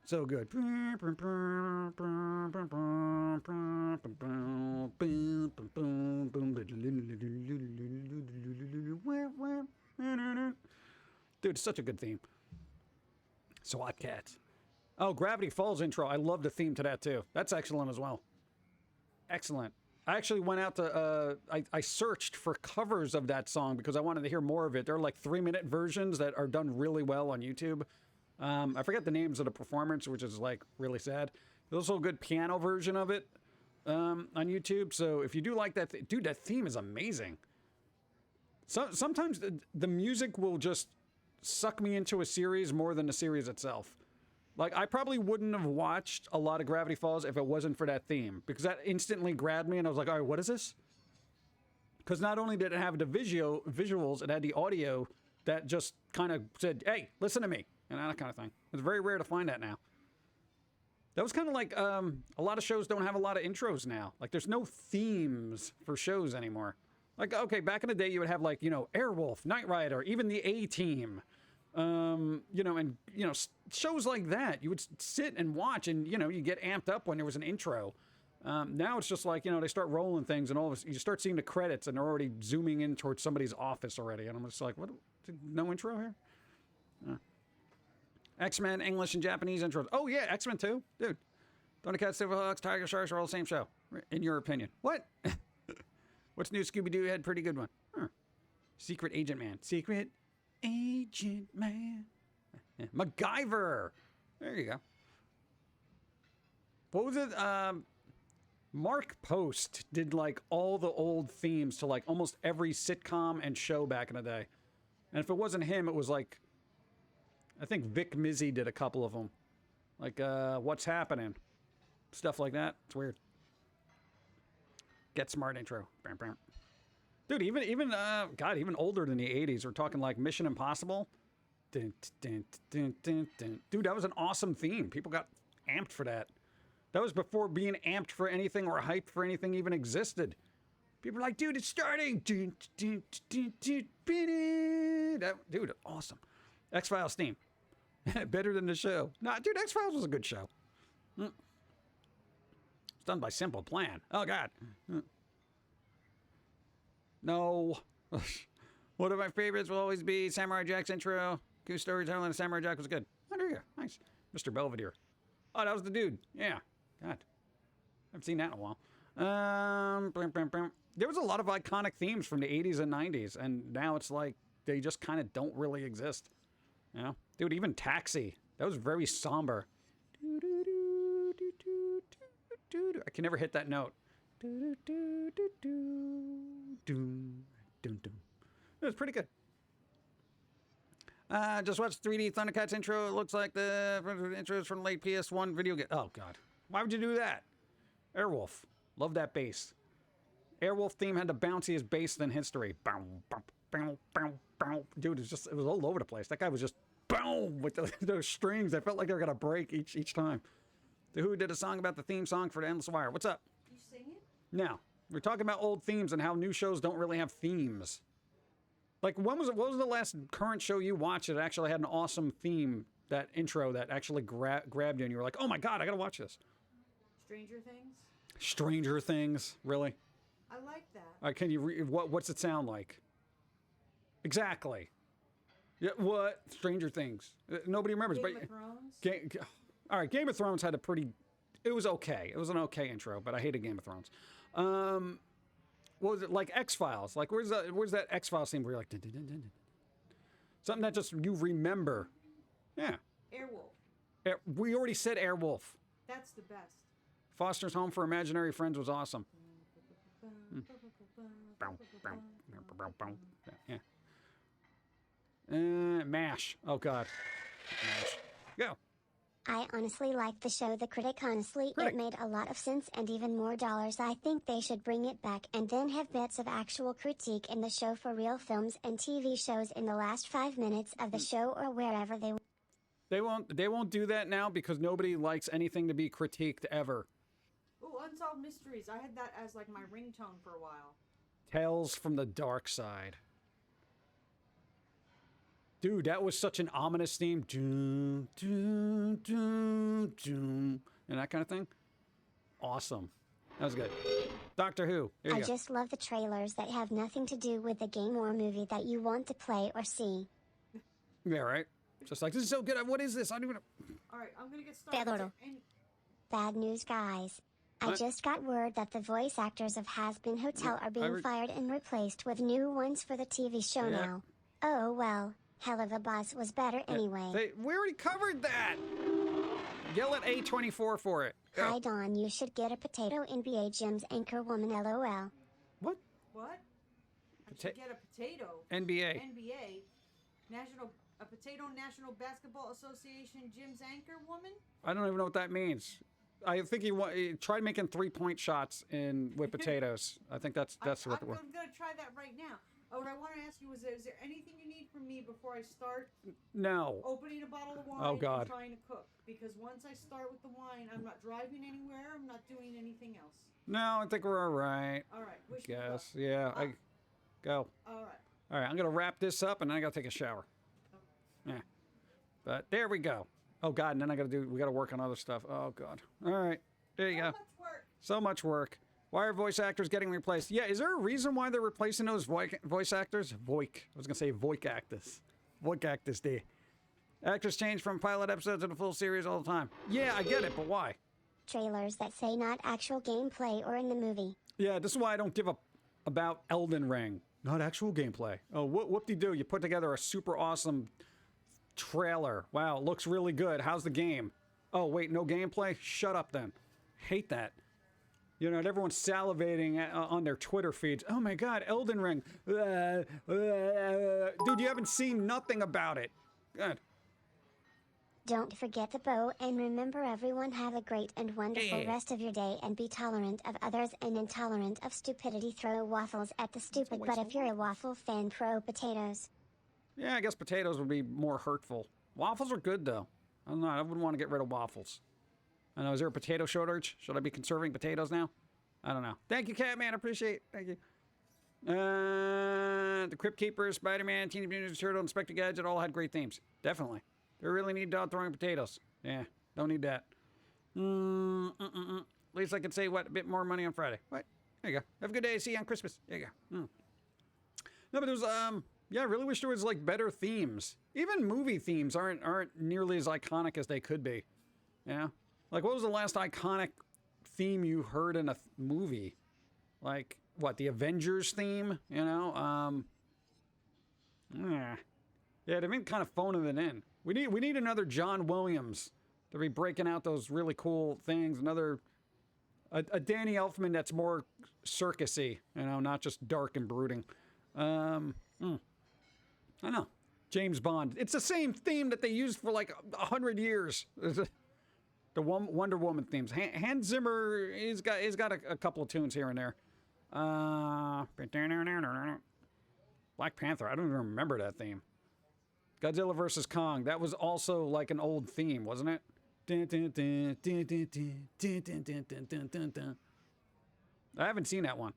S3: So good. Dude, it's such a good theme. SWAT Cats. Oh, Gravity Falls intro. I love the theme to that, too. That's excellent as well. Excellent. I actually went out to, I searched for covers of that song because I wanted to hear more of it. There are like 3-minute versions that are done really well on YouTube. I forget the names of the performance, which is like really sad. There's also a good piano version of it on YouTube. So if you do like that, dude, that theme is amazing. Sometimes the music will just suck me into a series more than the series itself. Like, I probably wouldn't have watched a lot of Gravity Falls if it wasn't for that theme, because that instantly grabbed me, and I was like, all right, what is this? Because not only did it have the visuals, it had the audio that just kind of said, hey, listen to me, and that kind of thing. It's very rare to find that now. That was kind of like, a lot of shows don't have a lot of intros now. Like, there's no themes for shows anymore. Like, okay, back in the day, you would have, like, you know, Airwolf, Knight Rider, even the A-Team. You know, and, you know, shows like that, you would sit and watch and, you know, you get amped up when there was an intro. Now it's just like, you know, they start rolling things and all of a sudden you start seeing the credits and they're already zooming in towards somebody's office already. And I'm just like, what? No intro here? X-Men, English and Japanese intros. Oh, yeah, X-Men too. Dude. Thundercats, Silverhawks, Tiger Sharks are all the same show, in your opinion. What? What's new? Scooby-Doo had a pretty good one. Huh. Secret Agent Man. Secret Agent Man. Yeah. MacGyver. There you go. What was it? Mark Post did like all the old themes to like almost every sitcom and show back in the day. And if it wasn't him, it was like, I think Vic Mizzy did a couple of them. Like, What's Happening? Stuff like that. It's weird. Get Smart intro. Bam, bam. Dude, even God, even older than the 80s. We're talking like Mission Impossible. Dun, dun, dun, dun, dun. Dude, that was an awesome theme. People got amped for that. That was before being amped for anything or hyped for anything even existed. People were like, dude, it's starting. Dun, dun, dun, dun, dun. That, dude, awesome. X-Files theme. Better than the show. Nah, dude, X-Files was a good show. It's done by Simple Plan. Oh, God. No. One of my favorites will always be Samurai Jack's intro. Goose storytelling of Samurai Jack was good. Oh, there you go. Nice. Mr. Belvedere. Oh, that was the dude. Yeah. God. I haven't seen that in a while. There was a lot of iconic themes from the 80s and 90s, and now it's like they just kind of don't really exist. You know? Dude, even Taxi. That was very somber. I can never hit that note. It was pretty good. Just watched 3D Thundercats intro. It looks like the intros from late PS1 video game. Oh, God. Why would you do that? Airwolf. Love that bass. Airwolf theme had the bounciest bass in history. Bow, bow, bow, bow, bow. Dude, it was all over the place. That guy was just boom with those strings. I felt like they were going to break each time. The Who did a song about the theme song for The Endless Wire. What's up?
S5: You sing it?
S3: Now, we're talking about old themes and how new shows don't really have themes. Like, what was the last current show you watched that actually had an awesome theme, that intro that actually grabbed you and you were like, oh my God, I gotta watch this?
S5: Stranger Things?
S3: Stranger Things? Really?
S5: I like that.
S3: Can you what's it sound like? Exactly. Yeah, what? Stranger Things. Nobody remembers.
S5: Game of Thrones?
S3: All right, Game of Thrones had it was okay. It was an okay intro, but I hated Game of Thrones. What was it, like X-Files? Like, where's that X-Files theme where you're like, dun, dun, dun, dun, dun. Something that just you remember. Yeah.
S5: Airwolf.
S3: We already said Airwolf.
S5: That's the best.
S3: Foster's Home for Imaginary Friends was awesome. Yeah. MASH. Oh, God. MASH. Go.
S4: I honestly like the show The Critic. Honestly,
S3: Critic.
S4: it made a lot of sense and even more dollars. I think they should bring it back and then have bits of actual critique in the show for real films and TV shows in the last 5 minutes of the show or wherever they
S3: They won't do that now because nobody likes anything to be critiqued ever.
S5: Ooh, Unsolved Mysteries. I had that as like my ringtone for a while.
S3: Tales from the Dark Side. Dude, that was such an ominous theme. Doom, doom, doom, doom. And that kind of thing. Awesome. That was good. Doctor Who. Here you
S4: I
S3: go.
S4: just love the trailers that have nothing to do with the game or movie that you want to play or see.
S3: Yeah, right? Just like, this is so good. What is this? I don't even...
S5: All right, I'm gonna get started.
S4: Pedro. Bad news, guys. I
S3: What?
S4: just got word that the voice actors of Has Been Hotel are being
S3: re-
S4: fired and replaced with new ones for the TV show
S3: Yeah.
S4: now. Oh well, hell of a buzz was better anyway.
S3: We already covered that. Yell at A24 for it. Go.
S4: Hi Don, you should get a potato NBA Jim's anchor woman LOL.
S3: What?
S5: What? I
S3: Pota-
S5: should get a potato.
S3: NBA.
S5: NBA. A potato National Basketball Association Jim's anchor woman?
S3: I don't even know what that means. I think he tried making 3-point shots with potatoes. I think that's what
S5: I'm
S3: the
S5: going to try that right now. What I want to ask you is there anything you need from me before I start
S3: No.
S5: opening a bottle of wine
S3: Oh, God.
S5: and trying to cook? Because once I start with the wine, I'm not driving anywhere. I'm not doing anything else.
S3: No, I think we're all right.
S5: All right. Wish me luck.
S3: Guess. Yeah. Go.
S5: All right.
S3: All right. I'm gonna wrap this up and then I gotta take a shower. Yeah. But there we go. Oh God. And then we gotta work on other stuff. Oh God. All right. There you go.
S5: Much work.
S3: So much work. Why are voice actors getting replaced? Yeah. Is there a reason why they're replacing those voice actors? I was gonna say voice actors. Voice actors. There. Actors change from pilot episodes to the full series all the time. Yeah, I get it, but why?
S4: Trailers that say not actual gameplay or in the movie.
S3: Yeah, this is why I don't give a about Elden Ring. Not actual gameplay. Oh, whoop-de-doo. You put together a super awesome trailer. Wow, it looks really good. How's the game? Oh, wait, no gameplay? Shut up then. Hate that. You know, everyone's salivating on their Twitter feeds. Oh my God, Elden Ring. Dude, you haven't seen nothing about it. Good.
S4: Don't forget the bow and remember everyone have a great and wonderful rest of your day and be tolerant of others and intolerant of stupidity. Throw waffles at the stupid, but if you're a waffle fan, throw potatoes.
S3: Yeah, I guess potatoes would be more hurtful. Waffles are good though. I don't know, I wouldn't want to get rid of waffles. I know, is there a potato shortage? Should I be conserving potatoes now? I don't know. Thank you, Catman, I appreciate it. Thank you. The Crypt Keeper, Spider-Man, Teenage Mutant Ninja Turtle, Inspector Gadget all had great themes. Definitely. They really need dog throwing potatoes. Yeah, don't need that. At least I can say, a bit more money on Friday. What? There you go. Have a good day. See you on Christmas. There you go. No, but there's, yeah, I really wish there was, better themes. Even movie themes aren't nearly as iconic as they could be. Yeah? What was the last iconic theme you heard in a movie? The Avengers theme? Yeah, they've been kind of phoning it in. We need another John Williams to be breaking out those really cool things. A Danny Elfman that's more circusy, not just dark and brooding. I don't know. James Bond. It's the same theme that they used for 100 years. The Wonder Woman themes. Hans Zimmer, he's got a couple of tunes here and there. Black Panther. I don't even remember that theme. Godzilla vs. Kong. That was also an old theme, wasn't it? I haven't seen that one.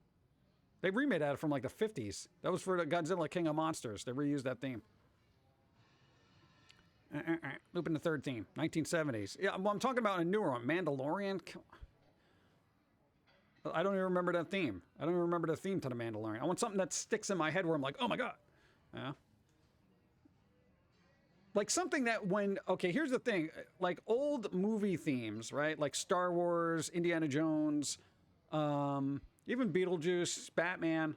S3: They remade that from the 50s. That was for the Godzilla King of Monsters. They reused that theme. Looping the third theme. 1970s. Yeah, well, I'm talking about a newer one. Mandalorian. I don't even remember that theme. I don't even remember the theme to the Mandalorian. I want something that sticks in my head where I'm like, oh my God. Yeah. Something that here's the thing, old movie themes, right? Like Star Wars, Indiana Jones, even Beetlejuice, Batman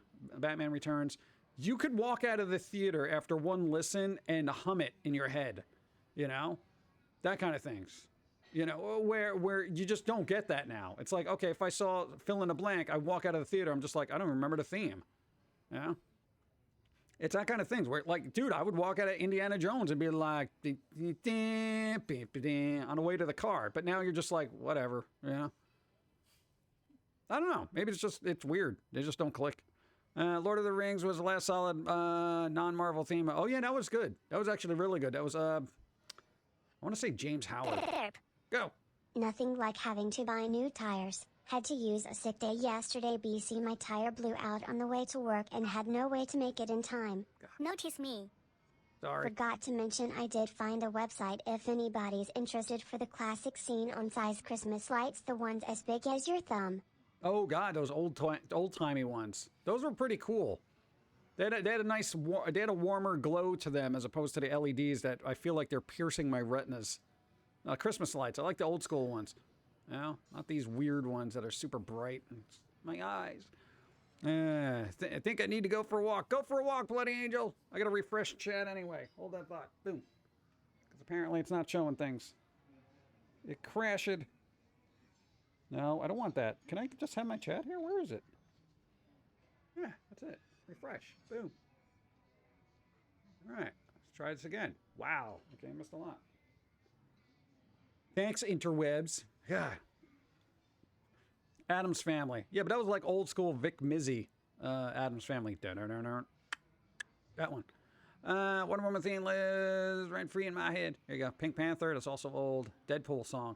S3: Returns. You could walk out of the theater after one listen and hum it in your head, that kind of things. You know, where you just don't get that now. It's like, okay, if I saw fill in a blank, I walk out of the theater, I'm just like, I don't remember the theme. You know? It's that kind of things where, like, dude, I would walk out of Indiana Jones and be like, on the way to the car. But now you're just like, whatever, you know? I don't know. Maybe it's weird. They just don't click. Lord of the Rings was the last solid non-Marvel theme. Oh, yeah, that was good. That was actually really good. That was, I want to say James Howard. Go.
S4: Nothing like having to buy new tires. Had to use a sick day yesterday. BC, my tire blew out on the way to work and had no way to make it in time.
S1: Notice me.
S3: Sorry.
S4: Forgot to mention I did find a website if anybody's interested for the classic scene on size Christmas lights, the ones as big as your thumb.
S3: Oh, God, those old-timey ones. Those were pretty cool. They had a nice, they had a warmer glow to them as opposed to the LEDs that I feel like they're piercing my retinas. Christmas lights. I like the old school ones. You know, not these weird ones that are super bright. My eyes. I think I need to go for a walk. Go for a walk, Bloody Angel. I got to refresh chat anyway. Hold that thought. Boom. Because apparently it's not showing things. It crashed. No, I don't want that. Can I just have my chat here? Where is it? Yeah, that's it. Refresh. Boom. All right. Let's try this again. Wow. Okay, I missed a lot. Thanks, interwebs. Yeah. Addams Family. Yeah, but that was like old school Vic Mizzy, Addams Family. That one. Wonder Woman theme lives rent free in my head. Here you go. Pink Panther. That's also old. Deadpool song.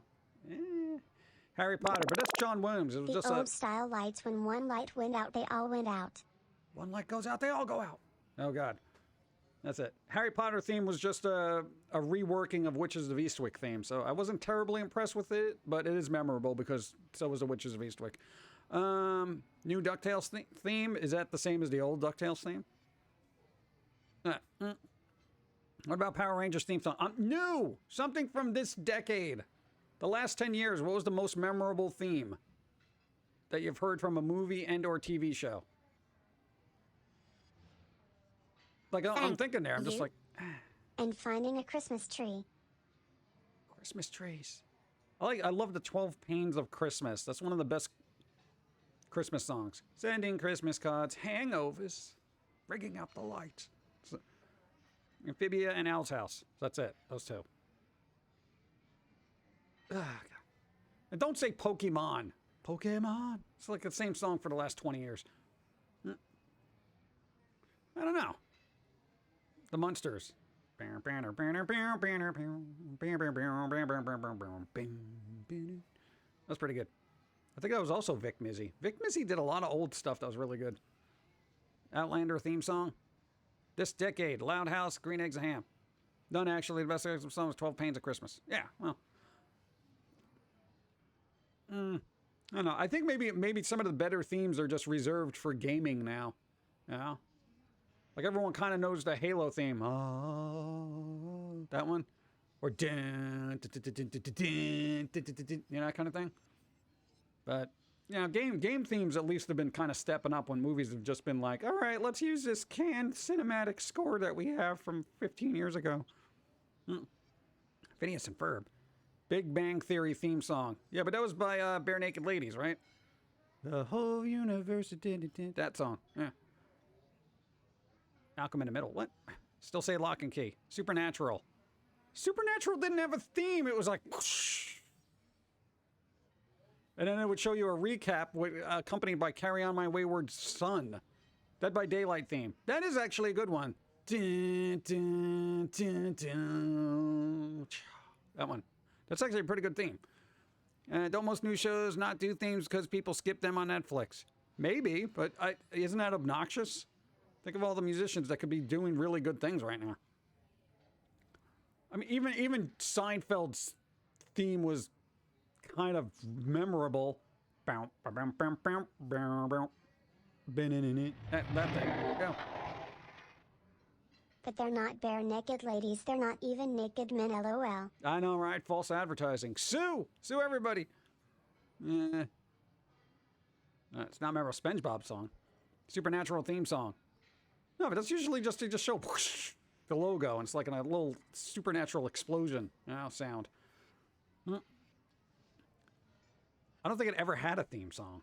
S3: Harry Potter, but that's John Williams. It was
S4: The old style lights, when one light went out, they all went out.
S3: One light goes out, they all go out. Oh, God. That's it. Harry Potter theme was just a reworking of Witches of Eastwick theme, so I wasn't terribly impressed with it, but it is memorable because so was the Witches of Eastwick. New DuckTales theme, is that the same as the old DuckTales theme? What about Power Rangers theme song? New! Something from this decade. The last 10 years, what was the most memorable theme that you've heard from a movie and or TV show? Like, I'm thinking there. I'm just like...
S4: And finding a Christmas tree.
S3: Christmas trees. I love the 12 Pains of Christmas. That's one of the best Christmas songs. Sending Christmas cards, hangovers, rigging up the lights. Amphibia and Al's House. That's it. Those two. And don't say Pokemon. Pokemon. It's like the same song for the last 20 years. I don't know. The Munsters. That's pretty good. I think that was also Vic Mizzy. Vic Mizzy did a lot of old stuff that was really good. Outlander theme song. This decade. Loud House, Green Eggs and Ham. None actually. The best song was 12 Pains of Christmas. Yeah, well. I don't know. I think maybe some of the better themes are just reserved for gaming now. You know? Like everyone kind of knows the Halo theme. Oh, that one. Or dun, dun, dun, dun, dun, dun, dun, dun, dun, dun, you know, that kind of thing. But, you know, game themes at least have been kind of stepping up when movies have just been like, all right, let's use this canned cinematic score that we have from 15 years ago. Phineas and Ferb. Big Bang Theory theme song. Yeah, but that was by Bare Naked Ladies, right? The whole universe. That song. Yeah. Malcolm in the Middle. What? Still say Lock and Key. Supernatural. Supernatural didn't have a theme. It was like... whoosh. And then it would show you a recap accompanied by Carry On My Wayward Son. Dead by Daylight theme. That is actually a good one. Dun, dun, dun, dun. That one. That's actually a pretty good theme. Don't most new shows not do themes because people skip them on Netflix? Maybe, but isn't that obnoxious? Think of all the musicians that could be doing really good things right now. I mean, even Seinfeld's theme was kind of memorable. That thing. Go.
S4: But they're not bare naked ladies. They're not even naked men, LOL.
S3: I know, right? False advertising. Sue! Sue everybody! It's not memorable. SpongeBob song. Supernatural theme song. No, but that's usually just to show whoosh, the logo, and it's like a little supernatural explosion, sound. I don't think it ever had a theme song.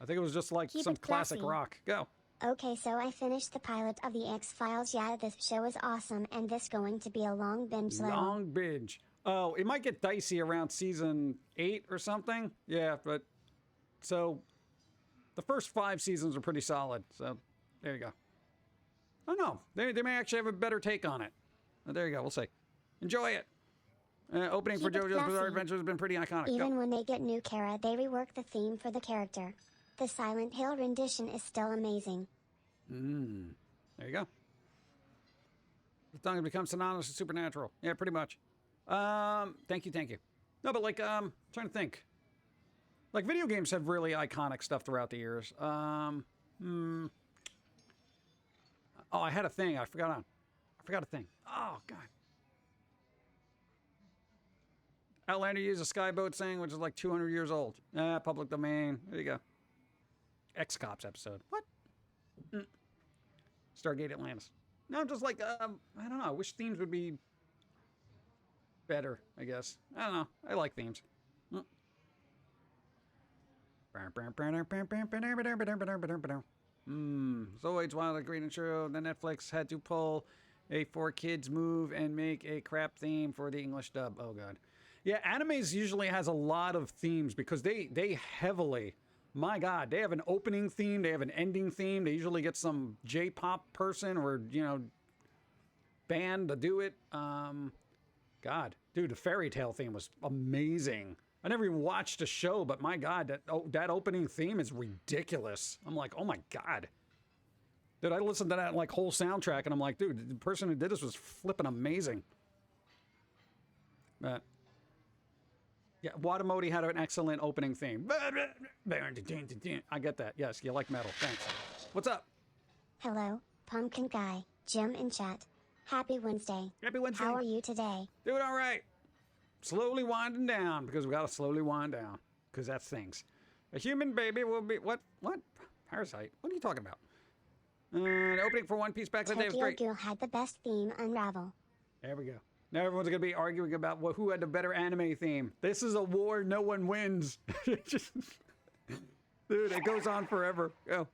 S3: I think it was just like
S4: Keep
S3: some
S4: it
S3: classic
S4: classy.
S3: rock. Go.
S4: Okay, so I finished the pilot of the X-Files. Yeah, this show is awesome, and this going to be a long binge though.
S3: Long binge. Oh, it might get dicey around season 8 or something. Yeah, but so the first 5 seasons are pretty solid. So there you go. I don't know. They may actually have a better take on it. There you go. We'll see. Enjoy it. Opening for
S4: Keep it
S3: JoJo's Bizarre
S4: classy.
S3: Adventure has been pretty iconic.
S4: Even
S3: Go.
S4: when they get new Kara, they rework the theme for the character. The Silent Hill rendition is still amazing.
S3: There you go. The tongue has become synonymous with supernatural. Yeah, pretty much. Thank you. No, but like, trying to think. Like, video games have really iconic stuff throughout the years. Oh, I had a thing. I forgot a thing. Oh, God. Outlander used a skyboat thing, which is like 200 years old. Public domain. There you go. X-Cops episode. What? Stargate Atlantis. No, I'm just like, I don't know. I wish themes would be better, I guess. I don't know. I like themes. Zoids, Wild, Green and True. Then Netflix had to pull a 4Kids move and make a crap theme for the English dub. Oh, God. Yeah, animes usually has a lot of themes because they heavily, my God, they have an opening theme, they have an ending theme. They usually get some J-pop person or, band to do it. God, dude, the Fairy Tale theme was amazing. I never even watched the show, but my God, that opening theme is ridiculous. I'm like, oh my God. Dude, I listened to that like whole soundtrack and I'm like, dude, the person who did this was flipping amazing. But yeah, Watamoti had an excellent opening theme. I get that. Yes, you like metal. Thanks. What's up?
S4: Hello, Pumpkin Guy, Jim in chat. Happy Wednesday.
S3: Happy Wednesday.
S4: How are you today?
S3: Doing all right. Slowly winding down because we got to slowly wind down because that's things. A human baby will be what? Parasite? What are you talking about? Opening for One Piece back in the day was
S4: Tokyo
S3: great.
S4: Ghoul had the best theme, Unravel.
S3: There we go. Now everyone's going to be arguing about who had the better anime theme. This is a war no one wins. Dude, it goes on forever. Go.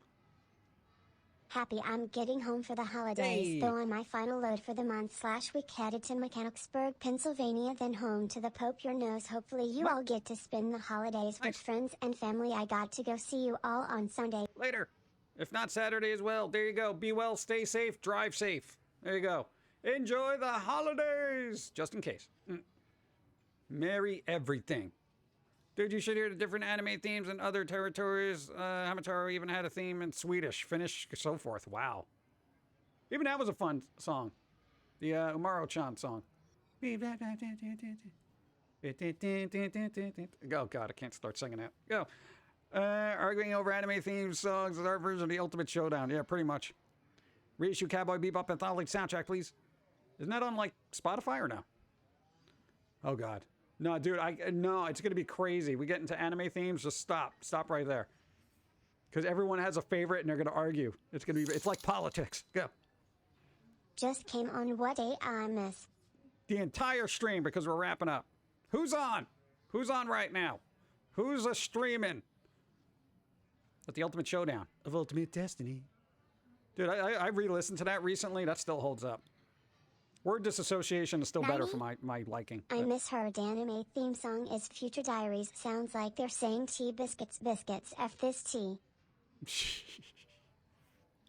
S4: Happy I'm getting home for the holidays,
S3: Hey.
S4: though on my final load for the month/week headed to Mechanicsburg, Pennsylvania, then home to the Pope Your Nose. Hopefully you all get to spend the holidays with
S3: Nice.
S4: friends and family. I got to go see you all on Sunday.
S3: Later. If not Saturday as well. There you go. Be well, stay safe, drive safe. There you go. Enjoy the holidays. Just in case. Merry everything. Dude, you should hear the different anime themes in other territories. Hamtaro even had a theme in Swedish, Finnish, so forth. Wow. Even that was a fun song. The Umaro-chan song. Oh, God, I can't start singing that. Go. Arguing over anime themes songs is our version of the Ultimate Showdown. Yeah, pretty much. Reissue Cowboy Bebop Anthology soundtrack, please. Isn't that on, like, Spotify or no? Oh, God. No, dude, no, it's going to be crazy. We get into anime themes, just stop. Stop right there. Because everyone has a favorite and they're going to argue. It's like politics. Go.
S4: Just came on what day I miss.
S3: The entire stream because we're wrapping up. Who's on? Who's on right now? Who's streaming? At the Ultimate Showdown of Ultimate Destiny. Dude, I re-listened to that recently. That still holds up. Word disassociation is still better for my liking.
S4: I miss her. The anime theme song is Future Diaries. Sounds like they're saying tea biscuits. F this tea.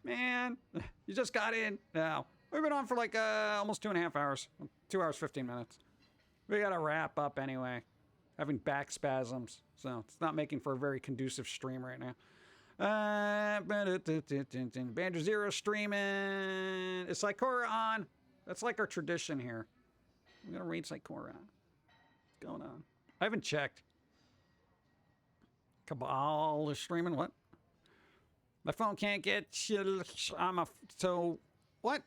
S3: Man, you just got in now. We've been on for like almost 2.5 hours. 2 hours, 15 minutes. We got to wrap up anyway. Having back spasms. So it's not making for a very conducive stream right now. Banjo Zero streaming. Is Sakura on? That's like our tradition here. I'm going to read Sakura. What's going on? I haven't checked. Cabal is streaming. What? My phone can't get. So what?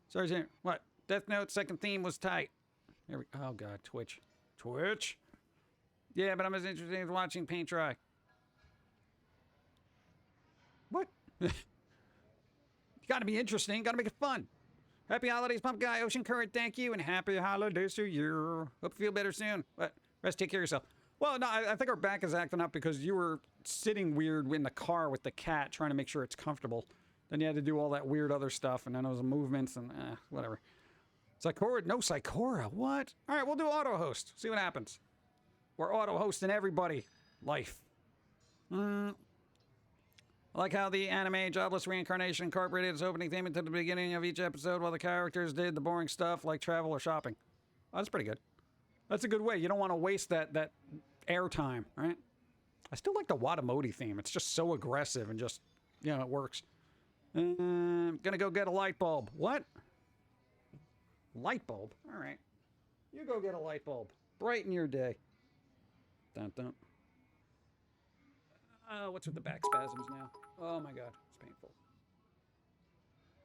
S3: Sorry, what? Death Note second theme was tight. Oh God, Twitch. Yeah, but I'm as interested in watching paint dry. What? You got to be interesting. Got to make it fun. Happy holidays, Pump Guy, Ocean Current. Thank you, and happy holidays to you. Hope you feel better soon. But rest, take care of yourself. Well, no, I think our back is acting up because you were sitting weird in the car with the cat trying to make sure it's comfortable. Then you had to do all that weird other stuff, and then those movements and whatever. Psychora? No Psychora. What? All right, we'll do auto host. See what happens. We're auto hosting everybody. Life. I like how the anime Jobless Reincarnation incorporated its opening theme into the beginning of each episode while the characters did the boring stuff like travel or shopping. Oh, that's pretty good. That's a good way. You don't want to waste that airtime, right? I still like the Watamoti theme. It's just so aggressive and just, you know, it works. Gonna go get a light bulb. What? Light bulb? All right. You go get a light bulb. Brighten your day. Dun dun. What's with the back spasms now? Oh my god, it's painful.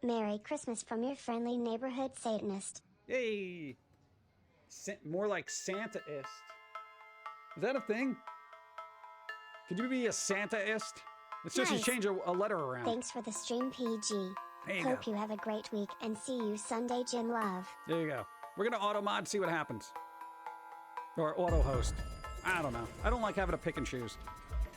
S4: Merry Christmas from your friendly neighborhood Satanist.
S3: Yay! More like Santa-ist. Is that a thing? Could you be a Santa-ist? It's just
S4: Nice.
S3: you change a letter around.
S4: Thanks for the stream, PG.
S3: There you
S4: Hope
S3: go.
S4: you have a great week and see you Sunday, Jim Love.
S3: There you go. We're gonna auto mod, see what happens. Or auto host. I don't know. I don't like having to pick and choose.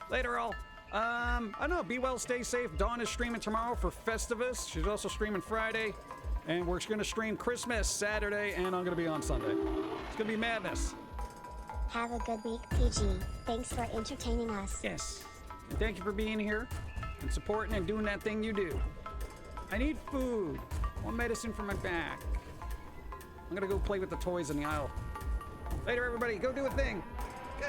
S3: Later, all. I don't know. Be well, stay safe. Dawn is streaming tomorrow for Festivus. She's also streaming Friday. And we're gonna stream Christmas Saturday, and I'm gonna be on Sunday. It's gonna be madness.
S4: Have a good week, PG. Thanks for entertaining us.
S3: Yes. And thank you for being here and supporting and doing that thing you do. I need food. I want medicine for my back. I'm gonna go play with the toys in the aisle. Later, everybody. Go do a thing. Go.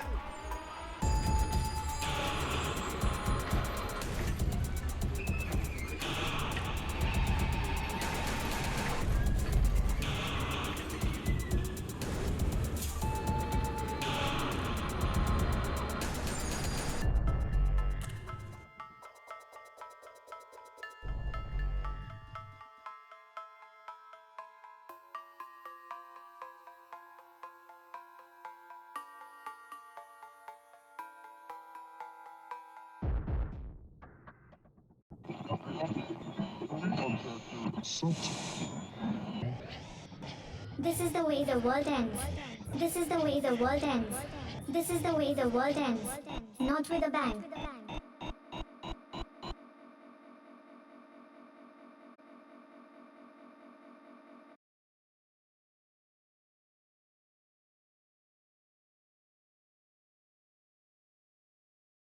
S4: This is the way the world ends. This is the way the world ends. This is the way the world ends. Not with a bang.